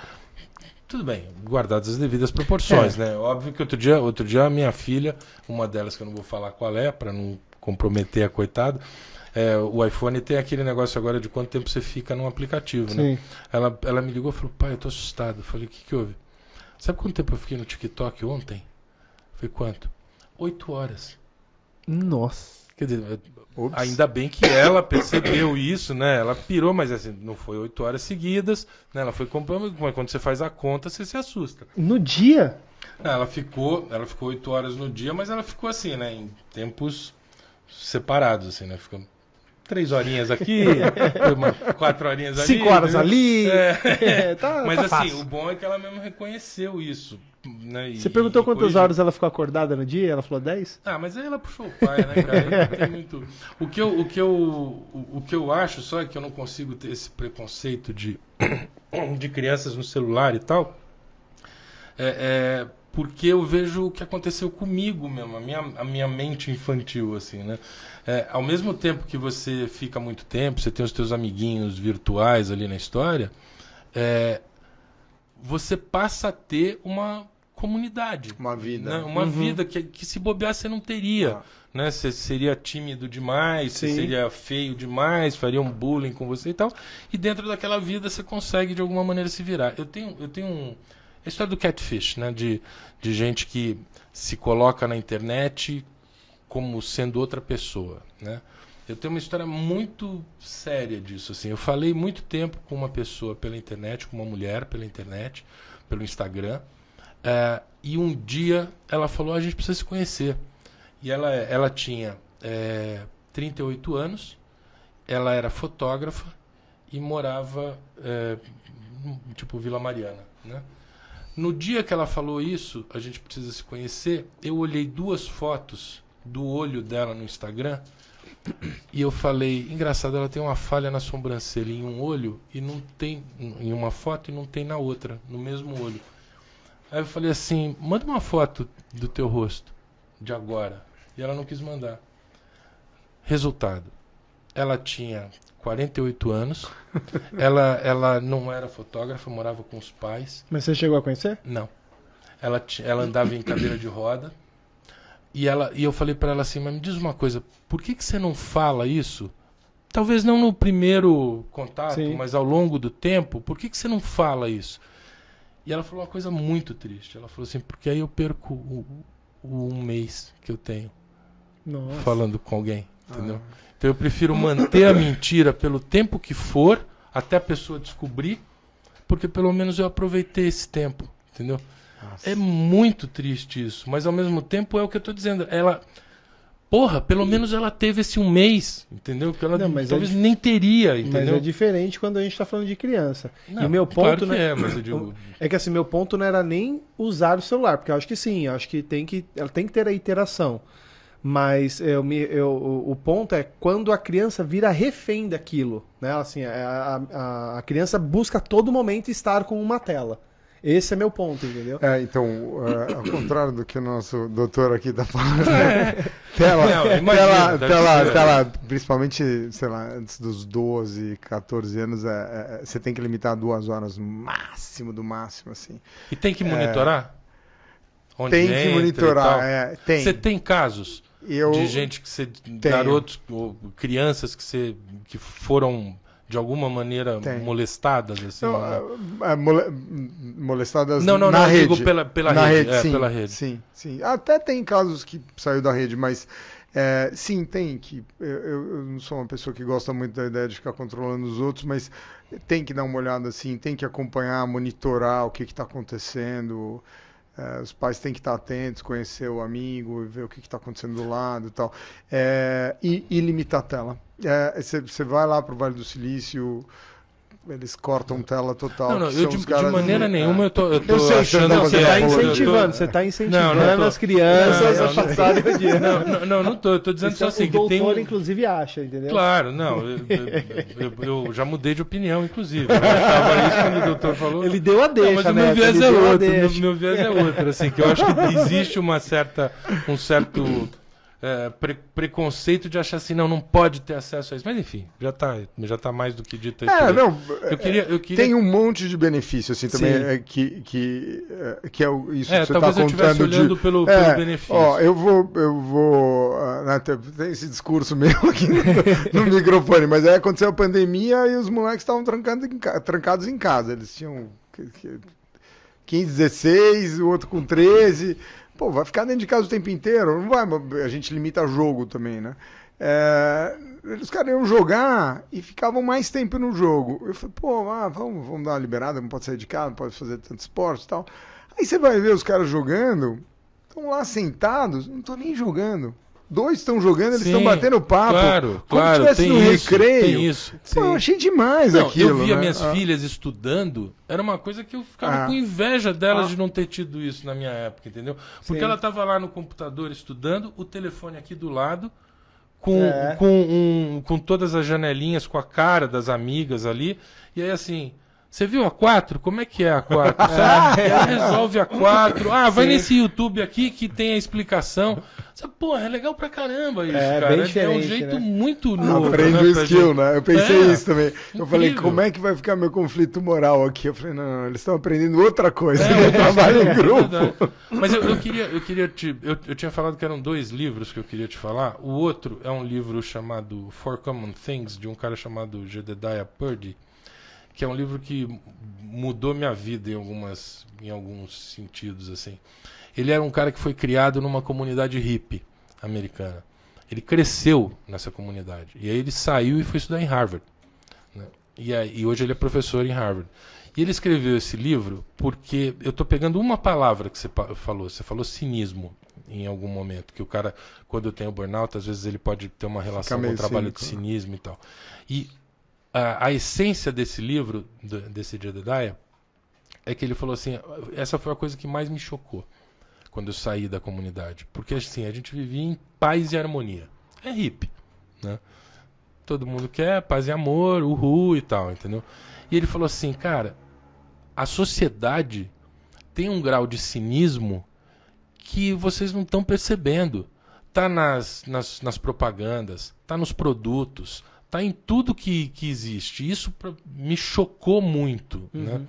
Tudo bem, guardadas as devidas proporções, né? Óbvio que outro dia a minha filha, uma delas que eu não vou falar qual é, para não comprometer a coitada, o iPhone tem aquele negócio agora de quanto tempo você fica num aplicativo, né? Ela me ligou e falou, pai, eu tô assustado. Eu falei, o que houve? Sabe quanto tempo eu fiquei no TikTok ontem? Foi quanto? 8 horas. Nossa. Quer dizer, ainda bem que ela percebeu isso, né? Ela pirou, mas assim, não foi 8 horas seguidas, né? Ela foi comprando, mas quando você faz a conta, você se assusta. No dia? Ela ficou 8 horas no dia, mas ela ficou assim, né? Em tempos separados, assim, né? Ficou 3 horinhas aqui, 4 horinhas ali. 5 horas ali. Mas assim, fácil. O bom é que ela mesmo reconheceu isso. Né? Você perguntou quantas horas ela ficou acordada no dia? Ela falou 10? Mas aí ela puxou o pai, né, cara? Não tem muito... O que eu acho só é que eu não consigo ter esse preconceito de crianças no celular e tal. Porque eu vejo o que aconteceu comigo mesmo, a minha mente infantil, assim, né? Ao mesmo tempo que você fica muito tempo, você tem os teus amiguinhos virtuais ali na história, você passa a ter uma comunidade. Uma vida. Né? Uma vida que se bobear você não teria. Né? Você seria tímido demais, você seria feio demais, faria um bullying com você e tal. E dentro daquela vida você consegue de alguma maneira se virar. Eu tenho a história do catfish, né? De gente que se coloca na internet como sendo outra pessoa, né? Eu tenho uma história muito séria disso, assim. Eu falei muito tempo com uma pessoa pela internet, com uma mulher pela internet, pelo Instagram, e um dia ela falou, a gente precisa se conhecer. E ela tinha 38 anos, ela era fotógrafa e morava tipo Vila Mariana, né? No dia que ela falou isso, a gente precisa se conhecer, eu olhei 2 fotos do olho dela no Instagram e eu falei, engraçado, ela tem uma falha na sobrancelha em um olho e não tem em uma foto e não tem na outra, no mesmo olho. Aí eu falei assim, manda uma foto do teu rosto de agora. E ela não quis mandar. Resultado, ela tinha 48 anos, ela não era fotógrafa, morava com os pais. Mas você chegou a conhecer? Não. Ela andava em cadeira de roda. E eu falei para ela assim, mas me diz uma coisa, por que você não fala isso? Talvez não no primeiro contato, mas ao longo do tempo, por que você não fala isso? E ela falou uma coisa muito triste. Ela falou assim, porque aí eu perco o 1 mês que eu tenho. Nossa. Falando com alguém, entendeu? Então eu prefiro manter a mentira pelo tempo que for, até a pessoa descobrir, porque pelo menos eu aproveitei esse tempo, entendeu? Nossa. É muito triste isso, mas ao mesmo tempo é o que eu tô dizendo. Pelo menos ela teve esse 1 mês, entendeu? Que ela talvez nem teria, entendeu? Mas é diferente quando a gente tá falando de criança. Não, e meu ponto, claro que mas eu digo... É que assim, meu ponto não era nem usar o celular, porque eu acho que sim, ela tem que ter a interação. Mas o ponto é quando a criança vira refém daquilo, né? Assim, a criança busca a todo momento estar com uma tela. Esse é meu ponto, entendeu? Então, ao contrário do que o nosso doutor aqui tá falando, tela, principalmente, sei lá, antes dos 12, 14 anos, você tem que limitar 2 horas máximo, do máximo, assim. E tem que monitorar? Onde tem que monitorar, tem. Você tem casos de gente garotos ou crianças que foram de alguma maneira molestadas, assim? Molestadas na rede? Digo pela rede. Sim, pela rede. Sim. Até tem casos que saiu da rede, mas sim, tem que... Eu não sou uma pessoa que gosta muito da ideia de ficar controlando os outros, mas tem que dar uma olhada, assim, tem que acompanhar, monitorar o que está acontecendo. Os pais têm que estar atentos, conhecer o amigo, ver o que está acontecendo do lado e tal. E limitar a tela. Você vai lá para o Vale do Silício, eles cortam tela total. Não, eu de maneira nenhuma eu tô achando que você tá incentivando. Você tá incentivando as crianças a passarem o dia. Não tô dizendo só assim. O doutor, inclusive, acha, entendeu? Claro, não. Eu já mudei de opinião, inclusive. Eu achava isso quando o doutor falou. Ele deu a deixa, mas o meu viés é outro. Meu viés é outro, assim, que eu acho que existe um certo preconceito de achar assim, não pode ter acesso a isso. Mas enfim, já tá mais do que dito aí. Eu queria... Tem um monte de benefício, assim, também, que é isso que você está contando. Olhando pelo benefício. Ó, eu vou tem esse discurso meu aqui no microfone, mas aí aconteceu a pandemia e os moleques estavam trancados em casa. Eles tinham 15, 16, o outro com 13... Pô, vai ficar dentro de casa o tempo inteiro? Não vai, a gente limita jogo também, né? Os caras iam jogar e ficavam mais tempo no jogo. Eu falei, pô, vamos dar uma liberada, não pode sair de casa, não pode fazer tanto esporte e tal. Aí você vai ver os caras jogando, estão lá sentados, não estão nem jogando. 2 estão jogando, eles estão batendo papo. Claro, como se estivesse no recreio. Tem isso. Pô, eu achei demais aquilo. Eu via minhas filhas estudando, era uma coisa que eu ficava com inveja delas de não ter tido isso na minha época, entendeu? Porque ela estava lá no computador estudando, o telefone aqui do lado, com todas as janelinhas, com a cara das amigas ali, e aí assim... Você viu a 4? Como é que é a 4? Ela resolve a 4. Vai nesse YouTube aqui que tem a explicação. Porra, é legal pra caramba isso, cara. É um jeito muito novo. Aprende o skill, né? Eu pensei isso também. Eu falei, como é que vai ficar meu conflito moral aqui? Eu falei, não, eles estão aprendendo outra coisa. Trabalho em grupo. Mas eu tinha falado que eram 2 livros que eu queria te falar. O outro é um livro chamado For Common Things, de um cara chamado Jedediah Purdy, que é um livro que mudou minha vida em alguns sentidos, assim. Ele era um cara que foi criado numa comunidade hippie americana. Ele cresceu nessa comunidade. E aí ele saiu e foi estudar em Harvard, né? E hoje ele é professor em Harvard. E ele escreveu esse livro porque eu estou pegando uma palavra que você falou. Você falou cinismo em algum momento. Que o cara, quando tem o burnout, às vezes ele pode ter uma relação com o trabalho de cinismo e tal. E a essência desse livro, desse Jedediah, é que ele falou assim, essa foi a coisa que mais me chocou quando eu saí da comunidade. Porque assim, a gente vivia em paz e harmonia. É hippie, né? Todo mundo quer paz e amor, uhul e tal, entendeu? E ele falou assim, cara, a sociedade tem um grau de cinismo que vocês não estão percebendo. Tá nas propagandas, tá nos produtos, tá em tudo que existe. Isso me chocou muito, né?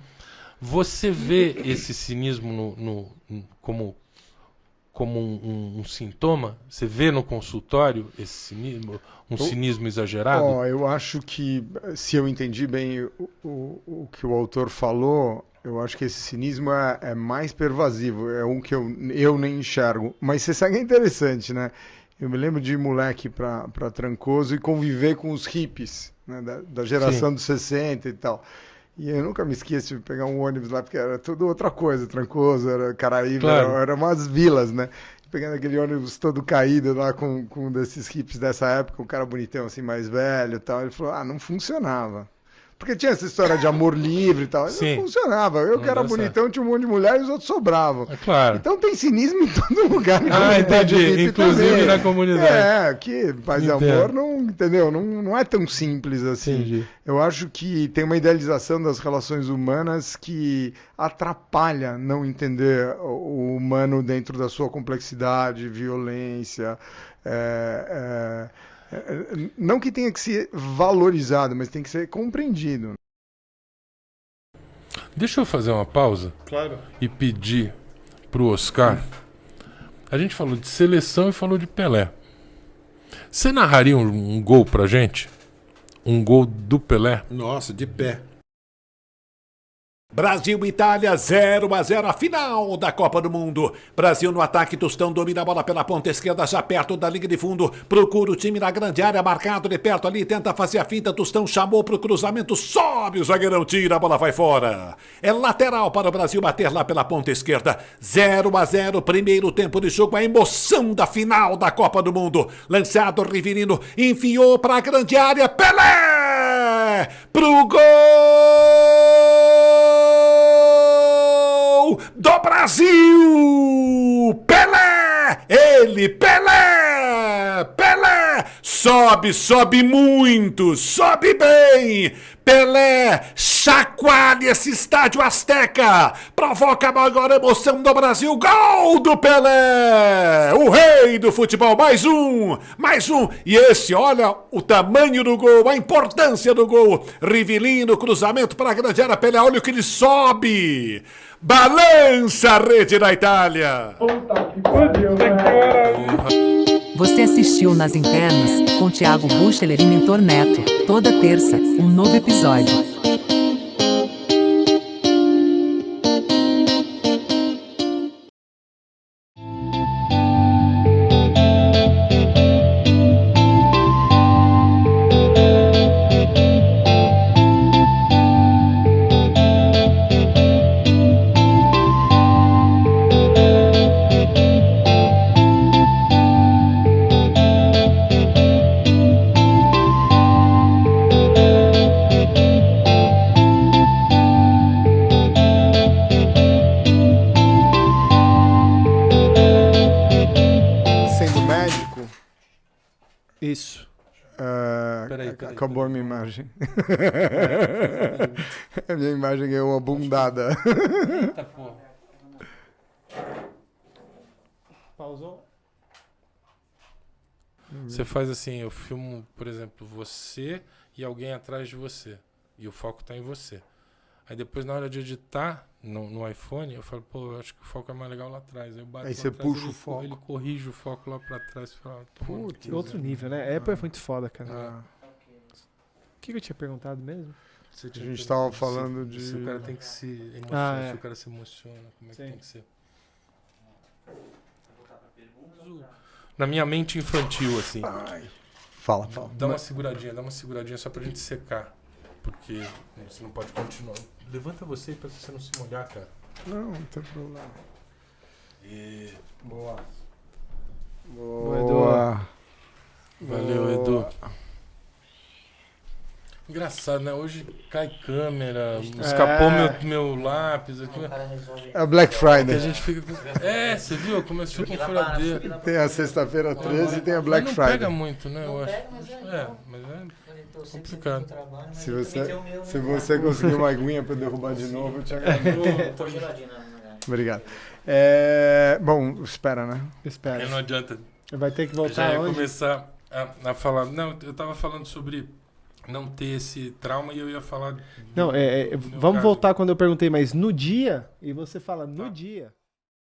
Você vê esse cinismo como um sintoma? Você vê no consultório esse cinismo, cinismo exagerado? Eu acho que, se eu entendi bem o que o autor falou, eu acho que esse cinismo é mais pervasivo, é um que eu nem enxergo. Mas você sabe que é interessante, né? Eu me lembro de ir moleque para Trancoso e conviver com os hippies, né, da geração dos 60 e tal. E eu nunca me esqueço de pegar um ônibus lá, porque era tudo outra coisa. Trancoso, era Caraíba, era umas vilas, né? Pegando aquele ônibus todo caído lá com um desses hippies dessa época, um cara bonitão assim, mais velho e tal. Ele falou, não funcionava. Porque tinha essa história de amor livre e tal. Não funcionava. Eu que era bonitão, tinha um monte de mulher e os outros sobravam. Claro. Então tem cinismo em todo lugar. Entendi. Inclusive também. Na comunidade. Que paz e amor não, entendeu? Não é tão simples assim. Entendi. Eu acho que tem uma idealização das relações humanas que atrapalha não entender o humano dentro da sua complexidade, violência, não que tenha que ser valorizado, mas tem que ser compreendido. Deixa eu fazer uma pausa. Claro. E pedir pro Oscar. A gente falou de seleção e falou de Pelé. Você narraria um gol pra gente? Um gol do Pelé? Nossa, de pé. Brasil e Itália 0-0, a final da Copa do Mundo. Brasil no ataque, Tostão domina a bola pela ponta esquerda, já perto da linha de fundo. Procura o time na grande área, marcado de perto ali, tenta fazer a finta. Tostão chamou pro cruzamento, sobe o zagueirão, tira, a bola vai fora. É lateral para o Brasil bater lá pela ponta esquerda. 0-0, primeiro tempo de jogo, a emoção da final da Copa do Mundo. Lançado, Riverino enfiou para a grande área, Pelé! Pelé pro gol do Brasil! Pelé! Ele, Pelé! Pelé! Sobe muito, sobe bem! Pelé chacoalha esse estádio Azteca, provoca a maior emoção do Brasil, gol do Pelé, o rei do futebol, mais um, e esse, olha o tamanho do gol, a importância do gol, Rivellino, cruzamento para a grande área, Pelé, olha o que ele sobe, balança a rede da Itália. Você assistiu Nas Internas, com Thiago Buchler e Mentor Neto. Toda terça, um novo episódio. Isso. Peraí. Acabou a minha imagem. A minha imagem ganhou uma bundada. Eita, porra. Pausou? Você faz assim, eu filmo, por exemplo, você e alguém atrás de você. E o foco tá em você. Aí depois, na hora de editar no iPhone, eu falo, pô, eu acho que o foco é mais legal lá atrás. Aí eu bato aí você atrás, puxa o foco. Ele corrige o foco lá pra trás. Fala, putz, outro nível, né? Apple é muito foda, cara. O que eu tinha perguntado mesmo? A gente tava falando de... Se o cara tem que se emocionar, se o cara se emociona, como é que tem que ser? Na minha mente infantil, assim. Fala. Dá uma seguradinha só pra gente secar. Porque você não pode continuar. Levanta você pra você não se molhar, cara. Não tem problema. Boa. Boa. Valeu, Edu. Engraçado, né? Hoje cai câmera, escapou meu lápis aqui. É Black Friday. A gente fica com... você viu? Começou com furadeira. Tem a sexta-feira 13 e tem a Black Friday. Não pega muito, né? Eu acho. Mas é complicado. Se você conseguir uma aguinha pra derrubar de novo, eu te agradeço. Obrigado. Bom, espera, né? Espera. Não adianta. Vai ter que voltar já ia onde? começar a falar... Não, eu tava falando sobre... não ter esse trauma e eu ia falar... Não, vamos voltar quando eu perguntei, mas no dia, e você fala no dia.